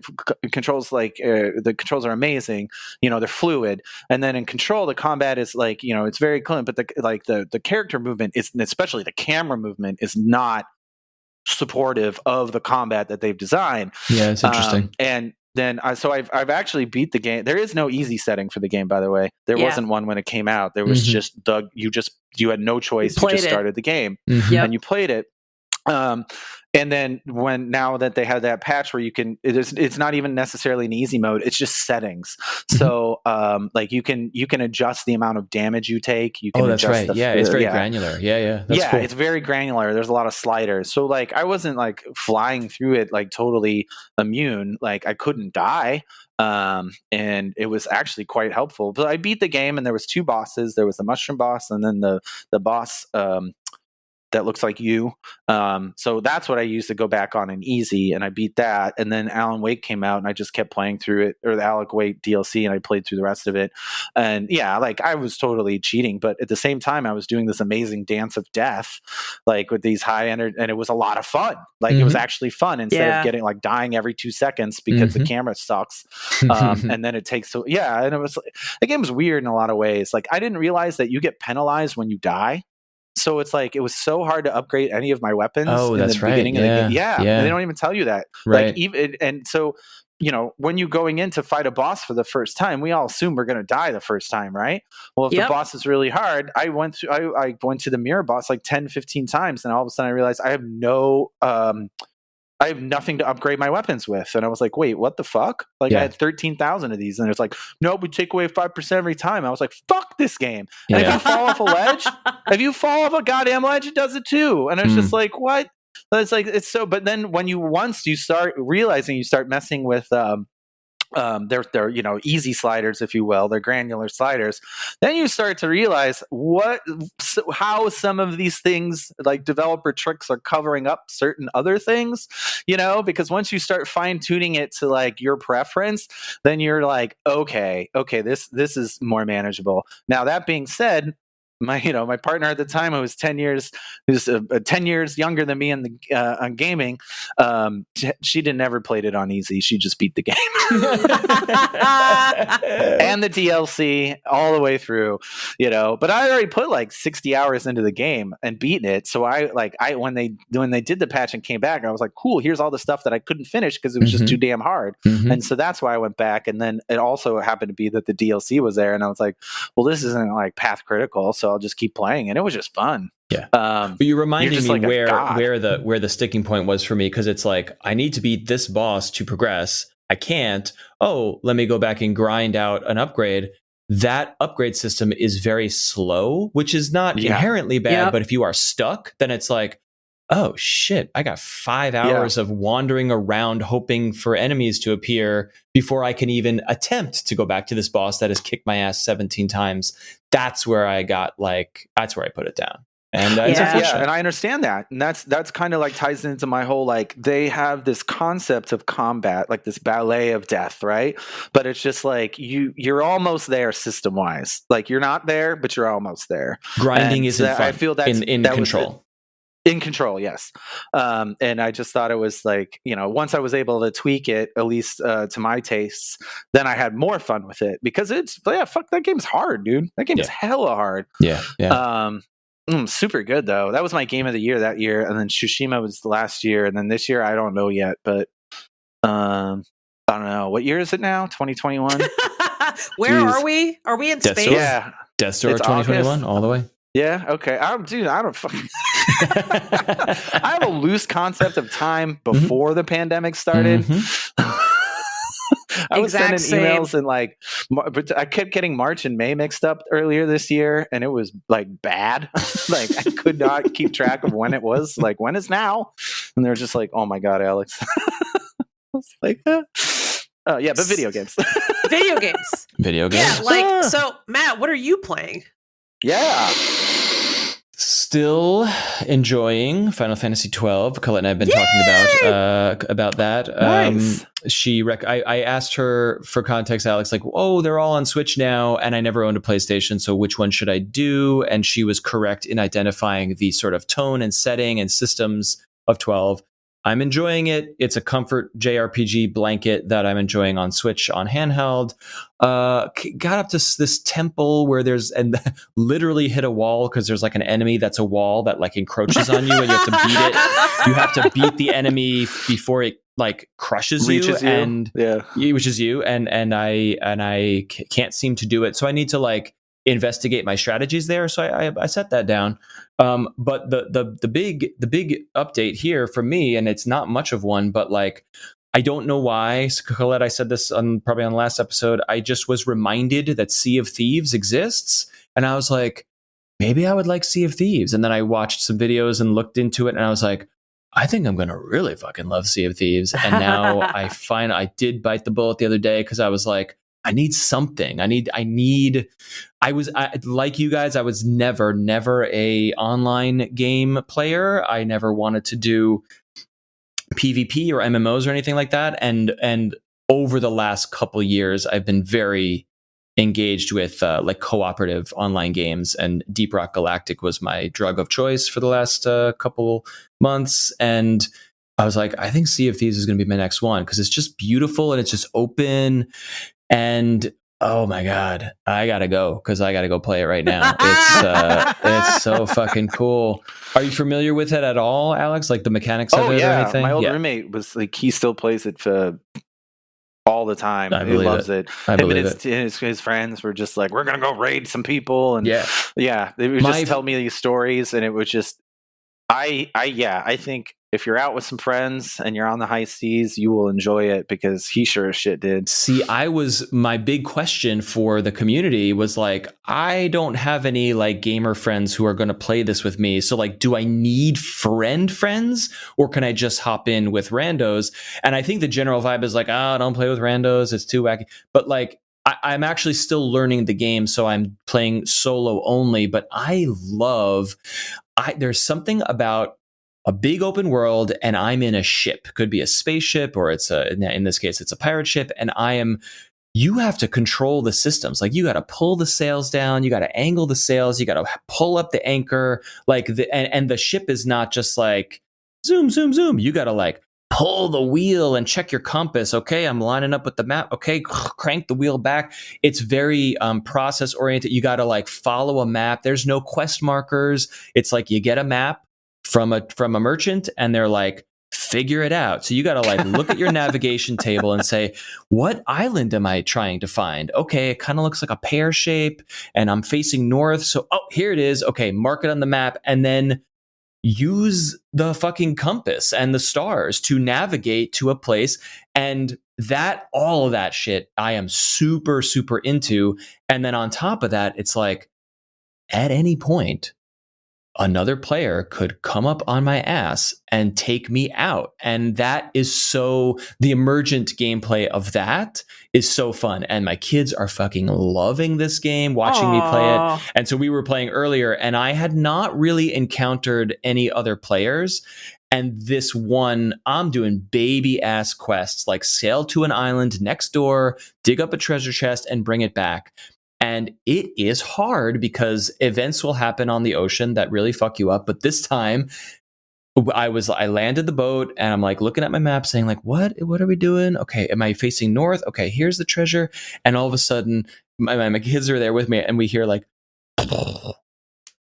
controls like the controls are amazing. You know, they're fluid. And then in Control, the combat is like, you know, it's very clean, but the character movement is, especially the camera movement, is not supportive of the combat that they've designed. Yeah, it's interesting. And then I've actually beat the game. There is no easy setting for the game, by the way. There wasn't one when it came out. There was just you had no choice. You just started the game and you played it. And then now that they have that patch where you can, it's not even necessarily an easy mode. It's just settings. So, like you can adjust the amount of damage you take. You can that's right. It's very granular. That's cool. It's very granular. There's a lot of sliders. So like, I wasn't like flying through it like totally immune. Like I couldn't die. And it was actually quite helpful. But I beat the game, and there was 2 bosses. There was the mushroom boss, and then the boss, that looks like you. So that's what I used to go back on in easy, and I beat that. And then Alan Wake came out, and I just kept playing through it, or the Alan Wake DLC, and I played through the rest of it. And yeah, like I was totally cheating, but at the same time, I was doing this amazing dance of death, like with these high energy, and it was a lot of fun. Like it was actually fun instead of getting like dying every 2 seconds because the camera sucks. And then it takes and it was, the game was weird in a lot of ways. Like I didn't realize that you get penalized when you die. So it's like, it was so hard to upgrade any of my weapons in the beginning of the game. Yeah. They don't even tell you that. Right. Like even, and so, you know, when you're going in to fight a boss for the first time, we all assume we're going to die the first time, right? Well, if the boss is really hard, I went to the mirror boss like 10, 15 times, and all of a sudden I realized I have nothing to upgrade my weapons with. And I was like, wait, what the fuck? Like I had 13,000 of these, and it's like, no, we take away 5% every time. I was like, fuck this game. And if you fall off a ledge, if you fall off a goddamn ledge, it does it too. And it's just like, what? It's like, it's so, but then when you start realizing, you start messing with, they're you know, easy sliders, if you will, they're granular sliders, then you start to realize how some of these things, like developer tricks, are covering up certain other things, you know, because once you start fine-tuning it to like your preference, then you're like, okay, this is more manageable. Now that being said, my partner at the time, who was 10 years younger than me in the on gaming, she didn't ever played it on easy. She just beat the game and the DLC all the way through, you know. But I already put like 60 hours into the game and beaten it. So when they did the patch and came back, I was like, cool, here's all the stuff that I couldn't finish because it was just too damn hard. And so that's why I went back. And then it also happened to be that the DLC was there, and I was like, well, this isn't like path critical, so I'll just keep playing. And it was just fun. Yeah. But you reminded me like where the sticking point was for me, because it's like, I need to beat this boss to progress. I can't. Oh, let me go back and grind out an upgrade. That upgrade system is very slow, which is not inherently bad. But if you are stuck, then it's like, oh shit, I got 5 hours of wandering around hoping for enemies to appear before I can even attempt to go back to this boss that has kicked my ass 17 times. That's where I got that's where I put it down. And it's unfortunate. And I understand that. And that's kind of like ties into my whole, like, they have this concept of combat, like this ballet of death, right? But it's just like you're almost there system wise. Like, you're not there, but you're almost there. Grinding isn't fun. I feel that's in control. In control, yes. And I just thought it was like, once I was able to tweak it, at least to my tastes, then I had more fun with it, because fuck, that game's hard, dude. That game is hella hard. Yeah. Super good though. That was my game of the year that year, and then Tsushima was the last year, and then this year I don't know yet, but I don't know. What year is it now? 2021. Where are we? Are we in space? Yeah, Death Store 2021 all the way. Yeah. Okay. I don't fucking. I have a loose concept of time before the pandemic started. I was sending emails and but I kept getting March and May mixed up earlier this year, and it was like bad. Like, I could not keep track of when it was. Like, when is now? And they're just like, "Oh my god, Alex." I was like, but video games. Video games. Yeah, so Matt, what are you playing? Yeah. Still enjoying Final Fantasy 12. Colette and I have been talking about that. Nice. I asked her for context, Alex, like, oh, they're all on Switch now, and I never owned a PlayStation, so which one should I do? And she was correct in identifying the sort of tone and setting and systems of 12. I'm enjoying it. It's a comfort JRPG blanket that I'm enjoying on Switch on handheld. Got up to this temple where and literally hit a wall, because there's like an enemy that's a wall that like encroaches on you, and you have to beat it. You have to beat the enemy before it like crushes you, and reaches you. And I can't seem to do it. So I need to like investigate my strategies there. So I set that down. But the big update here for me, and it's not much of one, but like, I don't know why, Colette, I said this probably on the last episode, I just was reminded that Sea of Thieves exists. And I was like, maybe I would like Sea of Thieves. And then I watched some videos and looked into it, and I was like, I think I'm going to really fucking love Sea of Thieves. And now I did bite the bullet the other day, because I was like, I need something. Like you guys, I was never a online game player. I never wanted to do PvP or MMOs or anything like that. And over the last couple years, I've been very engaged with like cooperative online games, and Deep Rock Galactic was my drug of choice for the last couple months. And I was like, I think Sea of Thieves is going to be my next one, because it's just beautiful and it's just open. And oh my god, I gotta go, because I gotta go play it right now. It's so fucking cool. Are you familiar with it at all, Alex? Like the mechanics of it or anything? My old roommate was like, he still plays it all the time. He loves it. His friends were just like, we're gonna go raid some people, and they would just tell me these stories, and it was just, I think if you're out with some friends and you're on the high seas, you will enjoy it, because he sure as shit did. See, my big question for the community was like, I don't have any like gamer friends who are going to play this with me. So like, do I need friends, or can I just hop in with randos? And I think the general vibe is like, don't play with randos. It's too wacky. But like, I'm actually still learning the game, so I'm playing solo only. But there's something about a big open world, and I'm in a ship. Could be a spaceship, or in this case, it's a pirate ship. And you have to control the systems. Like, you got to pull the sails down, you got to angle the sails, you got to pull up the anchor. Like, and the ship is not just like zoom, zoom, zoom. You got to like pull the wheel and check your compass. Okay, I'm lining up with the map. Okay, crank the wheel back. It's very process oriented. You got to like follow a map. There's no quest markers. It's like you get a map from a merchant, and they're like, figure it out. So you got to like look at your navigation table and say, what island am I trying to find? Okay, it kind of looks like a pear shape and I'm facing north. So, oh, here it is. Okay, mark it on the map and then use the fucking compass and the stars to navigate to a place. And all of that shit, I am super, super into. And then on top of that, it's like at any point, another player could come up on my ass and take me out. And that is the emergent gameplay of that is so fun. And my kids are fucking loving this game, watching me play it. And so we were playing earlier and I had not really encountered any other players. And this one, I'm doing baby ass quests, like sail to an island next door, dig up a treasure chest and bring it back. And it is hard because events will happen on the ocean that really fuck you up. But this time I landed the boat and I'm like looking at my map saying like, what are we doing? Okay. Am I facing north? Okay. Here's the treasure. And all of a sudden my kids are there with me and we hear like,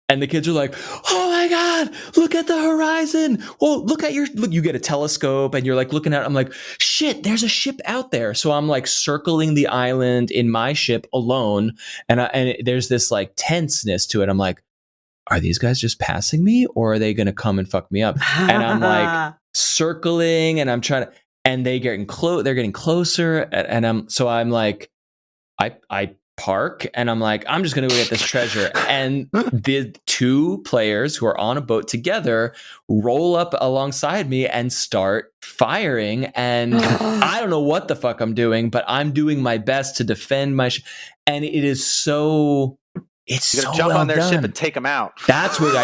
and the kids are like, oh my God, look at the horizon. Well, look, you get a telescope and you're like looking at it. I'm like, shit, there's a ship out there. So I'm like circling the island in my ship alone. And there's this like tenseness to it. I'm like, are these guys just passing me or are they going to come and fuck me up? And I'm like circling and I'm trying to, and they're getting closer. And I'm like, I park and I'm like, I'm just going to go get this treasure. And the two players who are on a boat together roll up alongside me and start firing. And I don't know what the fuck I'm doing, but I'm doing my best to defend my and it is so... It's you gotta so jump well on their done. ship and take them out. That's what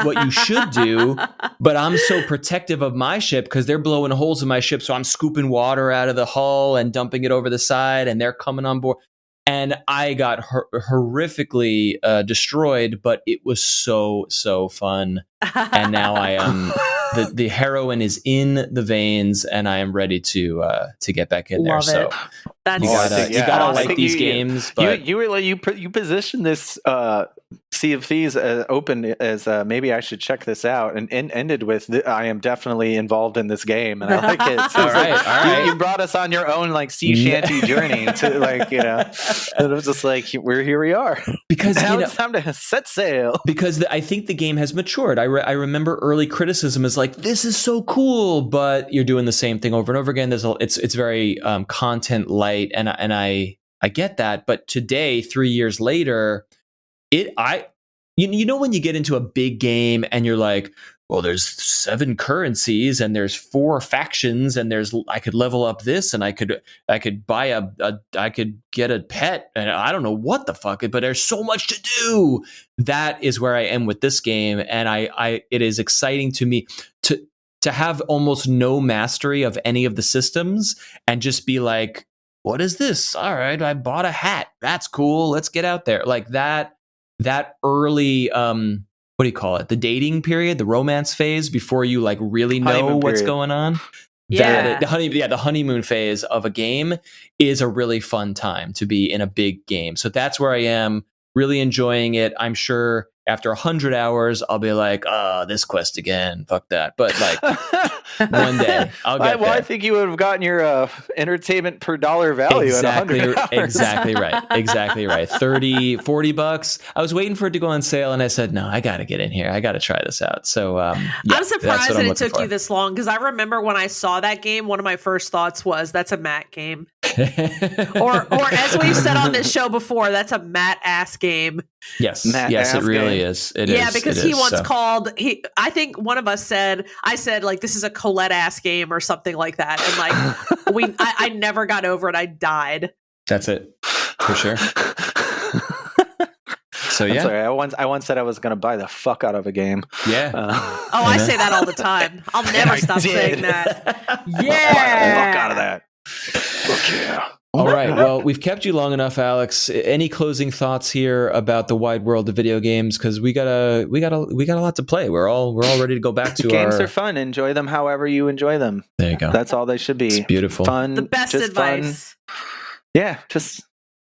what you should do. But I'm so protective of my ship because they're blowing holes in my ship. So I'm scooping water out of the hull and dumping it over the side and they're coming on board. And I got horrifically destroyed, but it was so, so fun. And now I am the heroin is in the veins, and I am ready to get back in there. Love So it. That's you gotta like these games. But you positioned this Sea of Thieves open as maybe I should check this out, and ended with I am definitely involved in this game, and I like it. So all right. You brought us on your own like sea shanty journey to like and it was just like here we are because now it's time to set sail. Because I think the game has matured. I remember early criticism is like, this is so cool, but you're doing the same thing over and over again. It's very content light, and I get that. But today, 3 years later, you know when you get into a big game and you're like, well, there's 7 currencies and there's 4 factions and I could level up this and I could buy I could get a pet and I don't know what the fuck, but there's so much to do. That is where I am with this game, and it is exciting to me to have almost no mastery of any of the systems and just be like, what is this? All right, I bought a hat. That's cool. Let's get out there. Like that early what do you call it? The dating period, the romance phase before you like really know what's going on. Yeah. The honeymoon phase of a game is a really fun time to be in a big game. So that's where I am, really enjoying it. I'm sure after 100 hours, I'll be like, this quest again. Fuck that. But like one day I'll get there. I think you would have gotten your entertainment per dollar value in 100 hours. Exactly right. 30, 40 bucks. I was waiting for it to go on sale and I said, no, I got to get in here. I got to try this out. So I'm surprised that it took you this long, because I remember when I saw that game, one of my first thoughts was, that's a Matt game. or as we've said on this show before, that's a Matt ass game. Yes, it really is. It is. Because he once called. I think one of us said, I said like, this is a Colette ass game or something like that, and like I never got over it. I died. That's it for sure. So yeah, sorry, I once said I was going to buy the fuck out of a game. Yeah. I say that all the time. I'll never stop saying that. Yeah. Buy the fuck out of that. Fuck yeah. All right. Well, we've kept you long enough, Alex. Any closing thoughts here about the wide world of video games? Because we got a lot to play. We're all ready to go back to games are fun. Enjoy them however you enjoy them. There you go. That's all they should be. It's beautiful. Fun. The best advice. Fun. Yeah. Just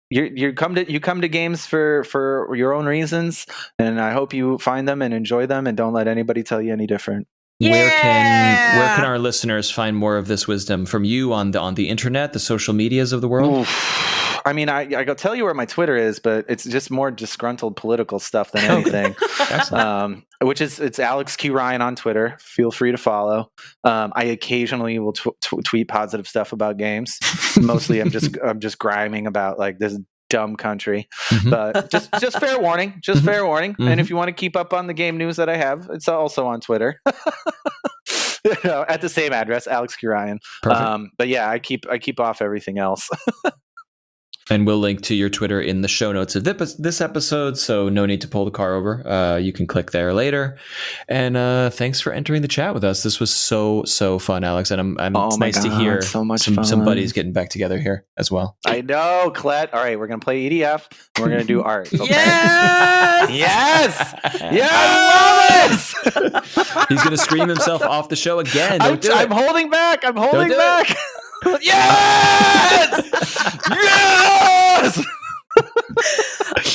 you come to games for your own reasons, and I hope you find them and enjoy them, and don't let anybody tell you any different. where can our listeners find more of this wisdom from you on the internet, the social medias of the world? Oof. I mean, I go tell you where my Twitter is, but it's just more disgruntled political stuff than anything. Which is it's Alex Q Ryan on Twitter. Feel free to follow. I occasionally will tweet positive stuff about games. Mostly, I'm just griming about like this dumb country. But just fair warning. Just fair warning. And if you want to keep up on the game news that I have, it's also on Twitter. At the same address, Alex Q Ryan. But yeah, I keep off everything else. And we'll link to your Twitter in the show notes of this episode, so no need to pull the car over. You can click there later. And thanks for entering the chat with us. This was so fun, Alex. And it's nice to hear some buddies getting back together here as well. I know, Colette. All right, we're going to play EDF. And we're going to do art. Okay? Yes! Yes! Yes! I love it! He's going to scream himself off the show again. I'm holding back. I'm holding back. Yes! Yes!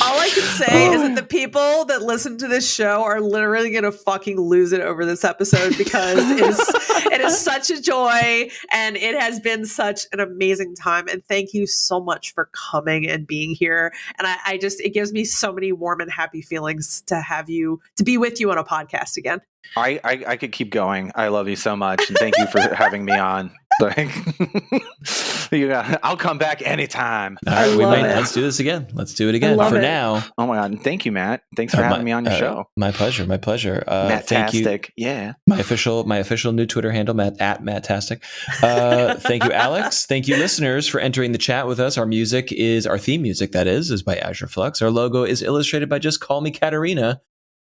All I can say is that the people that listen to this show are literally going to fucking lose it over this episode because it is such a joy and it has been such an amazing time. And thank you so much for coming and being here. And it gives me so many warm and happy feelings to be with you on a podcast again. I could keep going. I love you so much. And thank you for having me on. I'll come back anytime. All right, let's do this again. Let's do it again. For now. Oh my God. Thank you, Matt. Thanks for having me on your show. My pleasure. Matt-tastic. Thank you. Yeah. My official new Twitter handle, at Matt-tastic. Thank you, Alex. Thank you, listeners, for entering the chat with us. Our theme music, that is by Azure Flux. Our logo is illustrated by Just Call Me Katarina.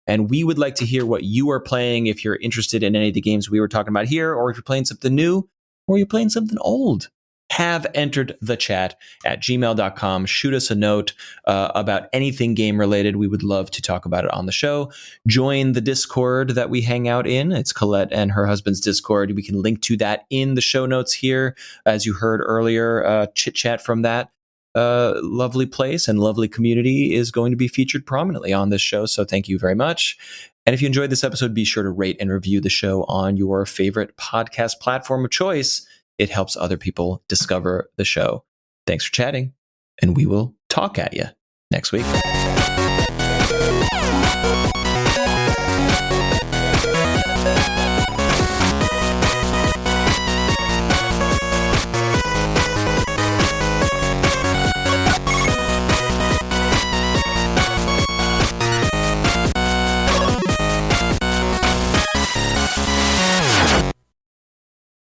And we would like to hear what you are playing if you're interested in any of the games we were talking about here, or if you're playing something new, or you're playing something old. Have entered the chat at gmail.com. Shoot us a note about anything game related. We would love to talk about it on the show. Join the Discord that we hang out in. It's Colette and her husband's Discord. We can link to that in the show notes here. As you heard earlier, chit chat from that lovely place and lovely community is going to be featured prominently on this show. So thank you very much. And if you enjoyed this episode, be sure to rate and review the show on your favorite podcast platform of choice. It helps other people discover the show. Thanks for chatting, and we will talk at you next week.